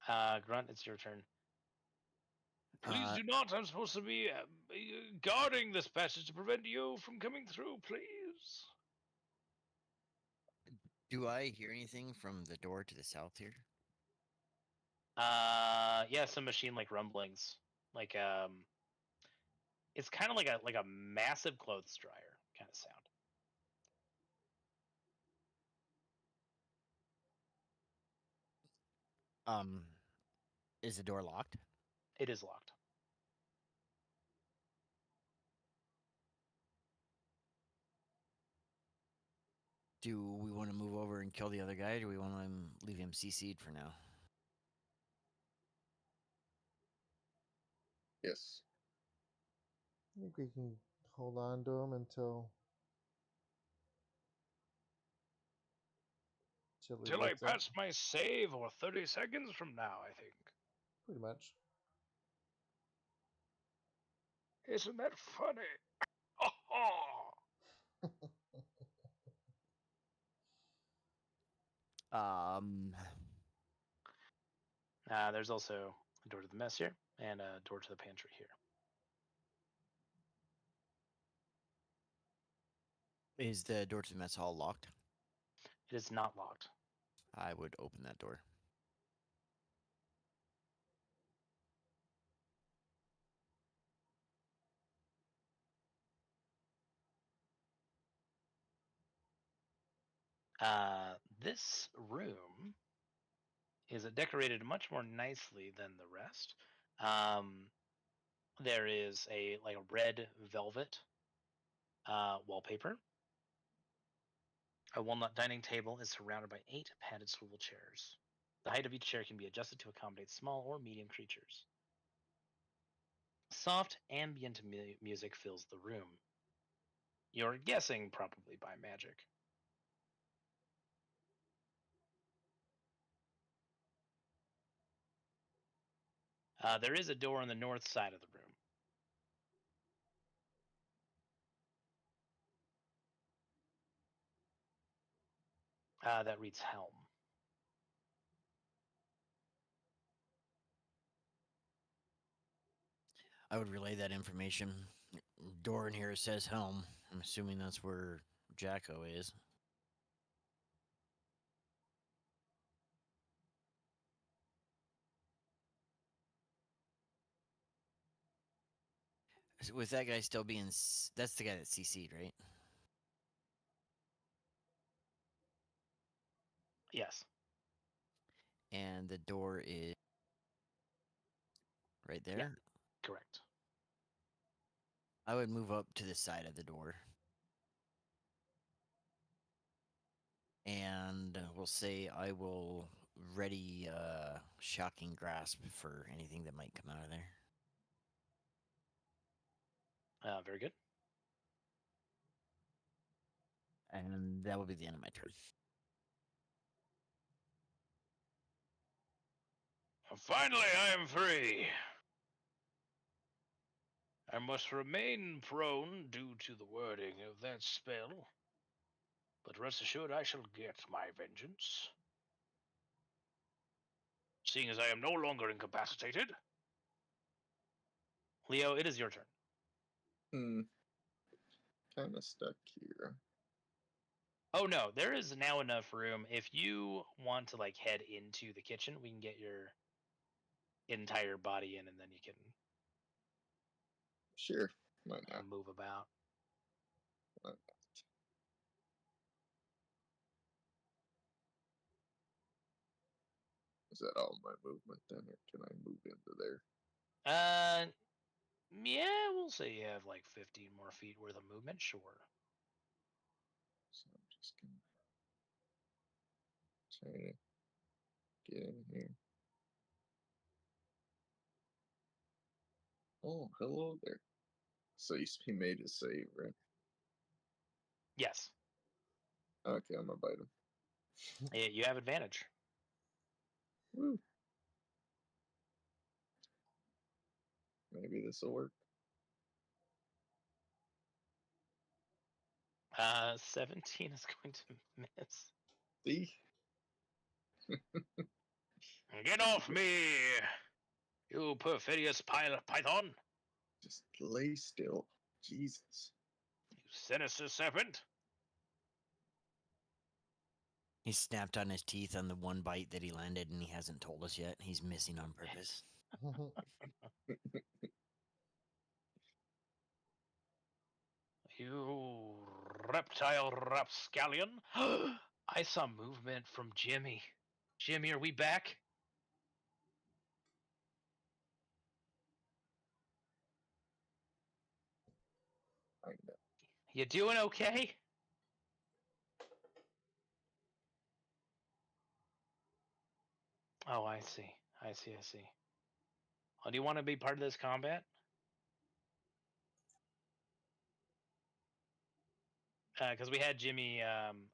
attacks. Grunt, it's your turn. Please Uh, do not. I'm supposed to be guarding this passage to prevent you from coming through, please. do I hear anything from the door to the south here? Yeah, some machine-like rumblings. Like, it's kind of like a massive clothes dryer kind of sound. Is the door locked? It is locked. Do we want to move over and kill the other guy, or do we want to leave him CC'd for now? Yes. I think we can hold on to him until he Till I wakes up. pass my save, or 30 seconds from now, I think. Pretty much. Isn't that funny? Ha ha! There's also a door to the mess here, and a door to the pantry here. Is the door to the mess hall locked? It is not locked. I would open that door. This room is decorated much more nicely than the rest. There is a red velvet wallpaper. A walnut dining table is surrounded by 8 padded swivel chairs. The height of each chair can be adjusted to accommodate small or medium creatures. Soft ambient music fills the room. You're guessing probably by magic. There is a door on the north side of the room. That reads Helm. I would relay that information. Door in here says Helm. I'm assuming that's where Jacko is. With that guy still being... That's the guy that CC'd, right? Yes. And the door is right there? Yeah. Correct. I would move up to the side of the door. And we'll say I will ready shocking grasp for anything that might come out of there. Very good. And that will be the end of my turn. Finally, I am free. I must remain prone due to the wording of that spell. But rest assured, I shall get my vengeance. Seeing as I am no longer incapacitated. Leo, it is your turn. Kind of stuck here. Oh no, there is now enough room. If you want to head into the kitchen, we can get your entire body in, and then you can Sure. Why not? move about. Why not? Is that all my movement then, or can I move into there? Yeah, we'll say you have 15 more feet worth of movement. Sure. Just gonna try to get in here. Oh, hello there. So he made a save, right? Yes. Okay, I'm gonna bite him. You have advantage. Woo. Maybe this will work. 17 is going to miss. See? Get off me, you perfidious python! Just lay still. Jesus. You sinister serpent! He snapped on his teeth on the one bite that he landed, and he hasn't told us yet. He's missing on purpose. You reptile rapscallion! I saw movement from Jimmy. Jimmy, are we back? I know. You doing okay? Oh, I see. I see. Oh, do you want to be part of this combat? Because we had Jimmy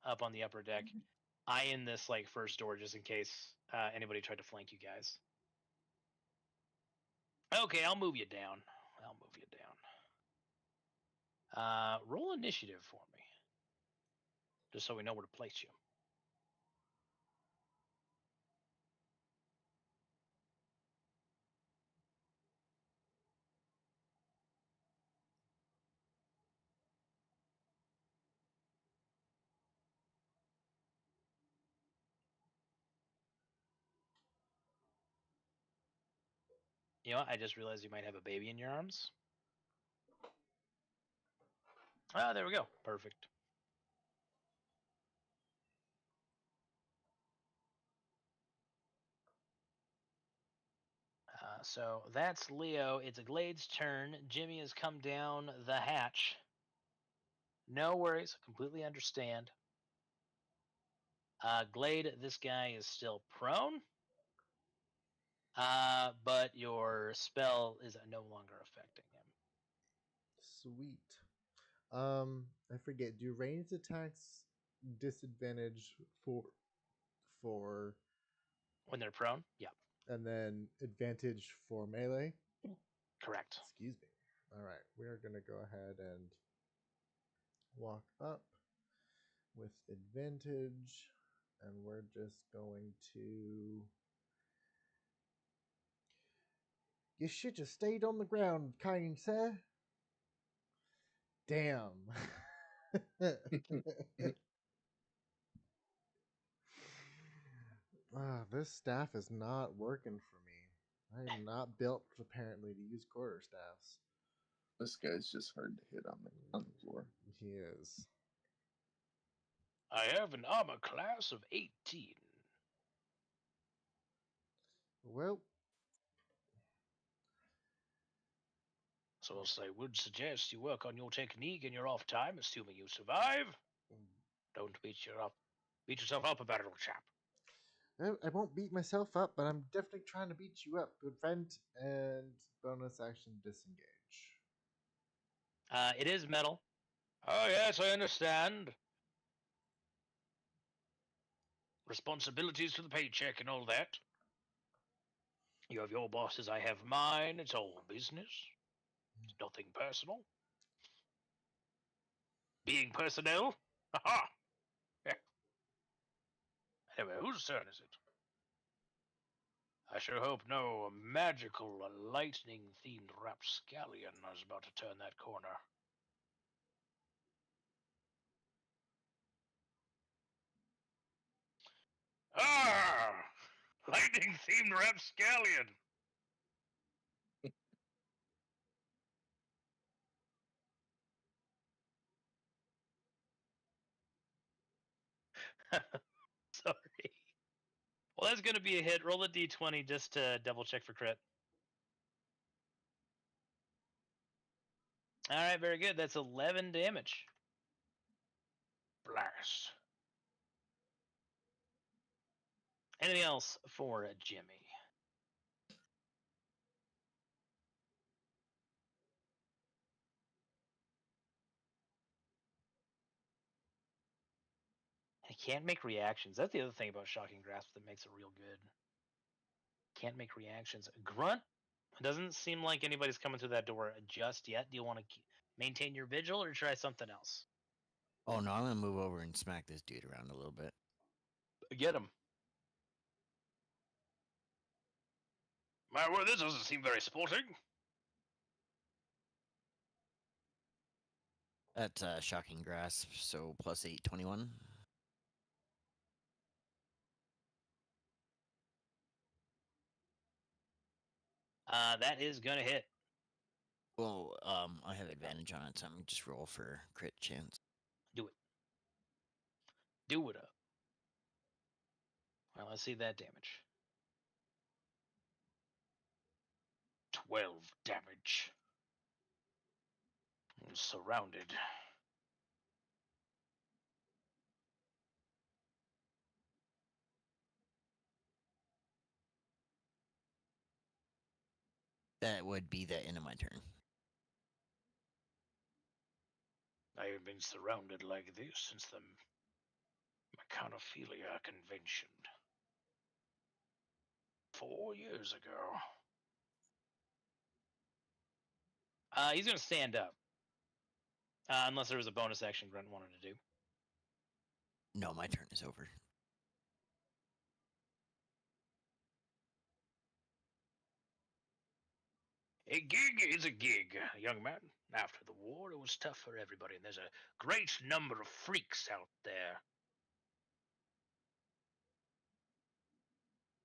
up on the upper deck. I in this like first door just in case anybody tried to flank you guys. Okay, I'll move you down. Roll initiative for me, just so we know where to place you. You know what? I just realized you might have a baby in your arms. Ah, there we go. Perfect. So that's Leo. It's a Glade's turn. Jimmy has come down the hatch. No worries. Completely understand. Glade, this guy is still prone. But your spell is no longer affecting him. Sweet. I forget. Do ranged attacks disadvantage for When they're prone? Yeah. and then advantage for melee? Correct. Excuse me. All right, we're gonna go ahead and walk up with advantage, and we're just going to. You should have stayed on the ground, kind sir. Damn. This staff is not working for me. I am not built, apparently, to use quarterstaffs. This guy's just hard to hit on the floor. He is. I have an armor class of 18. Well, So I would suggest you work on your technique in your off time, assuming you survive. Don't beat yourself up about it, old chap. I won't beat myself up, but I'm definitely trying to beat you up, good friend. And bonus action disengage. It is metal. Oh, yes, I understand. Responsibilities to the paycheck and all that. You have your bosses, I have mine. It's all business. It's nothing personal. Being personnel? Aha! Yeah. Anyway, whose turn is it? I sure hope no magical lightning-themed rapscallion is about to turn that corner. Ah! Lightning-themed rapscallion! Sorry. Well, that's going to be a hit. Roll a d20 just to double check for crit. All right, very good. That's 11 damage. Blast. Anything else for Jimmy? I can't make reactions. That's the other thing about Shocking Grasp that makes it real good. Can't make reactions. Grunt. Doesn't seem like anybody's coming through that door just yet. Do you want to maintain your vigil or try something else? Oh no, I'm gonna move over and smack this dude around a little bit. Get him. My word, this doesn't seem very sporting. That's Shocking Grasp, so plus 8, 21. That is gonna hit. Well, I have advantage on it, so I'm gonna just roll for crit chance. Do it. Do it up. Well, let's see that damage. 12 damage. I'm surrounded. That would be the end of my turn. I have been surrounded like this since the Mechanophilia convention 4 years ago. He's gonna stand up. Unless there was a bonus action Grunt wanted to do. No, my turn is over. A gig is a gig, young man. After the war, it was tough for everybody, and there's a great number of freaks out there.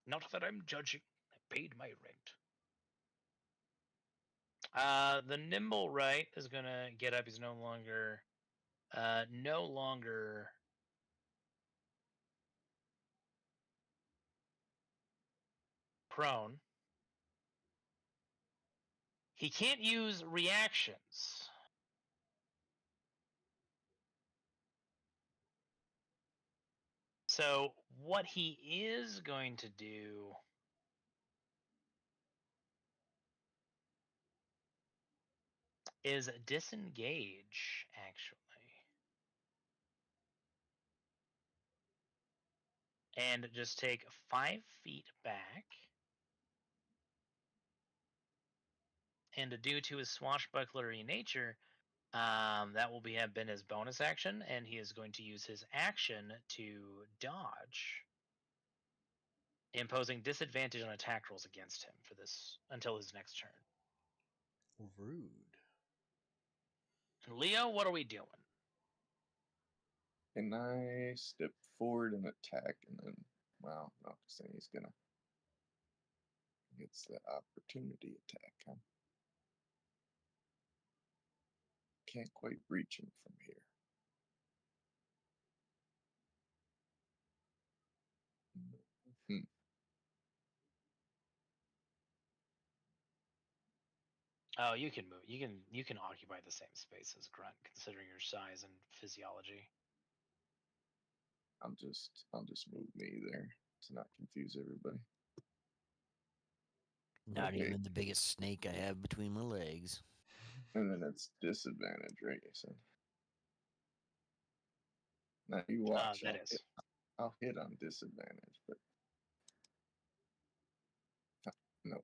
Not that I'm judging. I paid my rent. The nimble right is gonna get up. He's no longer prone. He can't use reactions. So what he is going to do is disengage, actually. And just take 5 feet back. And due to his swashbucklery nature, that will have been his bonus action, and he is going to use his action to dodge, imposing disadvantage on attack rolls against him for this until his next turn. Rude. Leo, what are we doing? Can I step forward and attack and then, well, no, because then he's gonna, gets the opportunity attack, huh? Can't quite reach him from here. Oh, you can move. You can occupy the same space as Grunt, considering your size and physiology. I'll just move me there to not confuse everybody. Not Okay. even the biggest snake I have between my legs. And then it's disadvantage, right? You said. Now you watch. That is. I'll hit on disadvantage, but no.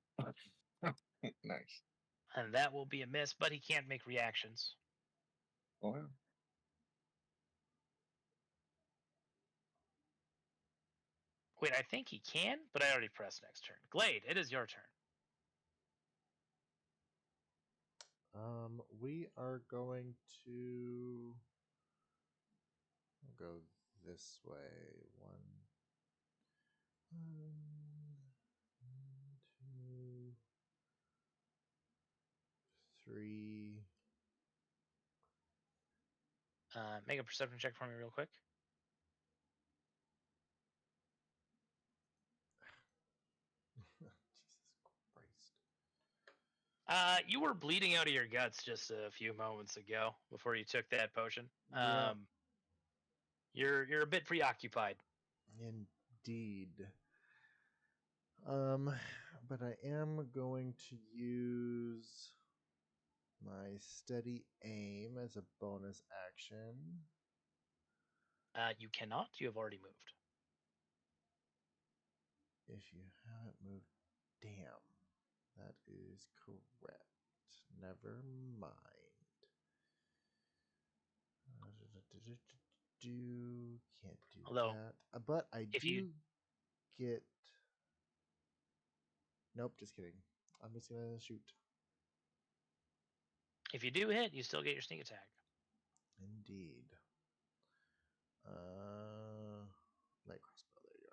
Nice. And that will be a miss, but he can't make reactions. Oh, wow. Wait, I think he can, but I already pressed next turn. Glade, it is your turn. We are going to go this way. One, two, three. Make a perception check for me real quick. Jesus Christ. You were bleeding out of your guts just a few moments ago before you took that potion. Yeah. You're a bit preoccupied. Indeed. But I am going to use my steady aim as a bonus action. You cannot. You have already moved. If you haven't moved, damn, that is correct. Never mind. Can't do Although, that. But I if do you- get. Nope, just kidding. I'm just gonna shoot. If you do hit, you still get your sneak attack. Indeed. Light crossbow. There you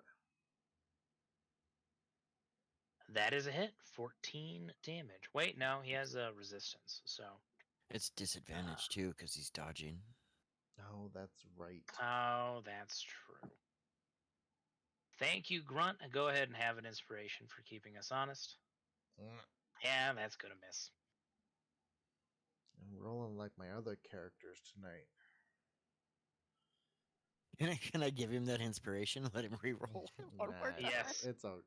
are. That is a hit. 14 damage. Wait, no, he has a resistance. So. It's disadvantage too because he's dodging. Oh, that's right. Oh, that's true. Thank you, Grunt. Go ahead and have an inspiration for keeping us honest. Yeah, that's gonna miss. I'm rolling like my other characters tonight. Can I give him that inspiration? Let him re-roll it one more time? Yes. It's okay.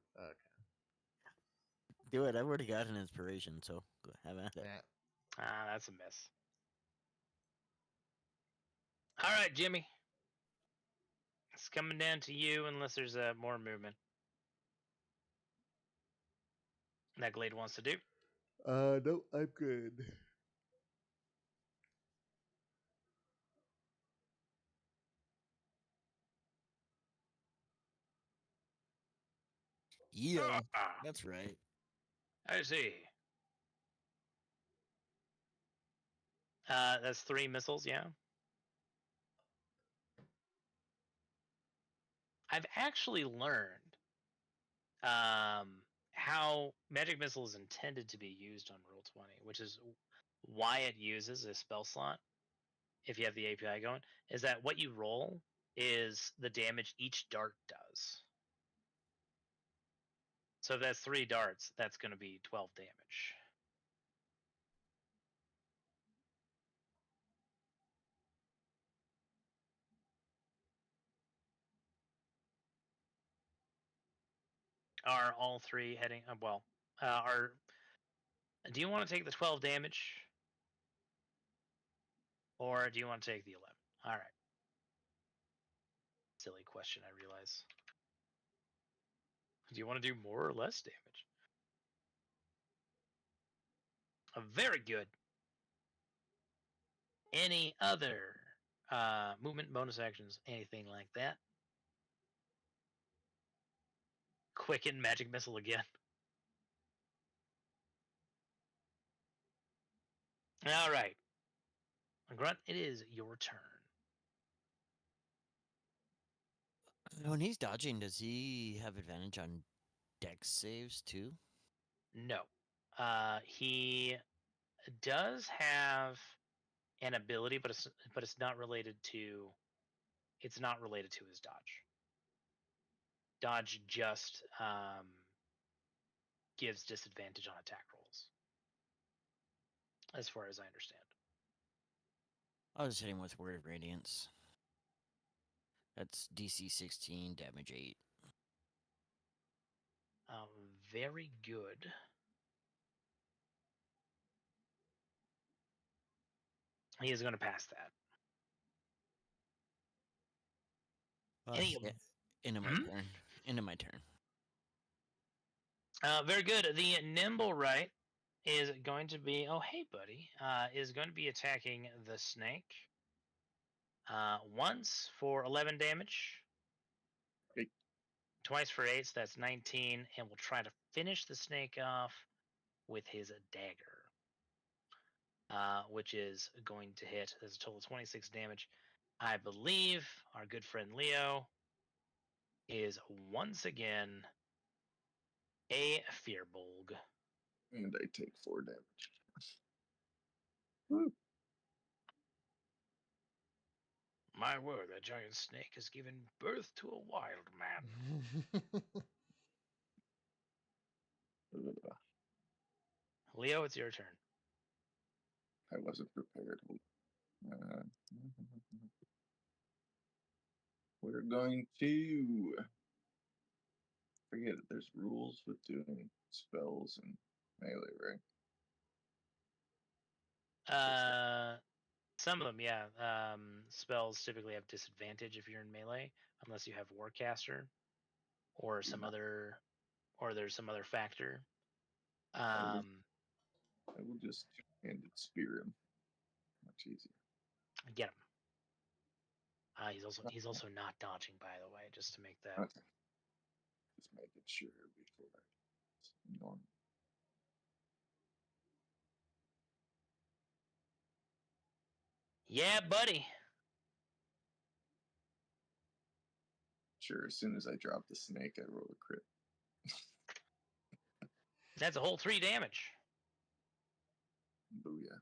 Do it. I've already got an inspiration, so go have at it. Yeah. Ah, that's a miss. All right, Jimmy. It's coming down to you unless there's more movement that Glade wants to do. No, I'm good. Yeah, that's right. I see. That's 3 missiles, yeah. I've actually learned how magic missile is intended to be used on Roll20, which is why it uses a spell slot. If you have the API going, is that what you roll is the damage each dart does. So if that's 3 darts, that's going to be 12 damage. Are all 3 heading? Are? Do you want to take the 12 damage, or do you want to take the 11? All right. Silly question, I realize. Do you want to do more or less damage? Very good. Any other movement, bonus actions, anything like that? Quicken magic missile again. All right. Grunt, it is your turn. When he's dodging, does he have advantage on dex saves too? No. He does have an ability, but it's not related to his dodge. Dodge just gives disadvantage on attack rolls, as far as I understand. I'll just hit him with Word of Radiance. That's DC 16, damage 8. Very good. He is going to pass that. Into my turn. Into my turn. Very good. The nimble right is going to be. Oh, hey, buddy. Is going to be attacking the snake. Once for 11 damage. 8. Twice for 8, so that's 19, and we'll try to finish the snake off with his dagger, which is going to hit. There's a total of 26 damage. I believe our good friend Leo is once again a Fearbulg. And I take 4 damage. Woo. My word, that giant snake has given birth to a wild man. Leo, it's your turn. I wasn't prepared. We're going to forget it. There's rules with doing spells and melee, right? Some of them, yeah. Spells typically have disadvantage if you're in melee, unless you have Warcaster, or some other, or there's some other factor. I will just two-handed spear him. Much easier. Get him. He's also not dodging, by the way, just to make that. Okay. Just making sure before I ignore. Yeah, buddy. Sure, as soon as I drop the snake, I roll a crit. That's a whole 3 damage. Booyah.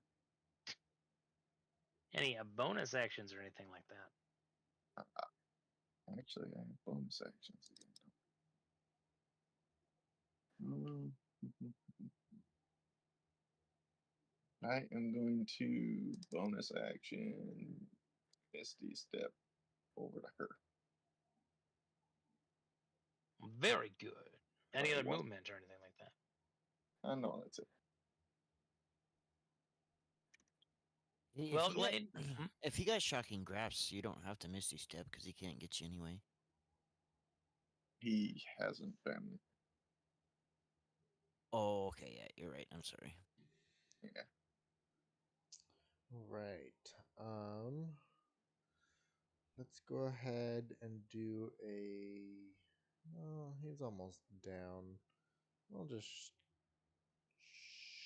Any bonus actions or anything like that? Actually, I have bonus actions again. I am going to bonus action Misty Step over to her. Very good. Any other One. movement or anything like that? No, that's it. Well, Glade, if he got shocking grasp, you don't have to Misty Step because he can't get you anyway. He hasn't been. Oh, okay, yeah, you're right. I'm sorry. Yeah. Right. Let's go ahead and do a. Oh, he's almost down. I'll just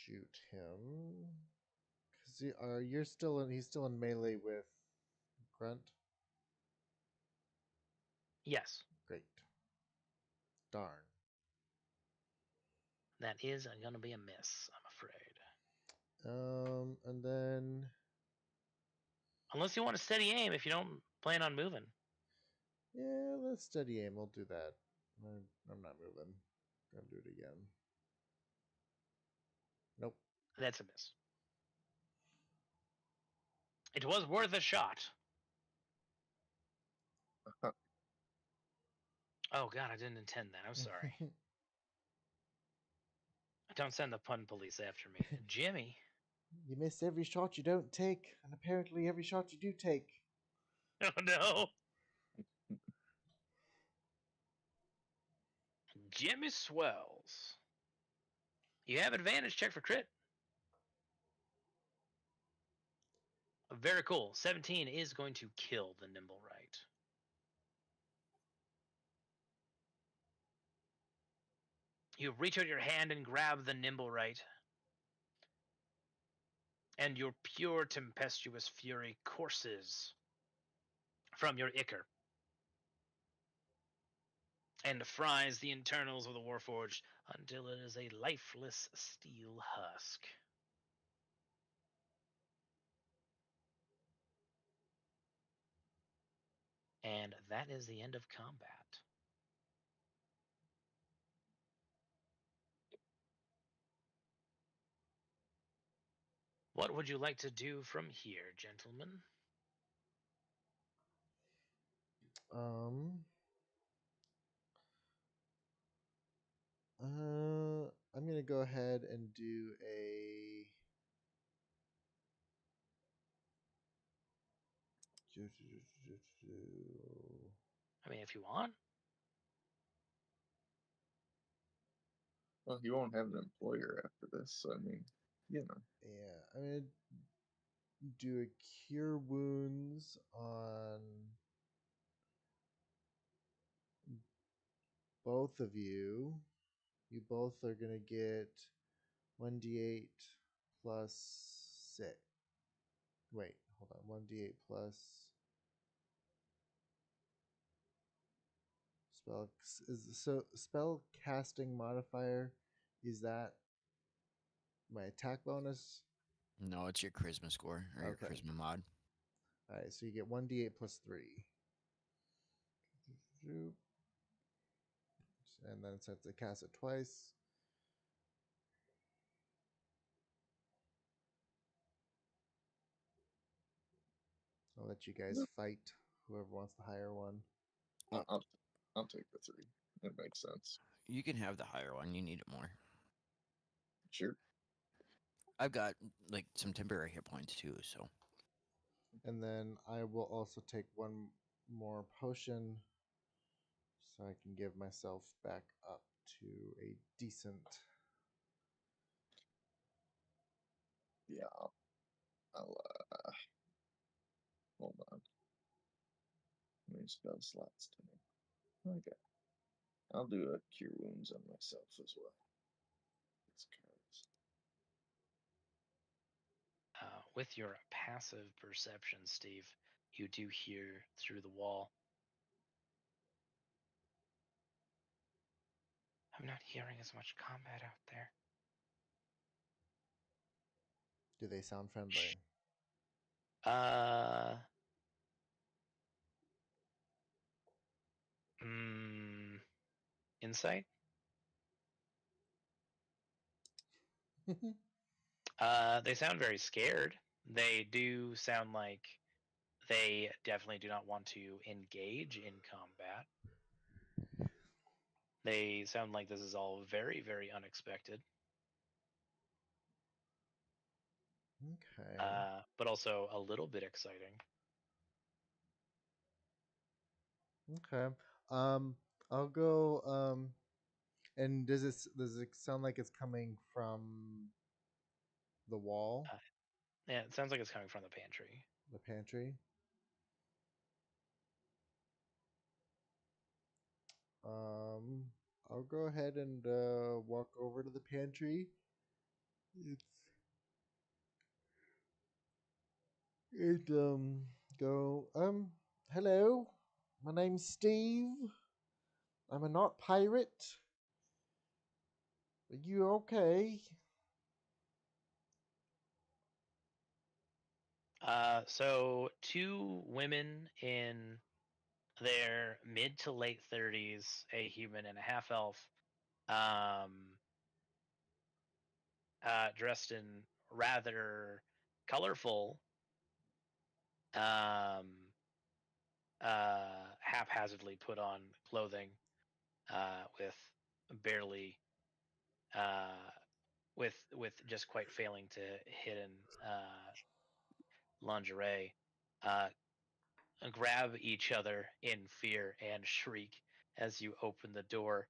shoot him. Cause you're still in. He's still in melee with Grunt. yes. Great. Darn. That is going to be a miss, I'm afraid. And then. Unless you want to steady aim if you don't plan on moving. Yeah, let's steady aim. We'll do that. I'm not moving. Gonna do it again. Nope. That's a miss. It was worth a shot. Oh, God, I didn't intend that. I'm sorry. Don't send the pun police after me. Jimmy. You miss every shot you don't take, and apparently every shot you do take. Oh, no. Jimmy swells. You have advantage. Check for crit. Very cool. 17 is going to kill the Nimble Right. You reach out your hand and grab the Nimble Right. And your pure tempestuous fury courses from your ichor and fries the internals of the Warforged until it is a lifeless steel husk. And that is the end of combat. What would you like to do from here, gentlemen? I'm gonna go ahead and do a. I mean, if you want. Well, you won't have an employer after this, so I mean, you know. Yeah, I'm gonna do a cure wounds on both of you. You both are gonna get 1d8 plus 6. Wait, hold on. 1d8 plus spell casting modifier. Is that my attack bonus? No, it's your charisma score or your charisma mod. All right, so you get 1d8 plus 3. And then since I cast it twice. I'll let you guys fight. Whoever wants the higher one. I'll take the 3. That makes sense. You can have the higher one. You need it more. Sure. I've got like some temporary hit points too, so And then I will also take one more potion so I can give myself back up to a decent. Yeah. I'll hold on. How many spell slots do I need? Okay. I'll do a cure wounds on myself as well. It's cards. With your passive perception, Steve, you do hear through the wall. I'm not hearing as much combat out there. Do they sound friendly? Insight? They sound very scared. They do sound like they definitely do not want to engage in combat. They sound like this is all very, very unexpected. Okay. But also a little bit exciting. Okay. I'll go. And does it sound like it's coming from the wall, Yeah, it sounds like it's coming from the pantry. the pantry? I'll go ahead and walk over to the pantry. Go. Hello. My name's Steve. I'm a not pirate. Are you okay? So two women in their mid to late 30s, a human and a half elf, dressed in rather colorful, haphazardly put on clothing, with barely, with just quite failing to hidden lingerie, uh, grab each other in fear and shriek as you open the door.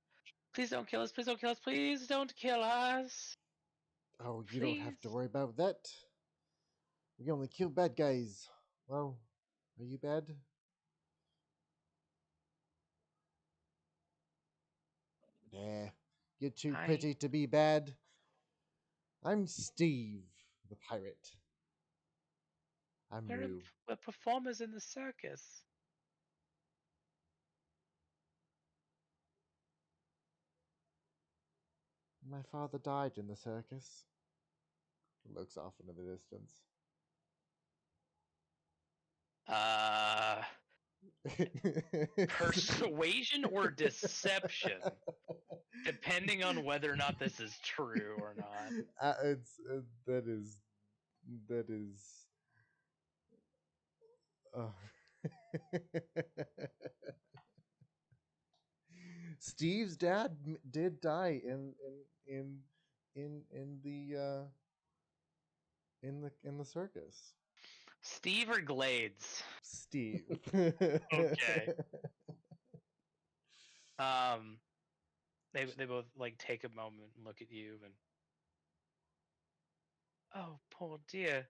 Please don't kill us! Please don't kill us! Please don't kill us! Oh, you don't have to Please. worry about that. We only kill bad guys. Well, are you bad? Nah, you're too pretty to be bad. I'm Steve, the pirate. I'm new. We're performers in the circus. My father died in the circus. Looks off into the distance. Persuasion or deception, depending on whether or not this is true or not. That is. Steve's dad did die in the circus. Steve or Glades? Steve. Okay. They both like take a moment and look at you and, oh, poor dear.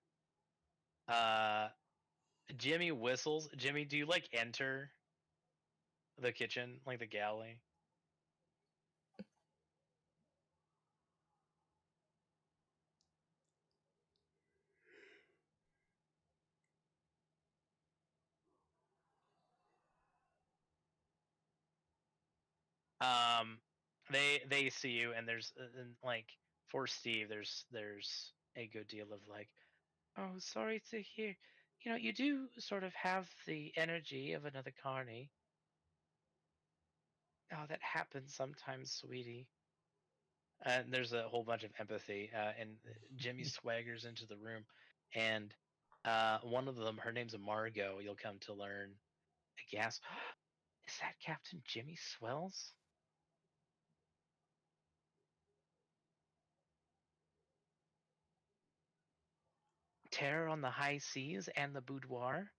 Jimmy whistles. Jimmy, do you like enter the kitchen, like the galley? They see you, and there's and like for Steve, there's a good deal of like, oh, sorry to hear. You know, you do sort of have the energy of another carny. Oh, that happens sometimes, sweetie. And there's a whole bunch of empathy. And Jimmy swaggers into the room, and one of them, her name's Margot. You'll come to learn. A gasp. Is that Captain Jimmy Swells? Terror on the High Seas and the Boudoir.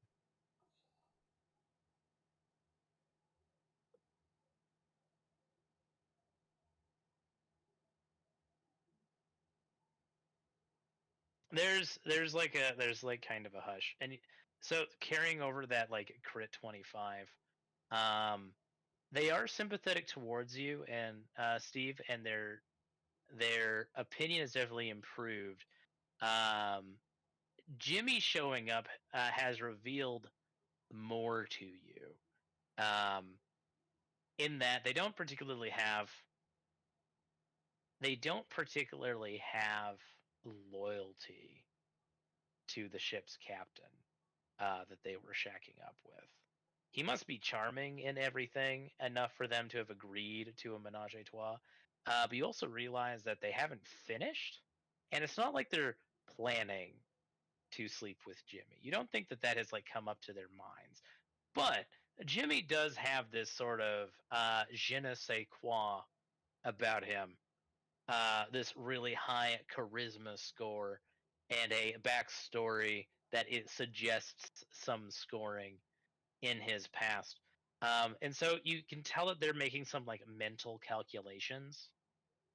There's like kind of a hush, and so carrying over that like crit 25, they are sympathetic towards you and Steve, and their opinion has definitely improved. Jimmy showing up has revealed more to you, in that they don't particularly have loyalty to the ship's captain that they were shacking up with. He must be charming in everything, enough for them to have agreed to a menage a trois. But you also realize that they haven't finished, and it's not like they're planning to sleep with Jimmy. You don't think that has like come up to their minds, but Jimmy does have this sort of je ne sais quoi about him. This really high charisma score and a backstory that it suggests some scoring in his past. And so you can tell that they're making some like mental calculations,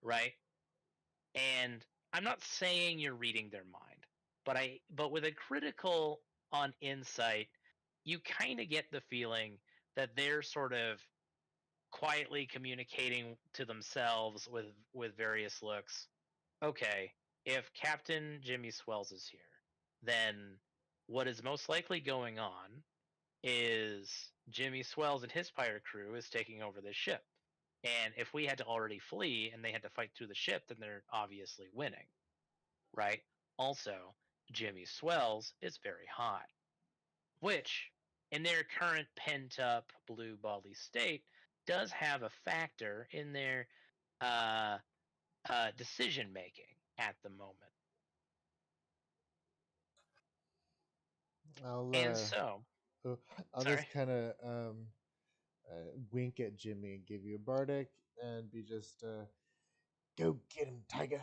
right? And I'm not saying you're reading their mind, but with a critical on insight, you kind of get the feeling that they're sort of quietly communicating to themselves with various looks. Okay, if Captain Jimmy Swells is here, then what is most likely going on is Jimmy Swells and his pirate crew is taking over this ship. And if we had to already flee and they had to fight through the ship, then they're obviously winning, right? Also, Jimmy Swells is very hot, which, in their current pent up blue bally state, does have a factor in their uh, decision making at the moment. And so, I'll sorry. just kind of wink at Jimmy and give you a bardic and be just go get him, Tiger.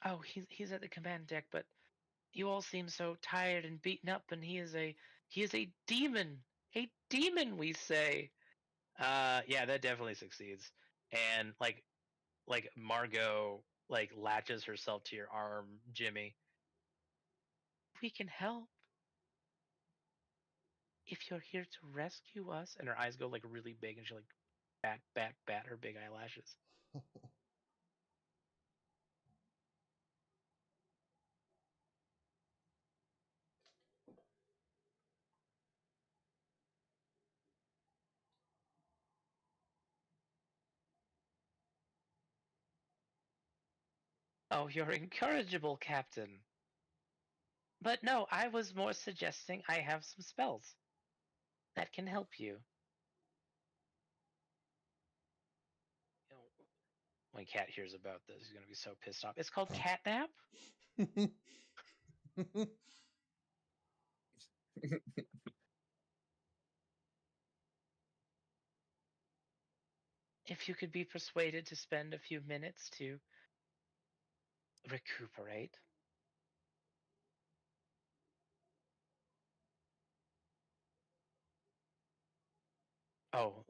Oh, he's at the command deck, but you all seem so tired and beaten up, and he is a demon, we say. Yeah, that definitely succeeds. And like Margot like latches herself to your arm, Jimmy. We can help if you're here to rescue us. And her eyes go like really big, and she like bat her big eyelashes. Oh, you're incorrigible, Captain. But no, I was more suggesting I have some spells that can help you. When Cat hears about this, he's gonna be so pissed off. It's called catnap. If you could be persuaded to spend a few minutes to recuperate. Oh,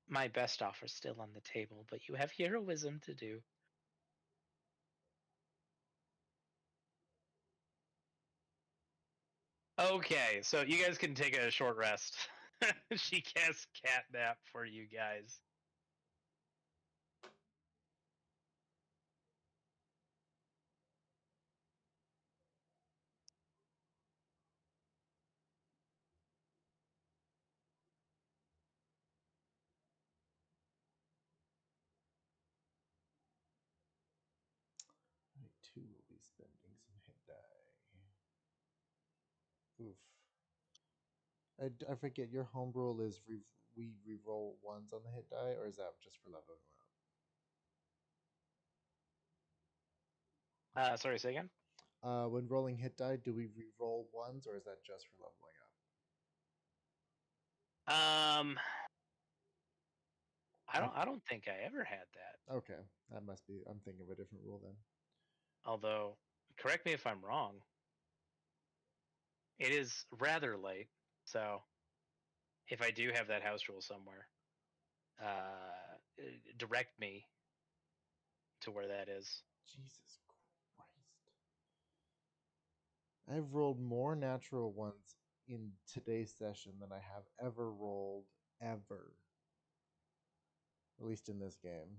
my best offer's still on the table, but you have heroism to do. Okay, so you guys can take a short rest. She casts catnap for you guys. I too will be spending some hit die. Oof. I forget, your home rule is we re-roll ones on the hit die, or is that just for leveling Sorry, say again. up? When rolling hit die, do we re-roll ones, or is that just for leveling Um, I don't think I ever had that. up? Okay, that must be. I'm thinking of a different rule then. Although, correct me if I'm wrong. It is rather late, so if I do have that house rule somewhere, direct me to where that is. Jesus Christ! I've rolled more natural ones in today's session than I have ever rolled ever. At least in this game.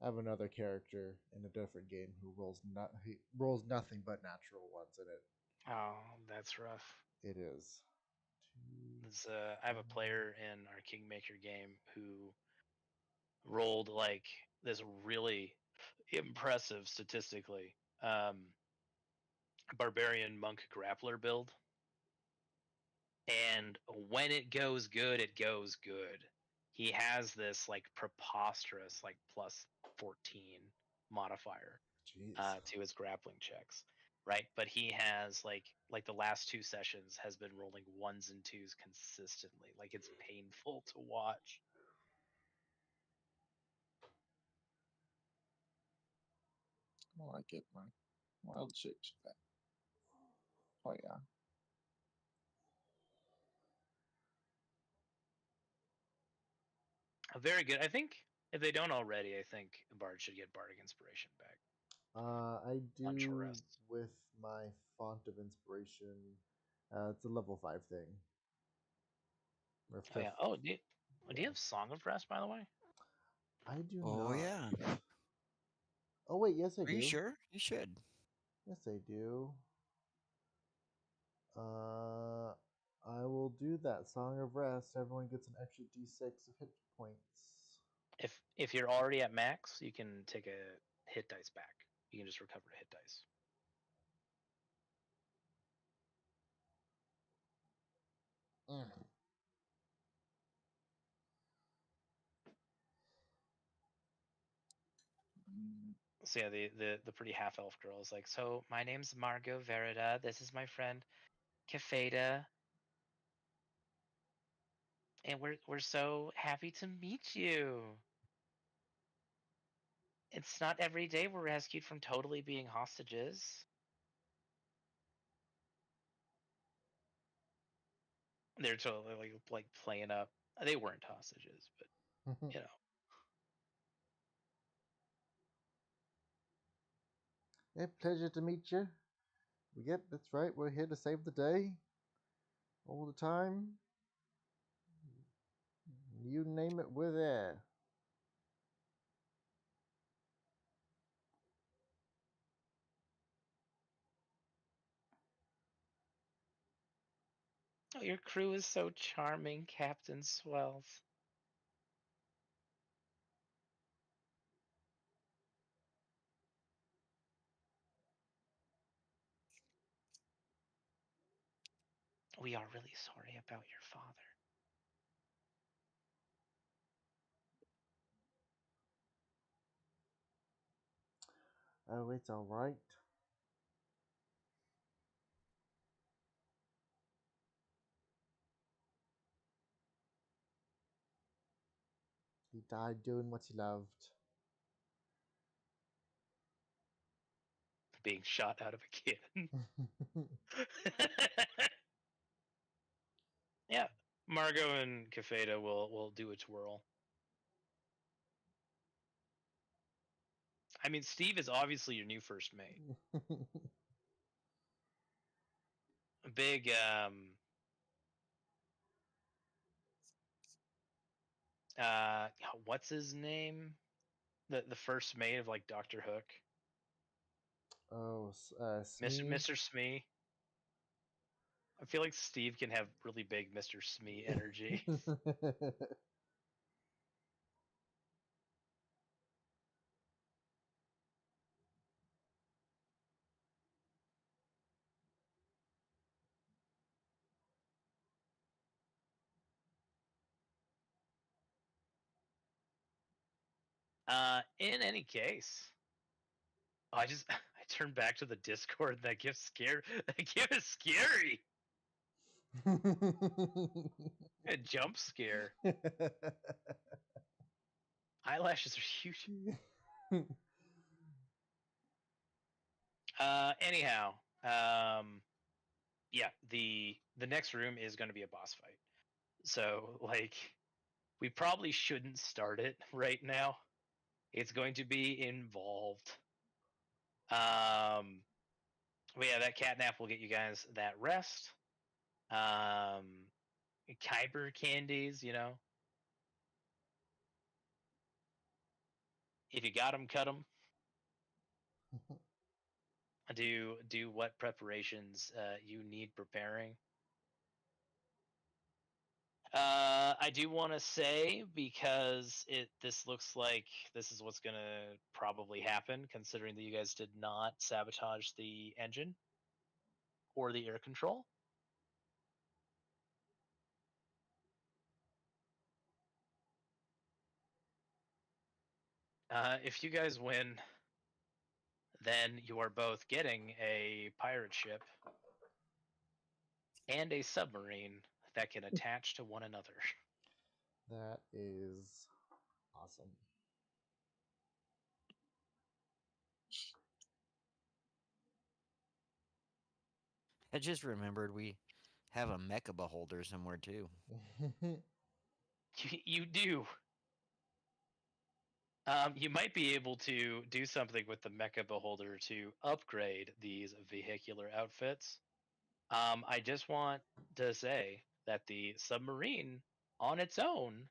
I have another character in a different game who rolls nothing but natural ones in it. Oh, that's rough. It is. I have a player in our Kingmaker game who rolled like this really impressive statistically barbarian monk grappler build, and when it goes good, it goes good. He has this like preposterous like plus 14 modifier Jeez. to his grappling checks, right? But he has like the last two sessions has been rolling ones and twos consistently. Like it's painful to watch. Well, I get my wild shapes back. Oh yeah. Very good. I think if they don't already, I think Bard should get Bardic Inspiration back. I On short do rests. with my font of inspiration. It's a level 5 thing. Or Oh yeah. fifth. Oh, do you Yeah. have Song of Rest, by the way? I do Oh not. yeah. Oh wait, yes I Are do. you sure? You should. Yes I do. I will do that. Song of Rest. Everyone gets an extra d6 of hit points. If you're already at max, you can take a hit dice back. You can just recover a hit dice. Mm. So yeah, the pretty half elf girl is like, so my name's Margot Verida. This is my friend Kefeda. And we're so happy to meet you. It's not every day we're rescued from totally being hostages. They're totally like playing up. They weren't hostages, but you know. Hey, pleasure to meet you. Yep, that's right. We're here to save the day. All the time. You name it, we're there. Oh, your crew is so charming, Captain Swells. We are really sorry about your father. Oh, it's all right. He died doing what he loved. Being shot out of a cannon. Yeah. Margot and Kefeda will do a twirl. I mean, Steve is obviously your new first mate. A big what's his name? The first mate of like Doctor Hook. Oh, Mr. Smee. Mr. Smee. I feel like Steve can have really big Mr. Smee energy. In any case, I turned back to the Discord. That gift scared. That gift is scary. A jump scare. Eyelashes are huge. Anyhow, yeah, the next room is going to be a boss fight. So like, we probably shouldn't start it right now. It's going to be involved. But yeah, that catnap will get you guys that rest. Kyber candies, you know. If you got them, cut them. Do what preparations you need preparing. I do want to say, because this looks like this is what's gonna probably happen, considering that you guys did not sabotage the engine or the air control. If you guys win, then you are both getting a pirate ship and a submarine that can attach to one another. That is awesome. I just remembered we have a mecha beholder somewhere too. You do. You might be able to do something with the mecha beholder to upgrade these vehicular outfits. I just want to say that the submarine on its own.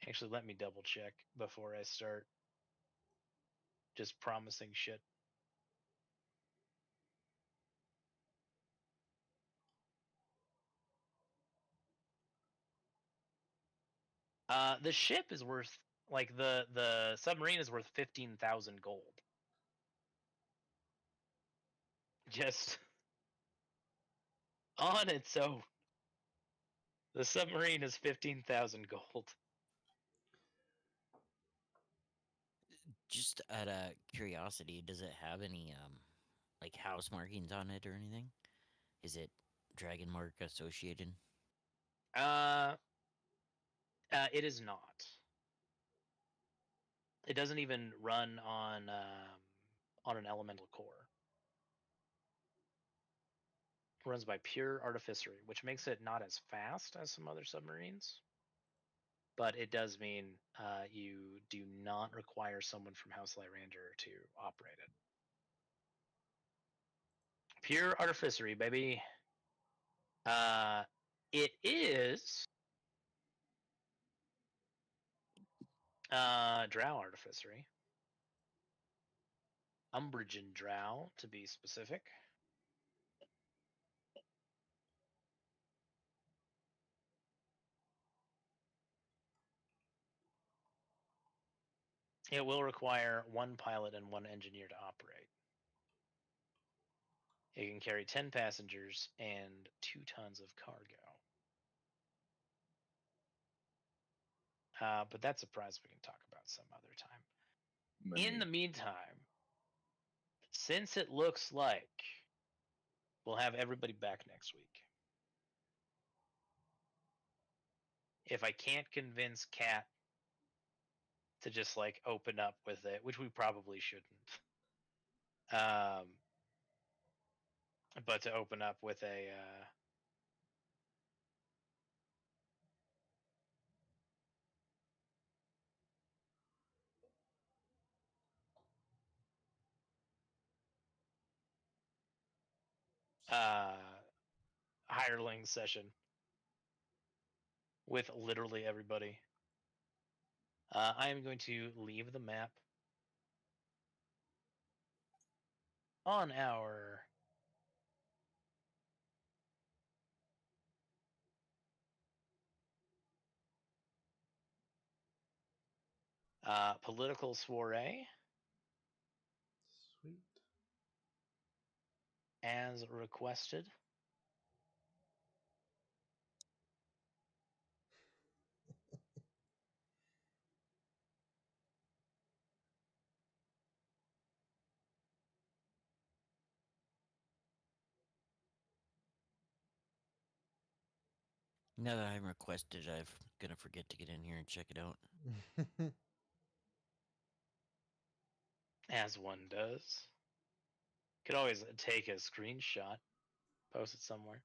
Actually, let me double check before I start just promising shit. The ship is worth, like, the submarine is worth 15,000 gold. Just on its own. The submarine is 15,000 gold. Just out of curiosity, does it have any like house markings on it or anything? Is it dragon mark associated? It is not. It doesn't even run on an elemental core. It runs by pure artificery, which makes it not as fast as some other submarines. But it does mean you do not require someone from House Lyrander to operate it. Pure artificery, baby. It is drow artificery. Umbragen drow, to be specific. It will require one pilot and one engineer to operate. It can carry 10 passengers and 2 tons of cargo. But that's a prize we can talk about some other time. Money. In the meantime, since it looks like we'll have everybody back next week, if I can't convince Kat to just like open up with it, which we probably shouldn't, but to open up with a hireling session with literally everybody, I am going to leave the map on our political soiree Sweet. as requested. Now that I'm requested, I'm gonna forget to get in here and check it out. As one does. Could always take a screenshot, post it somewhere.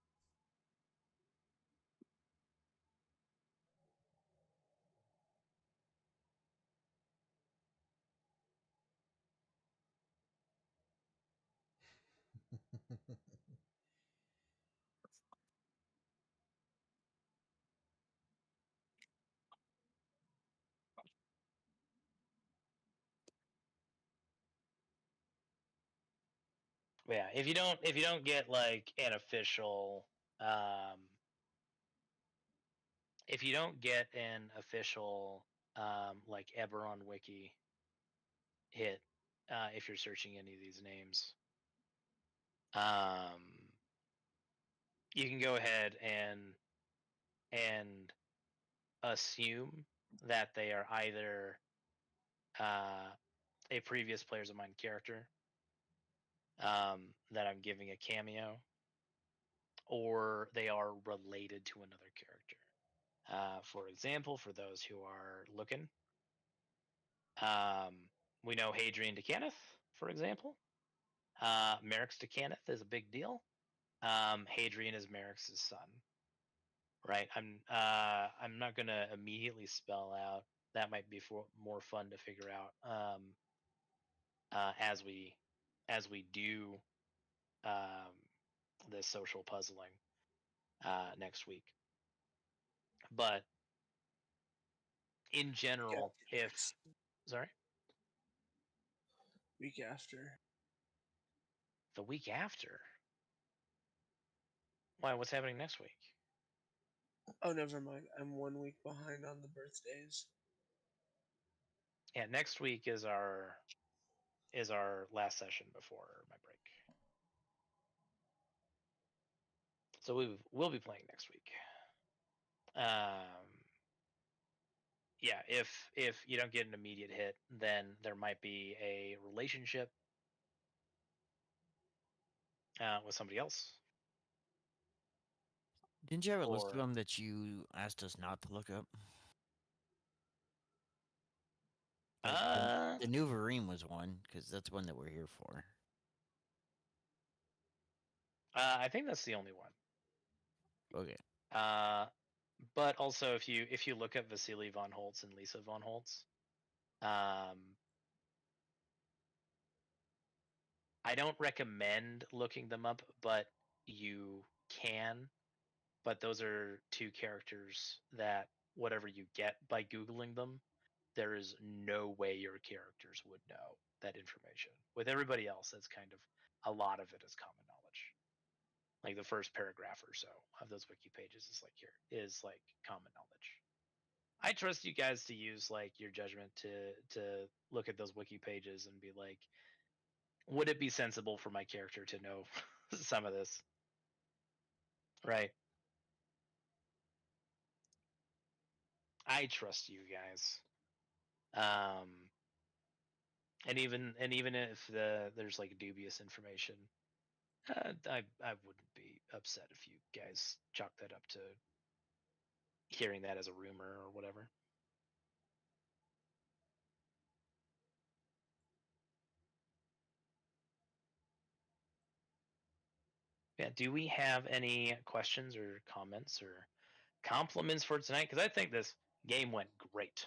But yeah, if you don't get like an official if you don't get an official like Eberron wiki hit, if you're searching any of these names, you can go ahead and assume that they are either a previous Players of Mine character that I'm giving a cameo, or they are related to another character. For example, for those who are looking, we know Hadrian to Kenneth, for example. Merrick's to Kenneth is a big deal. Hadrian is Merrick's son, right? I'm not gonna immediately spell out. That might be more fun to figure out as we do this social puzzling next week. But in general, if sorry, week after. the week after. Why? What's happening next week? Oh, never mind. I'm 1 week behind on the birthdays. Yeah, next week is our last session before my break. So we'll be playing next week. Yeah, if you don't get an immediate hit, then there might be a relationship with somebody else. Didn't you have a list of Or- them that you asked us not to look up? Like the new Vareem was one, because that's one that we're here for. I think that's the only one. Okay. But also if you look at Vasily von Holtz and Lisa von Holtz, I don't recommend looking them up, but you can. But those are two characters that whatever you get by Googling them, there is no way your characters would know that information. With everybody else, that's kind of a lot of it is common knowledge. Like the first paragraph or so of those wiki pages is like common knowledge. I trust you guys to use like your judgment to look at those wiki pages and be like, would it be sensible for my character to know some of this? Right. I trust you guys. And even if there's like dubious information, I wouldn't be upset if you guys chalk that up to hearing that as a rumor or whatever. Yeah. Do we have any questions or comments or compliments for tonight? Because I think this game went great.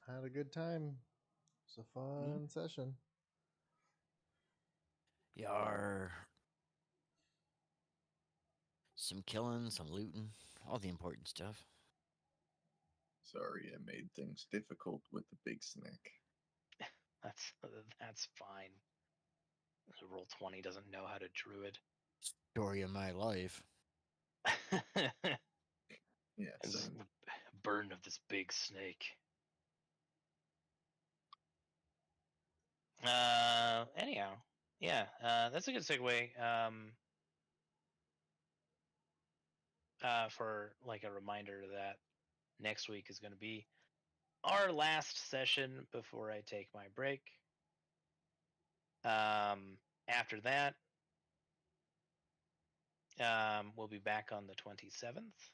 Had a good time. It's a fun session. Yar. Some killing, some looting, all the important stuff. Sorry, I made things difficult with the big snack. That's fine. Roll20 doesn't know how to druid. Story of my life. Yeah, same. Burden of this big snake. Anyhow, yeah, that's a good segue. For like a reminder that next week is going to be our last session before I take my break. After that, We'll be back on the 27th.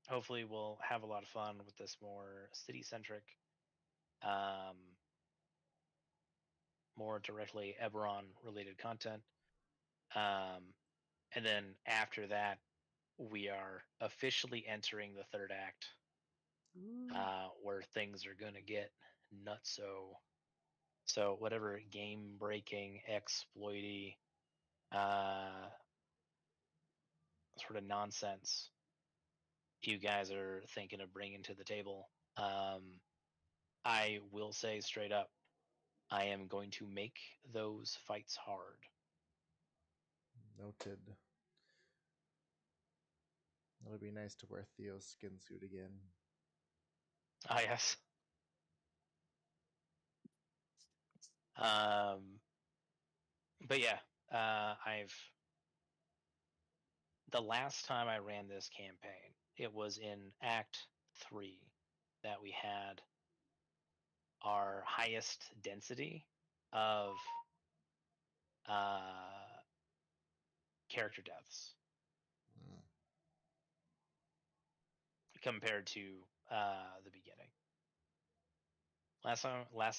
Hopefully, we'll have a lot of fun with this more city-centric, more directly Eberron-related content. And then after that, we are officially entering the third act, where things are going to get nutso. So whatever game-breaking, exploity, sort of nonsense you guys are thinking of bringing to the table, I will say straight up, I am going to make those fights hard. Noted. It'll be nice to wear Theo's skin suit again. Ah, yes. But yeah, the last time I ran this campaign, it was in Act 3 that we had our highest density of character deaths compared to the beginning. Last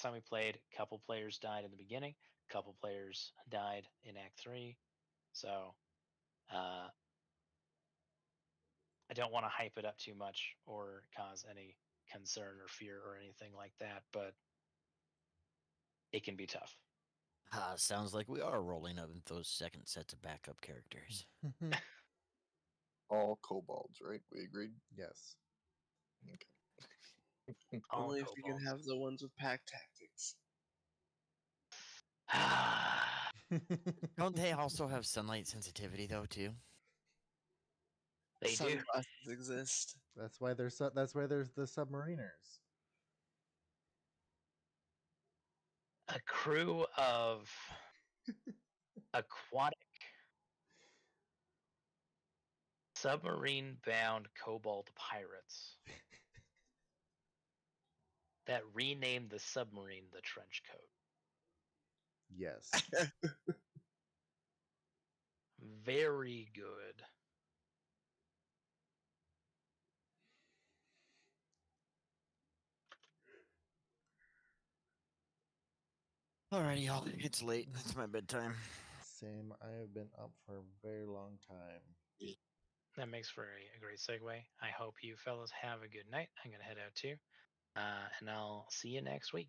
time we played, a couple players died in the beginning, a couple players died in Act 3. So I don't want to hype it up too much or cause any concern or fear or anything like that, but it can be tough. Sounds like we are rolling up those second sets of backup characters. All kobolds, right? We agreed? Yes. Okay. Only if you can have the ones with pack tactics. Don't they also have sunlight sensitivity though too? They do. Sunglasses exist. That's why there's the submariners. A crew of aquatic submarine-bound cobalt pirates that renamed the submarine the trench coat. Yes. Very good. Alrighty, y'all. It's late. It's my bedtime. Same. I have been up for a very long time. That makes for a great segue. I hope you fellas have a good night. I'm going to head out too. And I'll see you next week.